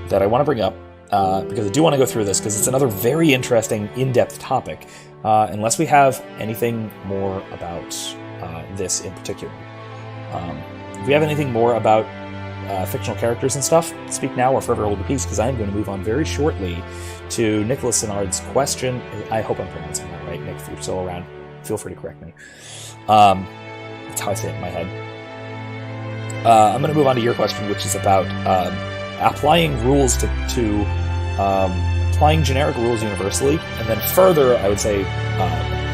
that I want to bring up, because I do want to go through this, because it's another very interesting, in-depth topic, unless we have anything more about this in particular. If we have anything more about fictional characters and stuff, speak now or forever hold your peace, because I am going to move on very shortly to Nicholas Sinard's question. I hope I'm pronouncing that right. Nick, if you're still around, feel free to correct me. That's how I say it in my head. I'm going to move on to your question, which is about applying rules applying generic rules universally, and then further, I would say,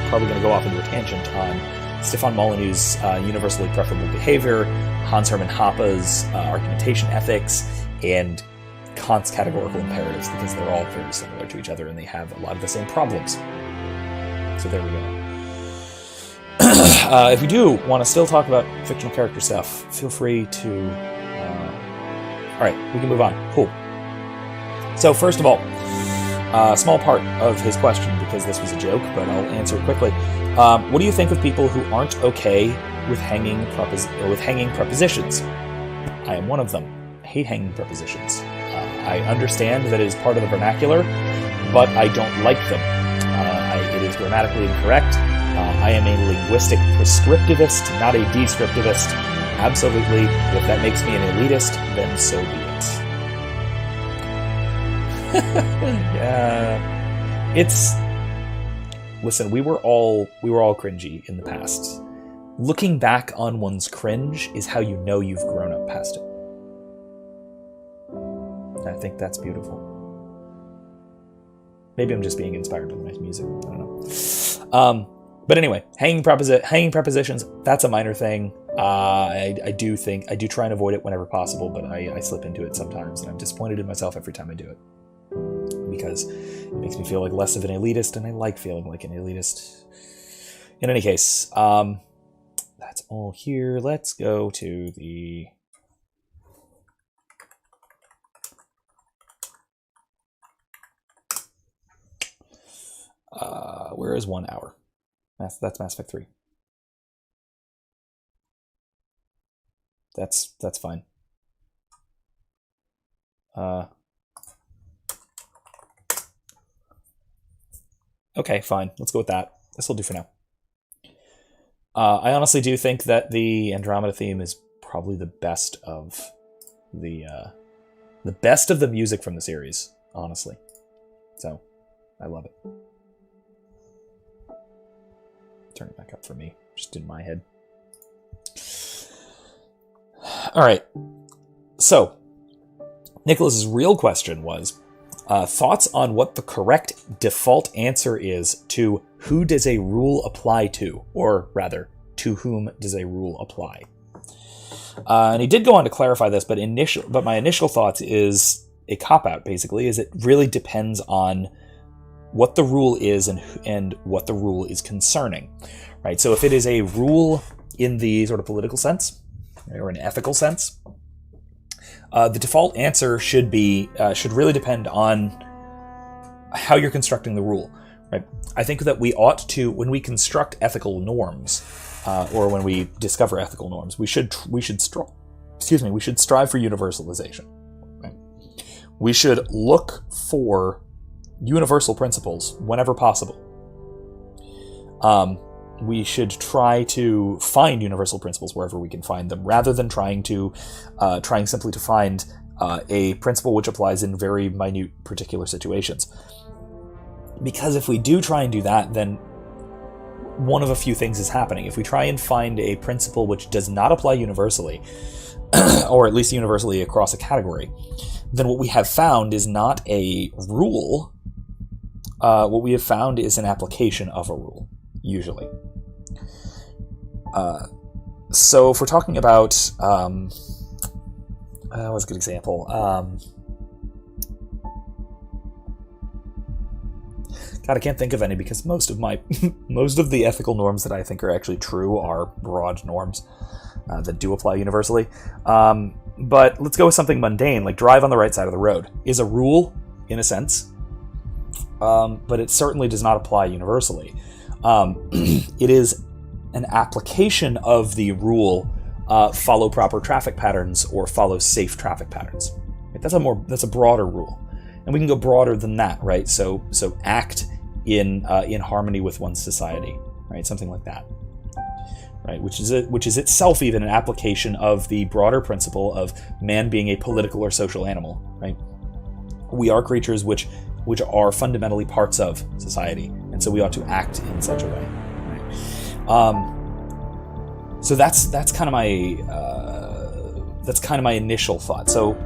probably going to go off into a tangent on Stefan Molyneux's universally preferable behavior, Hans Hermann Hoppe's argumentation ethics, and Kant's categorical imperatives, because they're all very similar to each other and they have a lot of the same problems. So there we go. If you do want to still talk about fictional character stuff, feel free to... Alright, we can move on. Cool. So first of all, a small part of his question, because this was a joke, but I'll answer it quickly. What do you think of people who aren't okay with hanging prepositions? I am one of them. I hate hanging prepositions. I understand that it is part of the vernacular, but I don't like them. It is grammatically incorrect. I am a linguistic prescriptivist, not a descriptivist. Absolutely. If that makes me an elitist, then so be it. Listen, we were all cringy in the past. Looking back on one's cringe is how you know you've grown up past it. I think that's beautiful. Maybe I'm just being inspired by the nice music. I don't know. But anyway, hanging prepositions, that's a minor thing. I do try and avoid it whenever possible, but I slip into it sometimes, and I'm disappointed in myself every time I do it. Because it makes me feel like less of an elitist, and I like feeling like an elitist. In any case, that's all here. Let's go to the... where is 1 hour? That's Mass Effect 3. That's fine. Okay, fine. Let's go with that. This will do for now. I honestly do think that the Andromeda theme is probably the best of the music from the series, honestly. So, I love it. Turn it back up for me, just in my head. All right. So, Nicholas's real question was, thoughts on what the correct default answer is to who does a rule apply to, or rather, to whom does a rule apply. And he did go on to clarify this, but my initial thoughts is a cop-out, basically, is it really depends on what the rule is and what the rule is concerning, right? So if it is a rule in the sort of political sense, or an ethical sense, the default answer should really depend on how you're constructing the rule, right? I think that we ought to, when we construct ethical norms, or when we discover ethical norms, we should strive for universalization. Right? We should look for universal principles whenever possible. We should try to find universal principles wherever we can find them, rather than trying simply to find a principle which applies in very minute particular situations. Because if we do try and do that, then one of a few things is happening. If we try and find a principle which does not apply universally, or at least universally across a category, then what we have found is not a rule. What we have found is an application of a rule, usually. So if we're talking about... what's a good example? God, I can't think of any, because most of the ethical norms that I think are actually true are broad norms that do apply universally. But let's go with something mundane, like drive on the right side of the road. Is a rule, in a sense, but it certainly does not apply universally. It is an application of the rule, follow proper traffic patterns or follow safe traffic patterns. Right? That's a broader rule. And we can go broader than that, right? So act in harmony with one's society, right? Something like that. right? Which is itself even an application of the broader principle of man being a political or social animal, right? We are creatures which are fundamentally parts of society, and so we ought to act in such a way. Right? So that's kind of my initial thought. So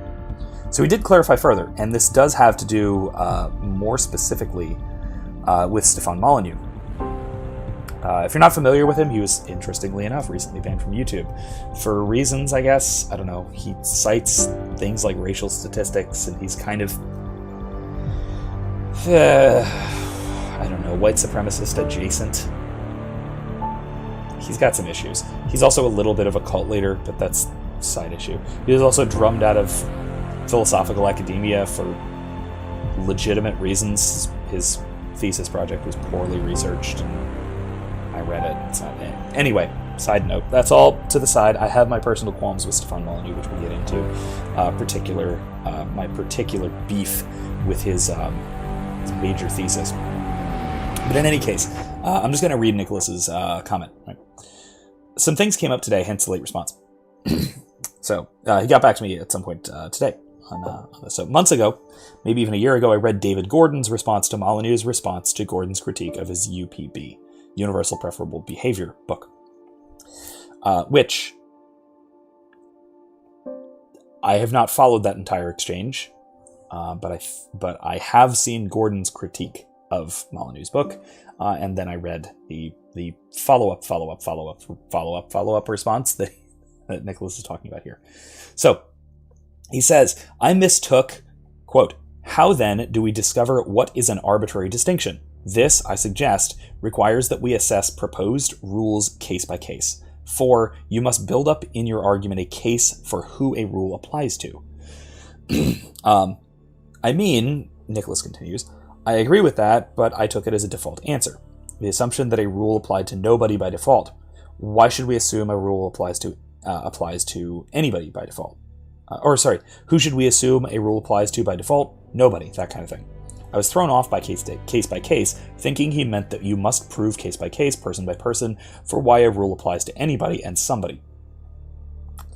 we did clarify further, and this does have to do more specifically with Stefan Molyneux. If you're not familiar with him, he was, interestingly enough, recently banned from YouTube. For reasons, I guess, I don't know, he cites things like racial statistics, and he's kind of, I don't know, white supremacist adjacent. He's got some issues. He's also a little bit of a cult leader, but that's a side issue. He was also drummed out of philosophical academia for legitimate reasons. His thesis project was poorly researched, and I read it. It's not anyway. Side note. That's all to the side. I have my personal qualms with Stefan Molyneux, which we'll get into. My particular beef with his major thesis. But in any case, I'm just going to read Nicholas's comment. Right? Some things came up today, hence the late response. So he got back to me at some point today on this. So months ago, maybe even a year ago, I read David Gordon's response to Molyneux's response to Gordon's critique of his UPB, Universal Preferable Behavior book, which I have not followed that entire exchange, but I have seen Gordon's critique of Molyneux's book, and then I read the follow-up response that Nicholas is talking about here. So he says, I mistook, quote, how then do we discover what is an arbitrary distinction? This, I suggest, requires that we assess proposed rules case by case. For you must build up in your argument a case for who a rule applies to. I mean, Nicholas continues, I agree with that, but I took it as a default answer. The assumption that a rule applied to nobody by default. Why should we assume a rule applies to anybody by default? Who should we assume a rule applies to by default? Nobody, that kind of thing. I was thrown off by case by case, thinking he meant that you must prove case by case, person by person, for why a rule applies to anybody and somebody.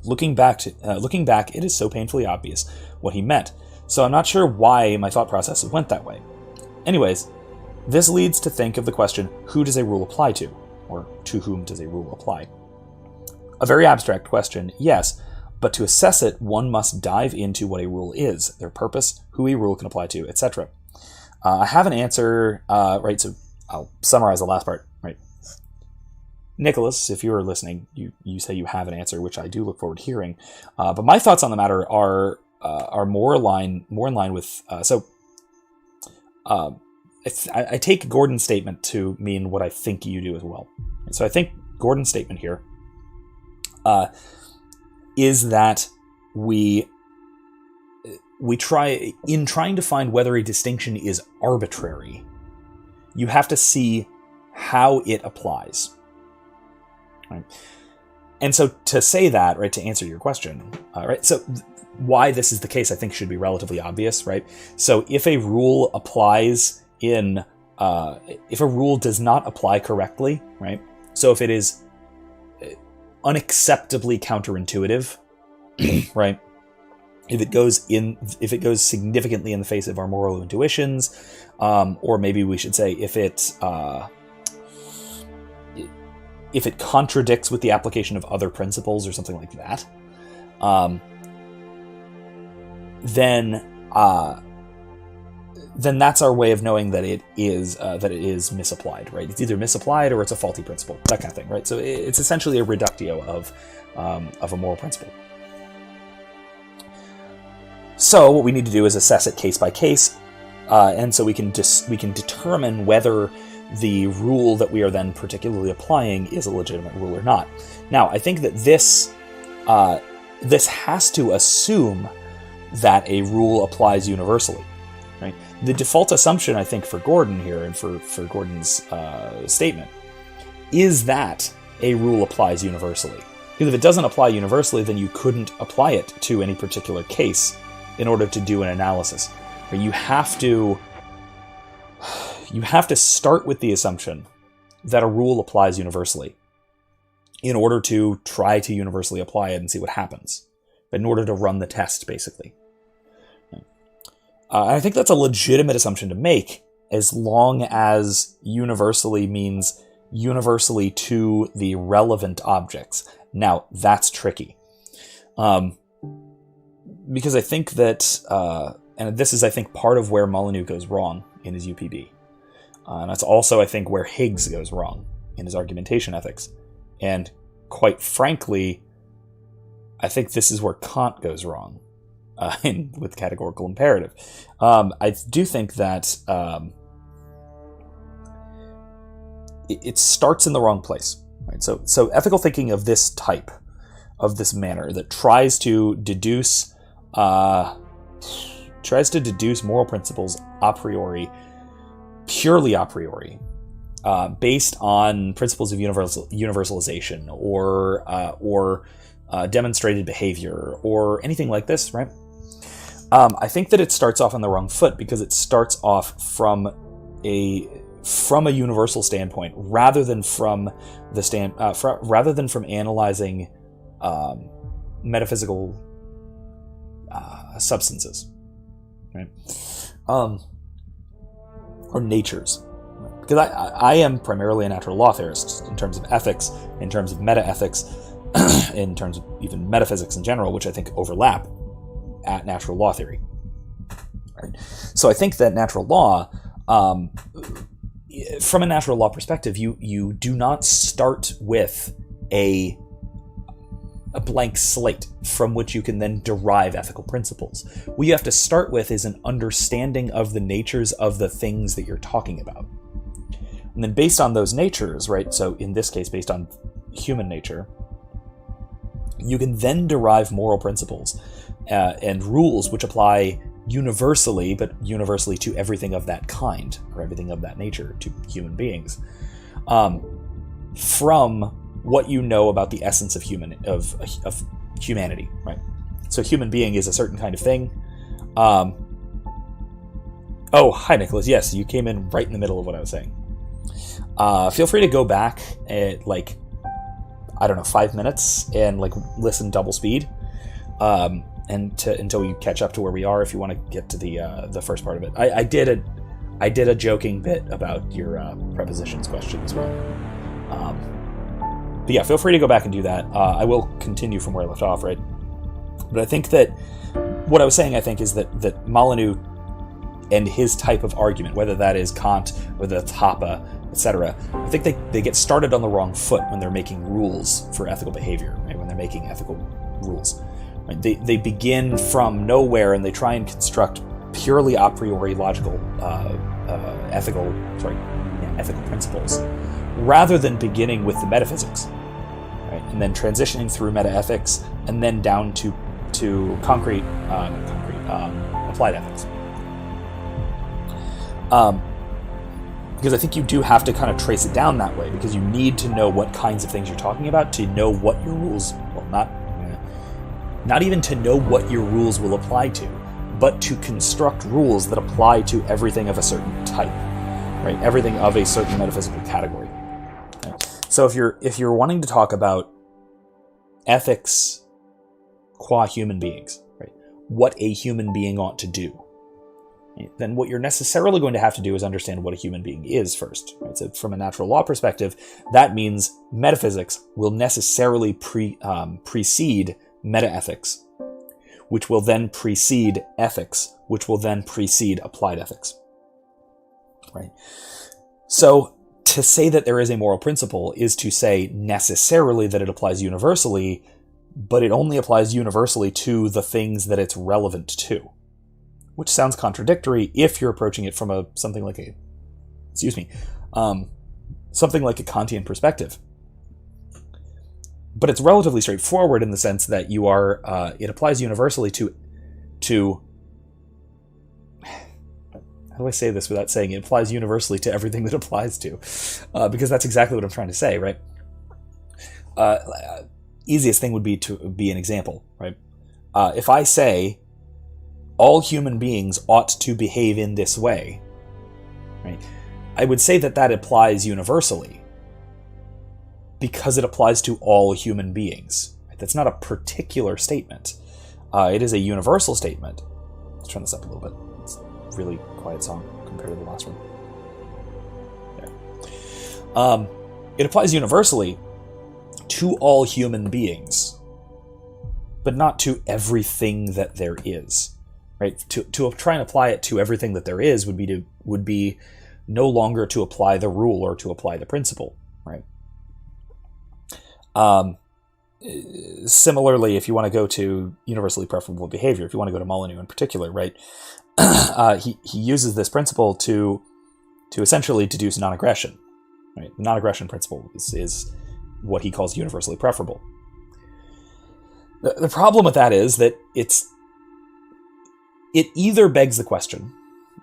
Looking back, it is so painfully obvious what he meant, so I'm not sure why my thought process went that way. Anyways, this leads to think of the question, who does a rule apply to? Or to whom does a rule apply? A very abstract question, yes, but to assess it, one must dive into what a rule is, their purpose, who a rule can apply to, etc. I have an answer, right, so I'll summarize the last part, right. Nicholas, if you are listening, you say you have an answer, which I do look forward to hearing, but my thoughts on the matter are more in line with, I take Gordon's statement to mean what I think you do as well. So I think Gordon's statement here is that we try, in trying to find whether a distinction is arbitrary, you have to see how it applies. Right? And so to say that, right, to answer your question, right, so why this is the case, I think should be relatively obvious, right? So if a rule applies if a rule does not apply correctly, right? So if it is unacceptably counterintuitive, right? If it goes significantly in the face of our moral intuitions, or maybe we should say if it contradicts with the application of other principles or something like that, then that's our way of knowing that it is misapplied, right? It's either misapplied or it's a faulty principle, that kind of thing, right? So it's essentially a reductio of a moral principle. So what we need to do is assess it case by case, and so we can determine whether the rule that we are then particularly applying is a legitimate rule or not. Now, I think that this has to assume that a rule applies universally, right? The default assumption, I think, for Gordon here and for Gordon's statement is that a rule applies universally. Because if it doesn't apply universally, then you couldn't apply it to any particular case in order to do an analysis. You have to start with the assumption that a rule applies universally. in order to try to universally apply it and see what happens. But in order to run the test, basically. I think that's a legitimate assumption to make, as long as universally means universally to the relevant objects. Now, that's tricky. Because I think that, and this is, I think, part of where Molyneux goes wrong in his UPB. And that's also, I think, where Higgs goes wrong in his argumentation ethics. And quite frankly, I think this is where Kant goes wrong with categorical imperative. I do think that it starts in the wrong place. Right? So ethical thinking of this type, of this manner, that tries to deduce moral principles a priori, purely a priori, based on principles of universalization or demonstrated behavior or anything like this, right? I think that it starts off on the wrong foot because it starts off from a universal standpoint rather than from analyzing metaphysical substances, right? Or natures. Because I am primarily a natural law theorist in terms of ethics, in terms of meta-ethics, in terms of even metaphysics in general, which I think overlap at natural law theory. Right? So I think that natural law, from a natural law perspective, you do not start with a blank slate from which you can then derive ethical principles. What you have to start with is an understanding of the natures of the things that you're talking about. And then based on those natures, right, so in this case based on human nature, you can then derive moral principles and rules which apply universally, but universally to everything of that kind, or everything of that nature, to human beings, from what you know about the essence of humanity, right? So human being is a certain kind of thing. Oh, hi, Nicholas. Yes, you came in right in the middle of what I was saying. Feel free to go back at 5 minutes and listen double speed, until you catch up to where we are. If you want to get to the first part of it, I did a joking bit about your prepositions question as well. But yeah, feel free to go back and do that. I will continue from where I left off, right? But I think that what I was saying, I think, is that Molyneux and his type of argument, whether that is Kant, whether that's Hoppe, etc., I think they get started on the wrong foot when they're making rules for ethical behavior, right? When they're making ethical rules. Right? They begin from nowhere and they try and construct purely a priori logical ethical principles, rather than beginning with the metaphysics, right? And then transitioning through meta-ethics and then down to applied ethics. Because I think you do have to kind of trace it down that way, because you need to know what kinds of things you're talking about to know what your rules, not even to know what your rules will apply to, but to construct rules that apply to everything of a certain type, right? Everything of a certain metaphysical category. Right? So if you're wanting to talk about ethics qua human beings, right? What a human being ought to do, then what you're necessarily going to have to do is understand what a human being is first. Right? So from a natural law perspective, that means metaphysics will necessarily precede metaethics, which will then precede ethics, which will then precede applied ethics. Right? So to say that there is a moral principle is to say necessarily that it applies universally, but it only applies universally to the things that it's relevant to. Which sounds contradictory if you're approaching it from something like a Kantian perspective. But it's relatively straightforward in the sense that it applies universally to how do I say this without saying it applies universally to everything that applies to? Because that's exactly what I'm trying to say, right? Easiest thing would be to be an example, right? If I say all human beings ought to behave in this way, right? I would say that applies universally. because it applies to all human beings. That's not a particular statement. It is a universal statement. Let's turn this up a little bit. It's a really quiet song compared to the last one. There. It applies universally to all human beings, but not to everything that there is. Right? To try and apply it to everything that there is would be no longer to apply the rule or to apply the principle. Right? Similarly, if you want to go to universally preferable behavior, if you want to go to Molyneux in particular, right, he uses this principle to essentially deduce non-aggression. Right? The non-aggression principle is what he calls universally preferable. The problem with that is that it either begs the question,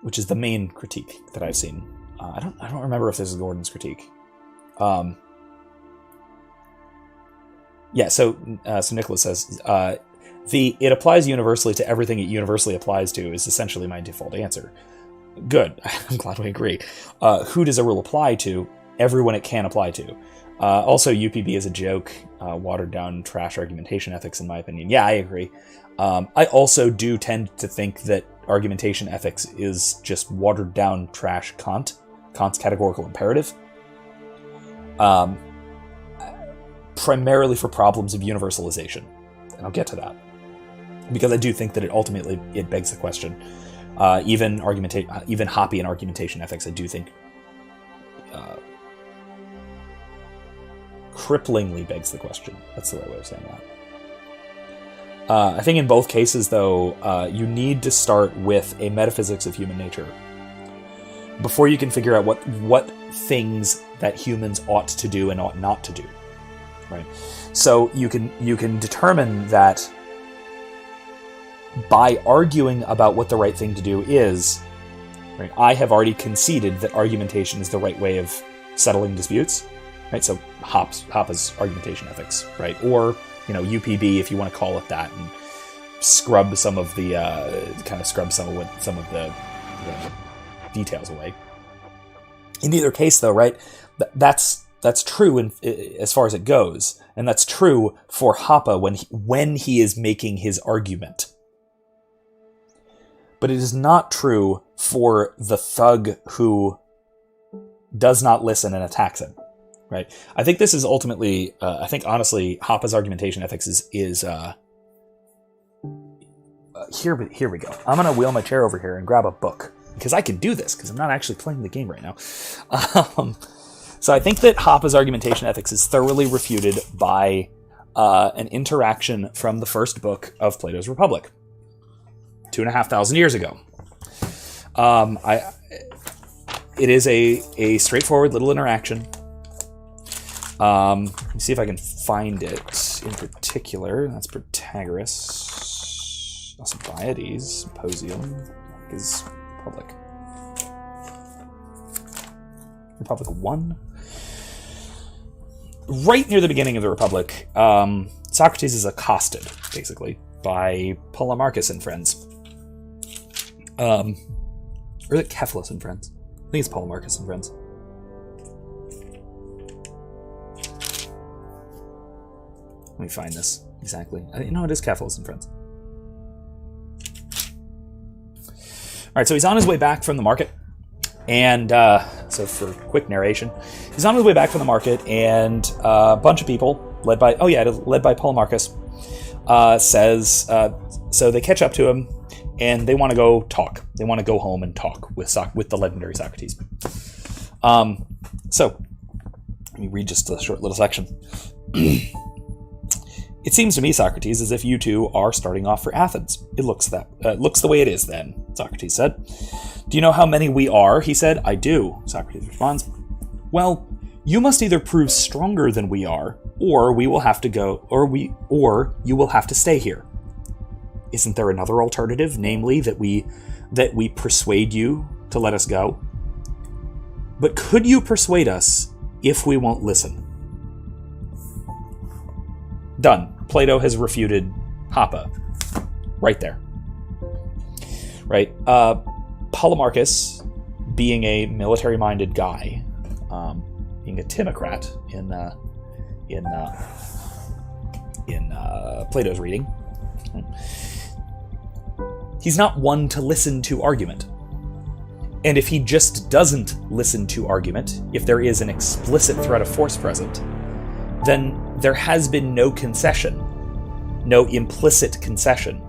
which is the main critique that I've seen. I don't remember if this is Gordon's critique. So Nicholas says, it applies universally to everything it universally applies to is essentially my default answer. Good. I'm glad we agree. Who does a rule apply to? Everyone it can apply to. Also, UPB is a joke, watered down trash argumentation ethics, in my opinion. Yeah, I agree. I also do tend to think that argumentation ethics is just watered down trash Kant's categorical imperative. Primarily for problems of universalization. And I'll get to that. Because I do think that it begs the question. Even Hoppe and argumentation ethics, I do think cripplingly begs the question. That's the right way of saying that. I think in both cases, though, you need to start with a metaphysics of human nature before you can figure out what things that humans ought to do and ought not to do. Right? So you can determine that by arguing about what the right thing to do is. Right? I have already conceded that argumentation is the right way of settling disputes. Right? So Hoppe's argumentation ethics, right? Or UPB, if you want to call it that, and scrub some of the details away. In either case, though, right? That's true as far as it goes, and that's true for Hoppe when he is making his argument. But it is not true for the thug who does not listen and attacks him. Right. I think this is ultimately. I think honestly, Hoppe's argumentation ethics is here we go. I'm gonna wheel my chair over here and grab a book because I can do this because I'm not actually playing the game right now. So I think that Hoppe's argumentation ethics is thoroughly refuted by an interaction from the first book of Plato's Republic, 2,500 years ago. It is a straightforward little interaction. Let me see if I can find it in particular. That's Protagoras, Alcibiades, Symposium, is Republic. Republic 1? Right near the beginning of the Republic, Socrates is accosted, basically, by Polemarchus and friends. Or is it Cephalus and friends? I think it's Polemarchus and friends. Let me find this exactly. No, it is Cephalus and friends. All right, so he's on his way back from the market, and so for quick narration, he's on his way back from the market, and a bunch of people led by Polemarchus says. So they catch up to him, and they want to go talk. They want to go home and talk with the legendary Socrates. So let me read just a short little section. It seems to me, Socrates, as if you two are starting off for Athens. It looks the way it is, then, Socrates said. Do you know how many we are? He said. I do, Socrates responds. Well, you must either prove stronger than we are, or we will have to go, or you will have to stay here. Isn't there another alternative, namely that we persuade you to let us go? But could you persuade us if we won't listen? Done. Plato has refuted Hoppe. Right there. Right. Polemarchus, being a military-minded guy, being a timocrat in Plato's reading. He's not one to listen to argument. And if he just doesn't listen to argument, if there is an explicit threat of force present, then there has been no concession, no implicit concession,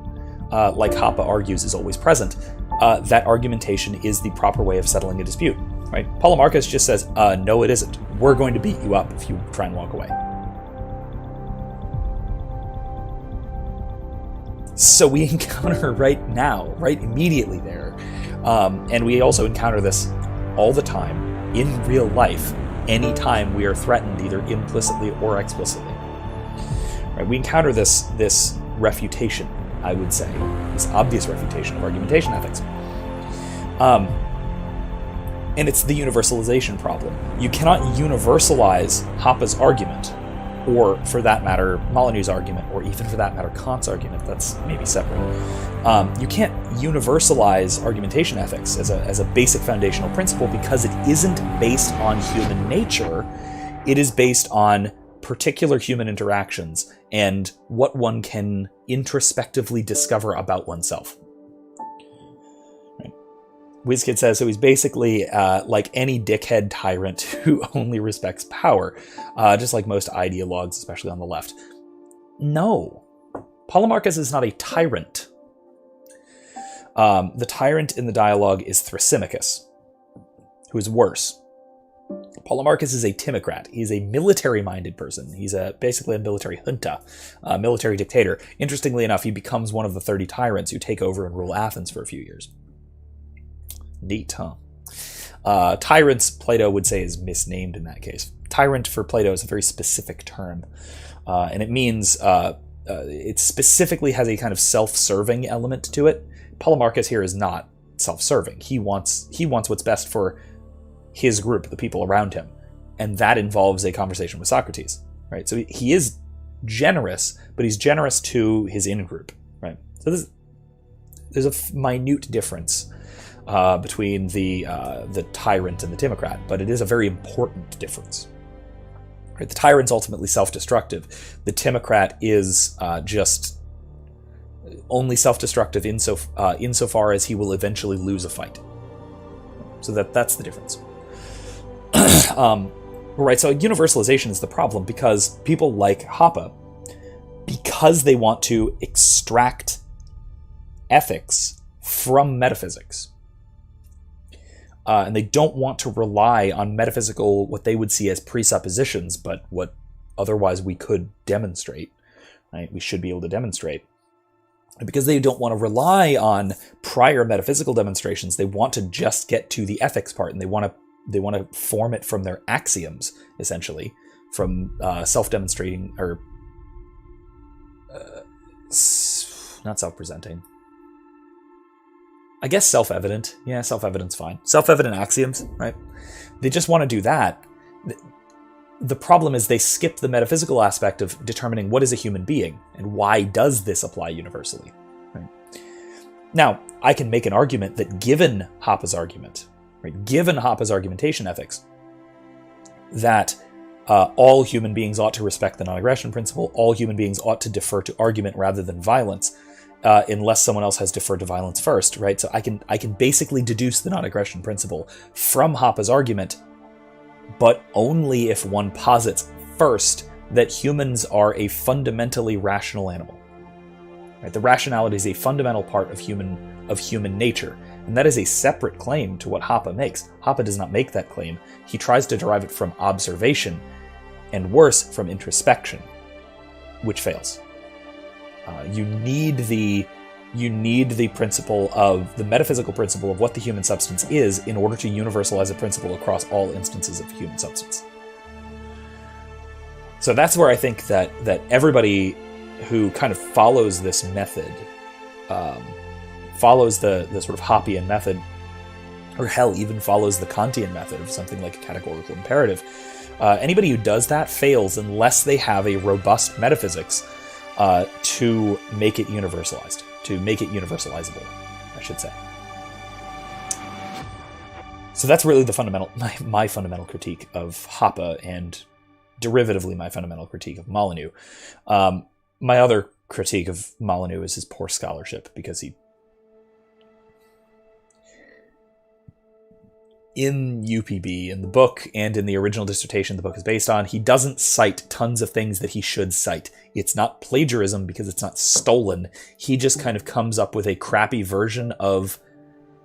like Hoppe argues is always present. That argumentation is the proper way of settling a dispute, right? Polemarchus just says, no, it isn't. We're going to beat you up if you try and walk away. So we encounter right now, right immediately there, and we also encounter this all the time in real life, anytime we are threatened, either implicitly or explicitly. Right? We encounter this refutation, I would say, this obvious refutation of argumentation ethics. And it's the universalization problem. You cannot universalize Hoppe's argument, or for that matter, Molyneux's argument, or even for that matter, Kant's argument. That's maybe separate. You can't universalize argumentation ethics as a basic foundational principle because it isn't based on human nature. It is based on particular human interactions and what one can introspectively discover about oneself. Right. WizKid says, so he's basically like any dickhead tyrant who only respects power, just like most ideologues, especially on the left. No. Polemarchus is not a tyrant. The tyrant in the dialogue is Thrasymachus, who is worse. Polemarchus is a timocrat. He's a military-minded person. He's basically a military junta, a military dictator. Interestingly enough, he becomes one of the 30 tyrants who take over and rule Athens for a few years. Neat, huh? Tyrants, Plato would say, is misnamed in that case. Tyrant for Plato is a very specific term, and it means it specifically has a kind of self-serving element to it. Polemarchus here is not self-serving. He wants what's best for his group, the people around him, and that involves a conversation with Socrates, right? So he is generous, but he's generous to his in-group, right? So there's a minute difference between the tyrant and the timocrat, but it is a very important difference. Right? The tyrant's ultimately self-destructive. The timocrat is just only self-destructive insofar as he will eventually lose a fight. So that's the difference. Right, so universalization is the problem because people like Hoppe, because they want to extract ethics from metaphysics, and they don't want to rely on metaphysical, what they would see as presuppositions, but what otherwise we could demonstrate, right? We should be able to demonstrate. And because they don't want to rely on prior metaphysical demonstrations, they want to just get to the ethics part, and they want to form it from their axioms, essentially, from self-demonstrating, or not self-presenting. I guess self-evident. Yeah, self-evident's fine. Self-evident axioms, right? They just want to do that. The problem is they skip the metaphysical aspect of determining what is a human being and why does this apply universally. Right? Now, I can make an argument that given Hoppe's argument, right, given Hoppe's argumentation ethics, that all human beings ought to respect the non-aggression principle, all human beings ought to defer to argument rather than violence, unless someone else has deferred to violence first, right? So I can basically deduce the non-aggression principle from Hoppe's argument, but only if one posits first that humans are a fundamentally rational animal. Right? The rationality is a fundamental part of human nature, and that is a separate claim to what Hoppe makes. Hoppe does not make that claim. He tries to derive it from observation, and worse, from introspection, which fails. You need the principle of the metaphysical principle of what the human substance is in order to universalize a principle across all instances of human substance. So that's where I think that everybody who kind of follows this method, follows the sort of Hoppian method, or hell, even follows the Kantian method of something like a categorical imperative, anybody who does that fails unless they have a robust metaphysics to make it universalized, to make it universalizable, I should say. So that's really the fundamental, my fundamental critique of Hoppe and derivatively my fundamental critique of Molyneux. My other critique of Molyneux is his poor scholarship, because in UPB, in the book, and in the original dissertation the book is based on, he doesn't cite tons of things that he should cite. It's not plagiarism because it's not stolen. He just kind of comes up with a crappy version of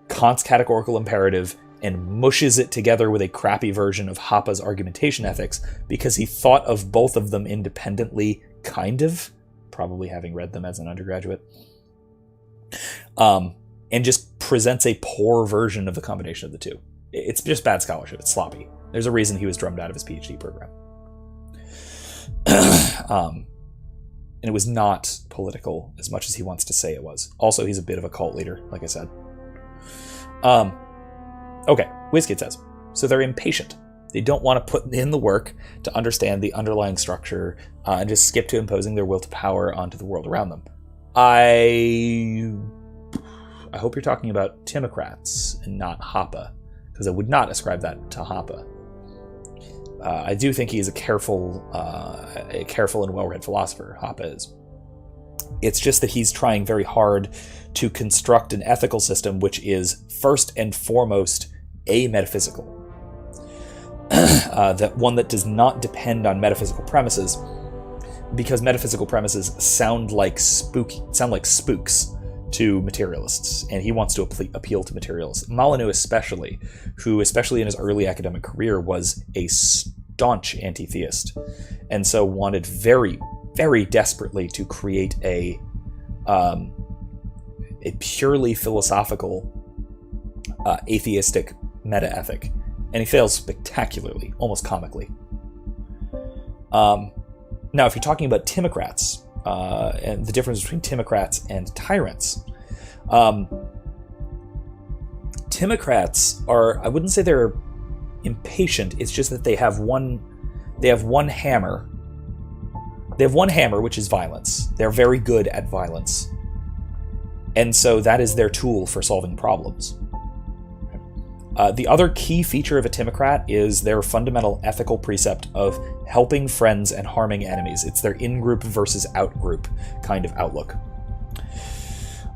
Kant's categorical imperative and mushes it together with a crappy version of Hoppe's argumentation ethics, because he thought of both of them independently, kind of, probably having read them as an undergraduate, and just presents a poor version of the combination of the two. It's just bad scholarship. It's sloppy. There's a reason he was drummed out of his PhD program. And it was not political as much as he wants to say it was. Also, he's a bit of a cult leader, like I said. Okay, WizKid says, so they're impatient. They don't want to put in the work to understand the underlying structure and just skip to imposing their will to power onto the world around them. I hope you're talking about Timocrats and not Hoppe, because I would not ascribe that to Hoppe. I do think he is a careful and well-read philosopher. Hoppe is. It's just that he's trying very hard to construct an ethical system which is first and foremost ametaphysical. That one that does not depend on metaphysical premises, because metaphysical premises sound like spooks to materialists, and he wants to appeal to materialists. Molyneux especially, who especially in his early academic career was a staunch anti-theist, and so wanted very, very desperately to create a purely philosophical atheistic meta-ethic, and he fails spectacularly, almost comically. Now, if you're talking about Timocrats, and the difference between Timocrats and tyrants. Timocrats are, I wouldn't say they're impatient, it's just that they have one hammer. They have one hammer, which is violence. They're very good at violence. And so that is their tool for solving problems. The other key feature of a Timocrat is their fundamental ethical precept of helping friends and harming enemies. It's their in-group versus out-group kind of outlook.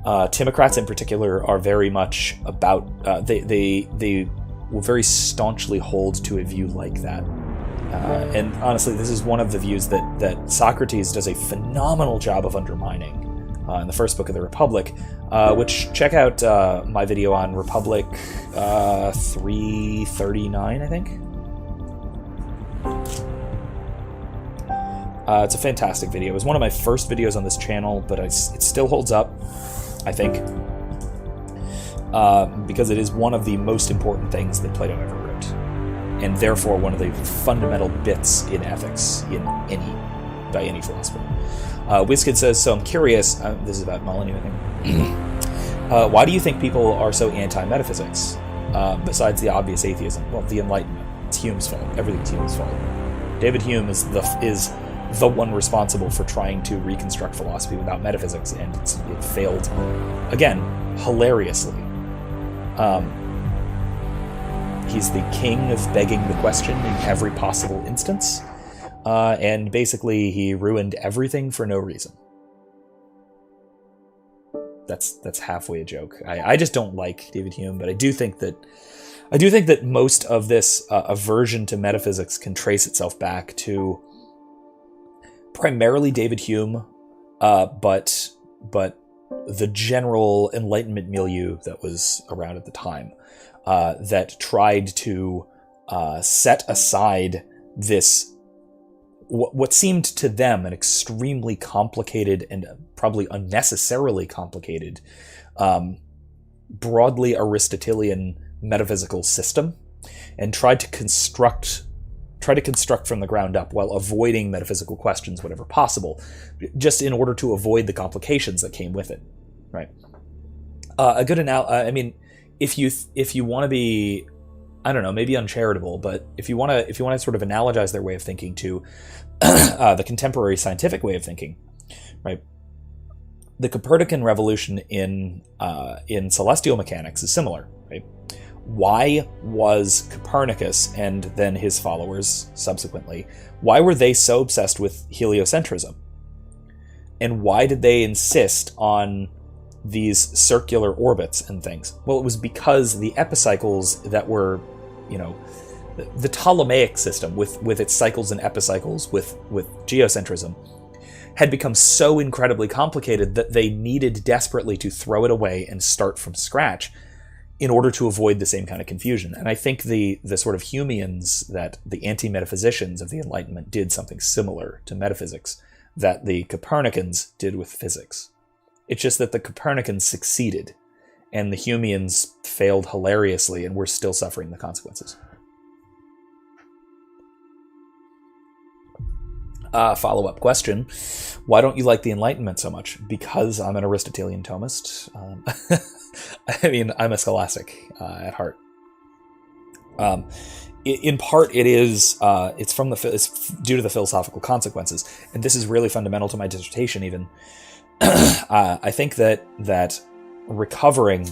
Timocrats in particular are very much about, they will very staunchly hold to a view like that. And honestly, this is one of the views that Socrates does a phenomenal job of undermining in the first book of the Republic, which check out my video on Republic 339, I think. It's a fantastic video. It was one of my first videos on this channel, but it still holds up, I think, because it is one of the most important things that Plato ever wrote, and therefore one of the fundamental bits in ethics by any philosopher. WizKid says, so I'm curious, this is about Molyneux, I think. Why do you think people are so anti-metaphysics? Besides the obvious atheism, well, the Enlightenment. It's Hume's fault. Everything's Hume's fault. David Hume is the one responsible for trying to reconstruct philosophy without metaphysics, and it failed, again, hilariously. He's the king of begging the question in every possible instance, and basically he ruined everything for no reason. That's halfway a joke. I just don't like David Hume, but I do think that most of this aversion to metaphysics can trace itself back to primarily David Hume, but the general Enlightenment milieu that was around at the time, that tried to set aside this, what seemed to them an extremely complicated and probably unnecessarily complicated, broadly Aristotelian metaphysical system, and tried to construct from the ground up while avoiding metaphysical questions whenever possible, just in order to avoid the complications that came with it. Right? A good I mean, if you want to be, I don't know, maybe uncharitable, but if you want to sort of analogize their way of thinking to the contemporary scientific way of thinking, right? The Copernican revolution in celestial mechanics is similar, right? Why was Copernicus, and then his followers subsequently, why were they so obsessed with heliocentrism? And why did they insist on these circular orbits and things? Well, it was because the epicycles that were, the Ptolemaic system with its cycles and epicycles with geocentrism had become so incredibly complicated that they needed desperately to throw it away and start from scratch in order to avoid the same kind of confusion. And I think the sort of Humeans, that the anti-metaphysicians of the Enlightenment, did something similar to metaphysics that the Copernicans did with physics. It's just that the Copernicans succeeded, and the Humeans failed hilariously, and we're still suffering the consequences. Follow-up question. Why don't you like the Enlightenment so much? Because I'm an Aristotelian Thomist. I mean, I'm a scholastic at heart. In part, it's due to the philosophical consequences, and this is really fundamental to my dissertation. Even I think that recovering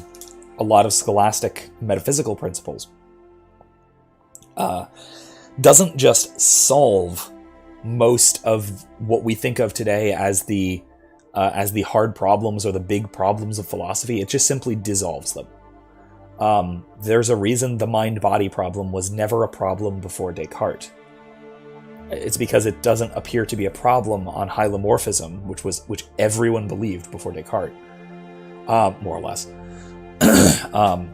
a lot of scholastic metaphysical principles doesn't just solve most of what we think of today as the hard problems or the big problems of philosophy. It just simply dissolves them. There's a reason the mind-body problem was never a problem before Descartes. It's because it doesn't appear to be a problem on hylomorphism, which everyone believed before Descartes, more or less,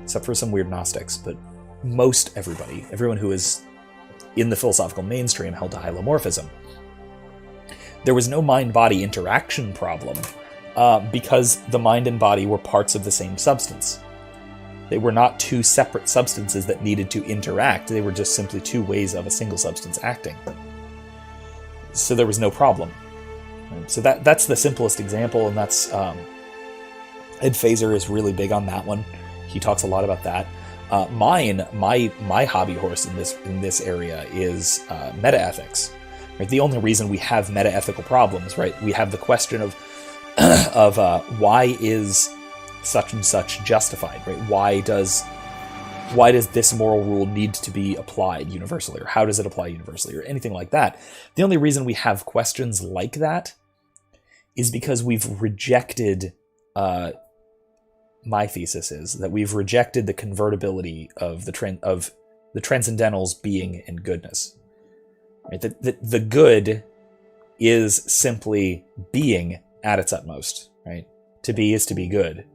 except for some weird Gnostics. But most everyone who is in the philosophical mainstream held to hylomorphism. There was no mind-body interaction problem because the mind and body were parts of the same substance. They were not two separate substances that needed to interact. They were just simply two ways of a single substance acting. So there was no problem. So that's the simplest example, and that's Ed Fazer is really big on that one. He talks a lot about that. My hobby horse in this area is metaethics. Right? The only reason we have metaethical problems, right? We have the question of why is such and such justified, right? Why does this moral rule need to be applied universally, or how does it apply universally, or anything like that? The only reason we have questions like that is because we've rejected. My thesis is that we've rejected the convertibility of the transcendentals, being and goodness. Right? The good is simply being at its utmost. Right? To be is to be good.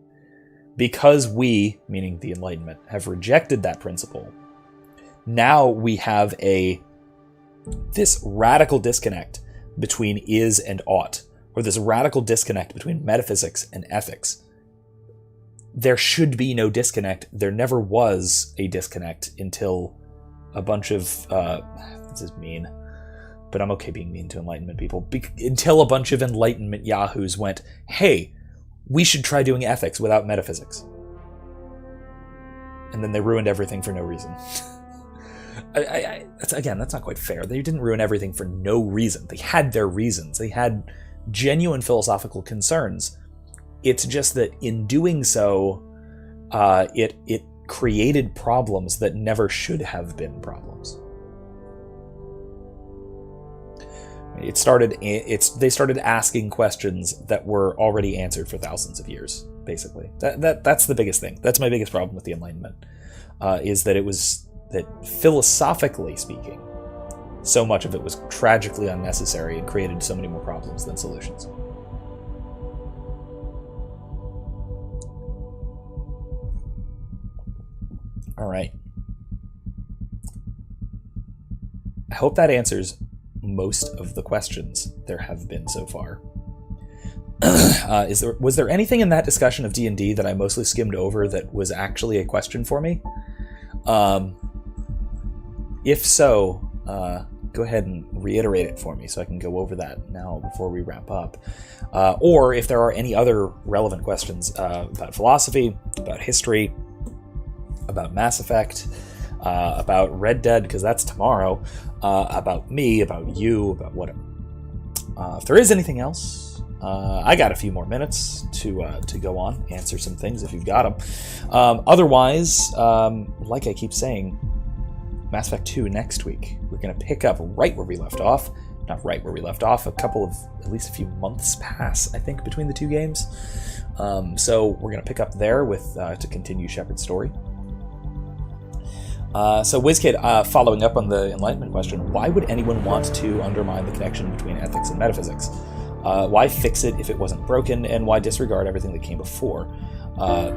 Because we, meaning the Enlightenment, have rejected that principle, now we have this radical disconnect between is and ought, or this radical disconnect between metaphysics and ethics. There should be no disconnect. There never was a disconnect until a bunch of... this is mean, but I'm okay being mean to Enlightenment people. Until a bunch of Enlightenment yahoos went, hey, we should try doing ethics without metaphysics. And then they ruined everything for no reason. That's not quite fair. They didn't ruin everything for no reason. They had their reasons. They had genuine philosophical concerns. It's just that in doing so, it created problems that never should have been problems. They started asking questions that were already answered for thousands of years, basically. That's the biggest thing. That's my biggest problem with the Enlightenment, is that philosophically speaking, so much of it was tragically unnecessary and created so many more problems than solutions. All right. I hope that answers most of the questions there have been so far. Was there anything in that discussion of D&D that I mostly skimmed over that was actually a question for me? If so, go ahead and reiterate it for me so I can go over that now before we wrap up. Or if there are any other relevant questions about philosophy, about history, about Mass Effect, about Red Dead, because that's tomorrow, about me, about you, about whatever. if there is anything else, I got a few more minutes to go on, answer some things if you've got them. Otherwise, like I keep saying, Mass Effect 2 next week. We're going to pick up right where we left off. Not right where we left off. At least a few months pass, I think, between the two games. So we're going to pick up there with to continue Shepard's story. So WizKid, following up on the Enlightenment question, why would anyone want to undermine the connection between ethics and metaphysics? Why fix it if it wasn't broken, and why disregard everything that came before?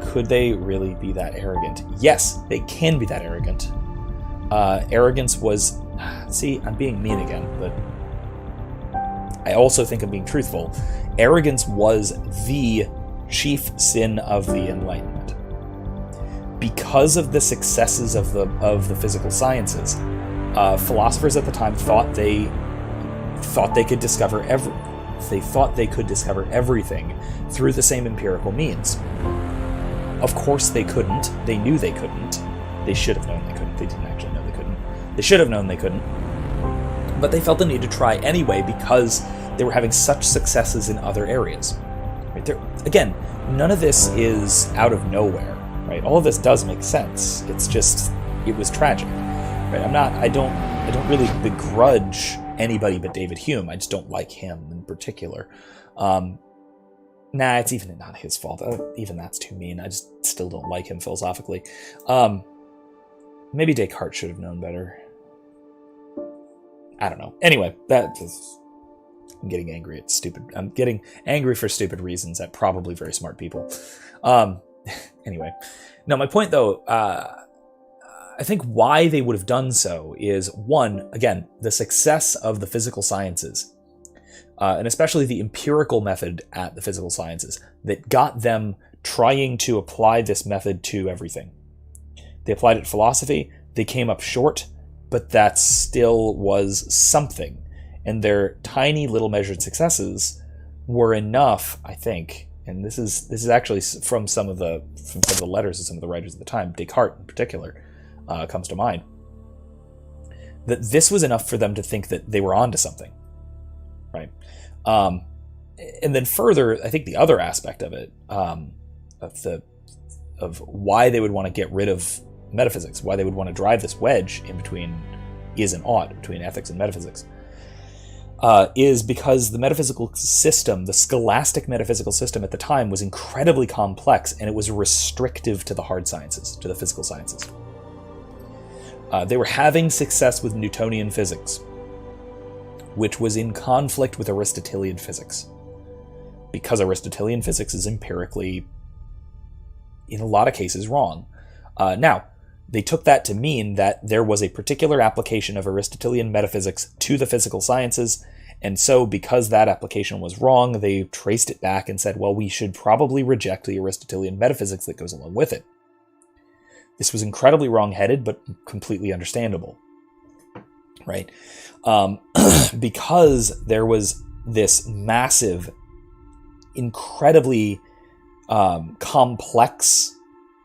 Could they really be that arrogant? Yes, they can be that arrogant. Arrogance was... See, I'm being mean again, but I also think I'm being truthful. Arrogance was the chief sin of the Enlightenment. Because of the successes of the physical sciences, philosophers at the time thought they could discover everything through the same empirical means. Of course they couldn't. They knew they couldn't. They should have known they couldn't. They didn't actually know they couldn't. They should have known they couldn't. But they felt the need to try anyway because they were having such successes in other areas. Right? Again, none of this is out of nowhere. Right? All of this does make sense. It's just, it was tragic. Right? I don't really begrudge anybody but David Hume. I just don't like him in particular. It's even not his fault. Even that's too mean. I just still don't like him philosophically. Maybe Descartes should have known better. I don't know. Anyway, I'm getting angry at stupid... I'm getting angry for stupid reasons at probably very smart people. Anyway. No, my point, though, I think why they would have done so is, one, again, the success of the physical sciences, and especially the empirical method at the physical sciences, that got them trying to apply this method to everything. They applied it to philosophy, they came up short, but that still was something. And their tiny little measured successes were enough, I think, and this is actually from some of the letters of some of the writers at the time, Descartes in particular, comes to mind, that this was enough for them to think that they were onto something, right? And then further, I think the other aspect of it, of why they would want to get rid of metaphysics, why they would want to drive this wedge in between is and ought between ethics and metaphysics, is because the metaphysical system, the scholastic metaphysical system at the time, was incredibly complex, and it was restrictive to the hard sciences, to the physical sciences. They were having success with Newtonian physics, which was in conflict with Aristotelian physics, because Aristotelian physics is empirically, in a lot of cases, wrong. Now, they took that to mean that there was a particular application of Aristotelian metaphysics to the physical sciences, and so because that application was wrong, they traced it back and said, well, we should probably reject the Aristotelian metaphysics that goes along with it. This was incredibly wrong-headed, but completely understandable, right? Because there was this massive, incredibly complex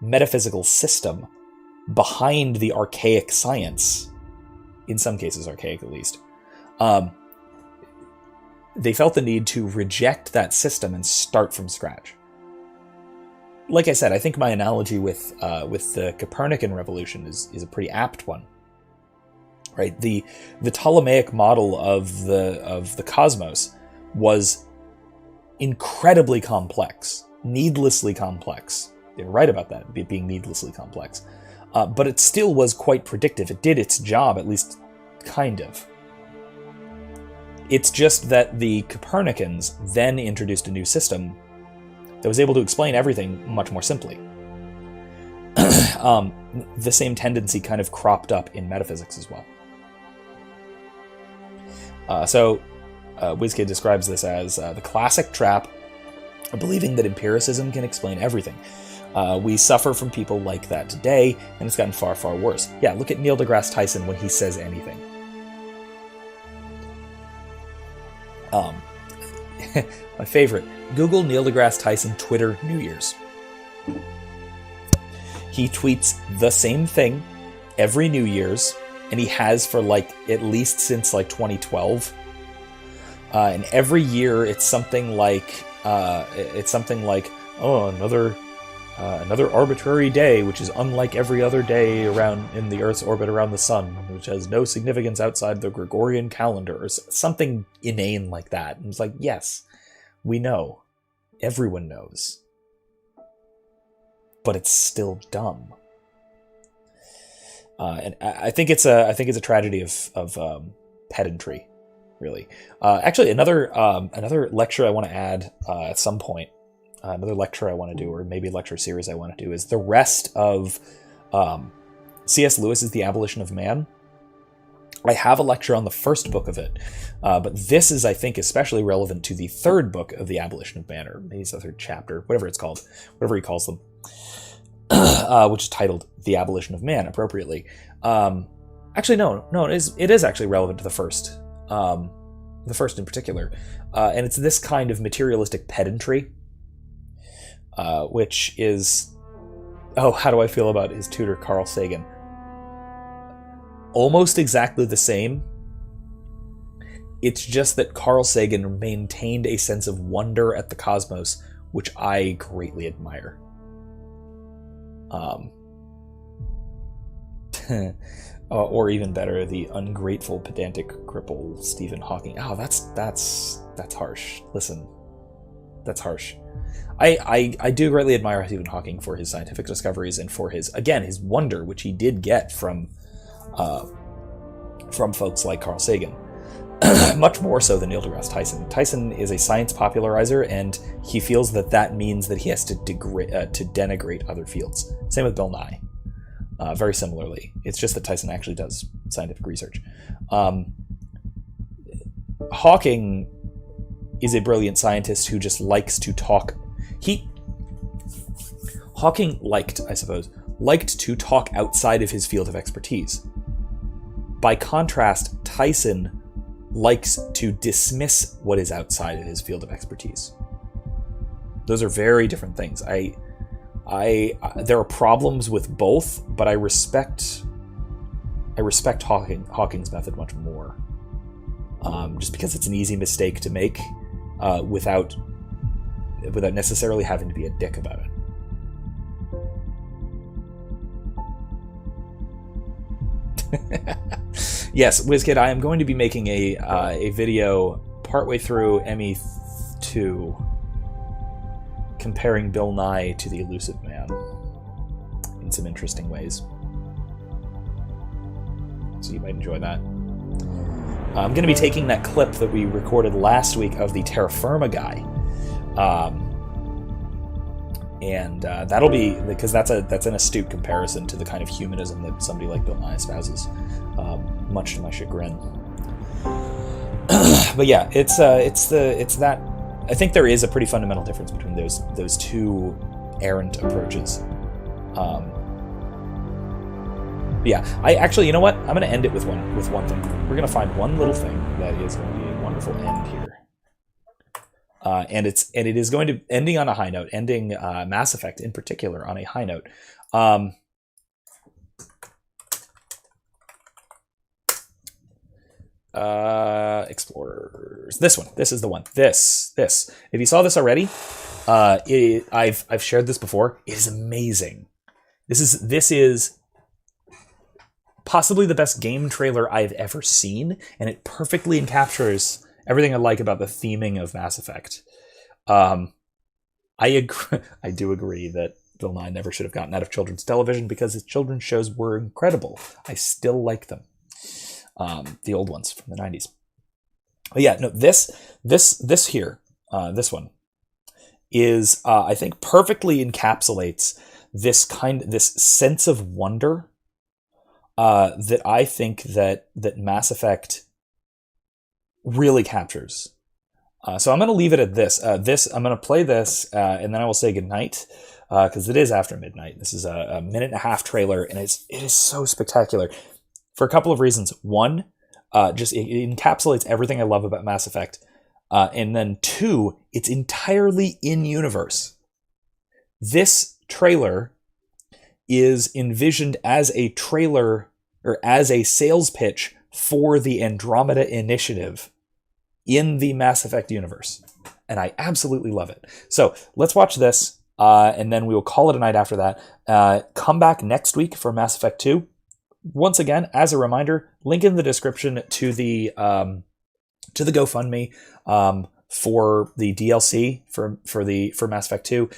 metaphysical system behind the archaic science, in some cases archaic at least, they felt the need to reject that system and start from scratch. Like I said, I think my analogy with the Copernican revolution is a pretty apt one. Right? The Ptolemaic model of the cosmos was incredibly complex, needlessly complex. They were right about that, it being needlessly complex. But it still was quite predictive. It did its job, at least kind of. It's just that the Copernicans then introduced a new system that was able to explain everything much more simply. The same tendency kind of cropped up in metaphysics as well. So WizKid describes this as the classic trap of believing that empiricism can explain everything. We suffer from people like that today, and it's gotten far, far worse. Yeah, look at Neil deGrasse Tyson when he says anything. My favorite, Google Neil deGrasse Tyson Twitter New Year's. He tweets the same thing every New Year's, and he has for at least since 2012. and every year it's something like oh, another arbitrary day, which is unlike every other day around in the Earth's orbit around the sun, which has no significance outside the Gregorian calendar, or something inane like that. And it's like, yes, we know, everyone knows, but it's still dumb. And I think it's a tragedy of pedantry, really. Actually, another lecture I want to add at some point. Another lecture I want to do, or maybe a lecture series I want to do, is the rest of C.S. Lewis's The Abolition of Man. I have a lecture on the first book of it, but this is, I think, especially relevant to the third book of The Abolition of Man, or maybe it's the third chapter, whatever it's called, whatever he calls them, which is titled The Abolition of Man, appropriately. Actually, no, it is actually relevant to the first in particular, and it's this kind of materialistic pedantry, which is, how do I feel about his tutor, Carl Sagan? Almost exactly the same. It's just that Carl Sagan maintained a sense of wonder at the cosmos, which I greatly admire. Or even better, the ungrateful, pedantic cripple Stephen Hawking. Oh, that's harsh. Listen, that's harsh. I do greatly admire Stephen Hawking for his scientific discoveries and for his wonder, which he did get from folks like Carl Sagan. Much more so than Neil deGrasse Tyson. Tyson is a science popularizer, and he feels that means that he has to denigrate other fields. Same with Bill Nye. Very similarly. It's just that Tyson actually does scientific research. Hawking is a brilliant scientist who just likes to talk. Hawking liked to talk outside of his field of expertise. By contrast, Tyson likes to dismiss what is outside of his field of expertise. Those are very different things. There are problems with both, but I respect Hawking's method much more. Just because it's an easy mistake to make, without necessarily having to be a dick about it. Yes, WizKid, I am going to be making a video partway through ME2 comparing Bill Nye to the Elusive Man in some interesting ways. So you might enjoy that. I'm going to be taking that clip that we recorded last week of the Terra Firma guy. And that'll be, because that's an astute comparison to the kind of humanism that somebody like Bill Nye espouses, much to my chagrin. But yeah, it's that. I think there is a pretty fundamental difference between those two errant approaches. Yeah, you know what? I'm going to end it with one thing. We're going to find one little thing that is going to be a wonderful end here. And it is going to ending on a high note, ending Mass Effect in particular on a high note. Explorers. This one. This is the one. This. If you saw this already, I've shared this before. It is amazing. This is possibly the best game trailer I've ever seen, and it perfectly encaptures everything I like about the theming of Mass Effect. I do agree that Bill Nye never should have gotten out of children's television because his children's shows were incredible. I still like them. The old ones from the 90s. But yeah, no, this one is, I think, perfectly encapsulates this sense of wonder that I think that Mass Effect really captures. So I'm going to leave it at this. I'm going to play this, and then I will say goodnight, because it is after midnight. This is a minute and a half trailer, and it is so spectacular for a couple of reasons. One, just it encapsulates everything I love about Mass Effect, and then two, it's entirely in-universe. This trailer is envisioned as a trailer or as a sales pitch for the Andromeda Initiative in the Mass Effect universe. And I absolutely love it. So let's watch this, and then we will call it a night after that. Come back next week for Mass Effect 2. Once again, as a reminder, link in the description to the GoFundMe for the DLC for Mass Effect 2.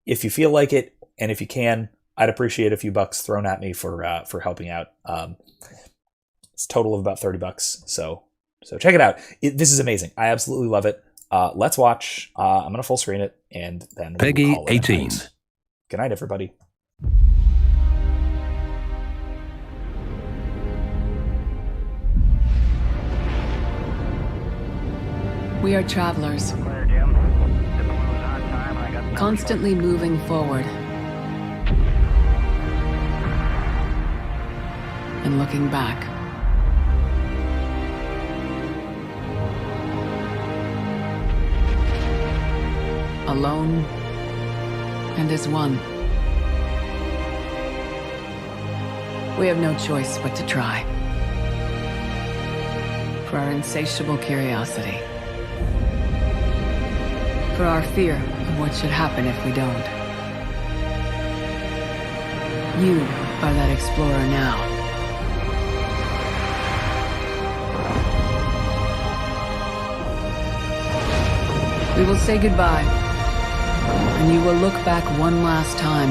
If you feel like it, and if you can, I'd appreciate a few bucks thrown at me for helping out. It's a total of about $30. So check it out. This is amazing. I absolutely love it. Let's watch. I'm gonna full screen it, and then we'll Peggy call it a 18. night. Good night, everybody. We are travelers, constantly moving forward and looking back. Alone and as one. We have no choice but to try. For our insatiable curiosity. For our fear of what should happen if we don't. You are that explorer now. We will say goodbye, and you will look back one last time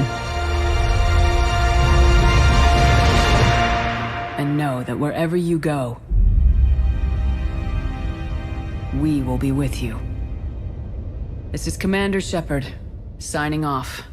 and know that wherever you go, we will be with you. This is Commander Shepard, signing off.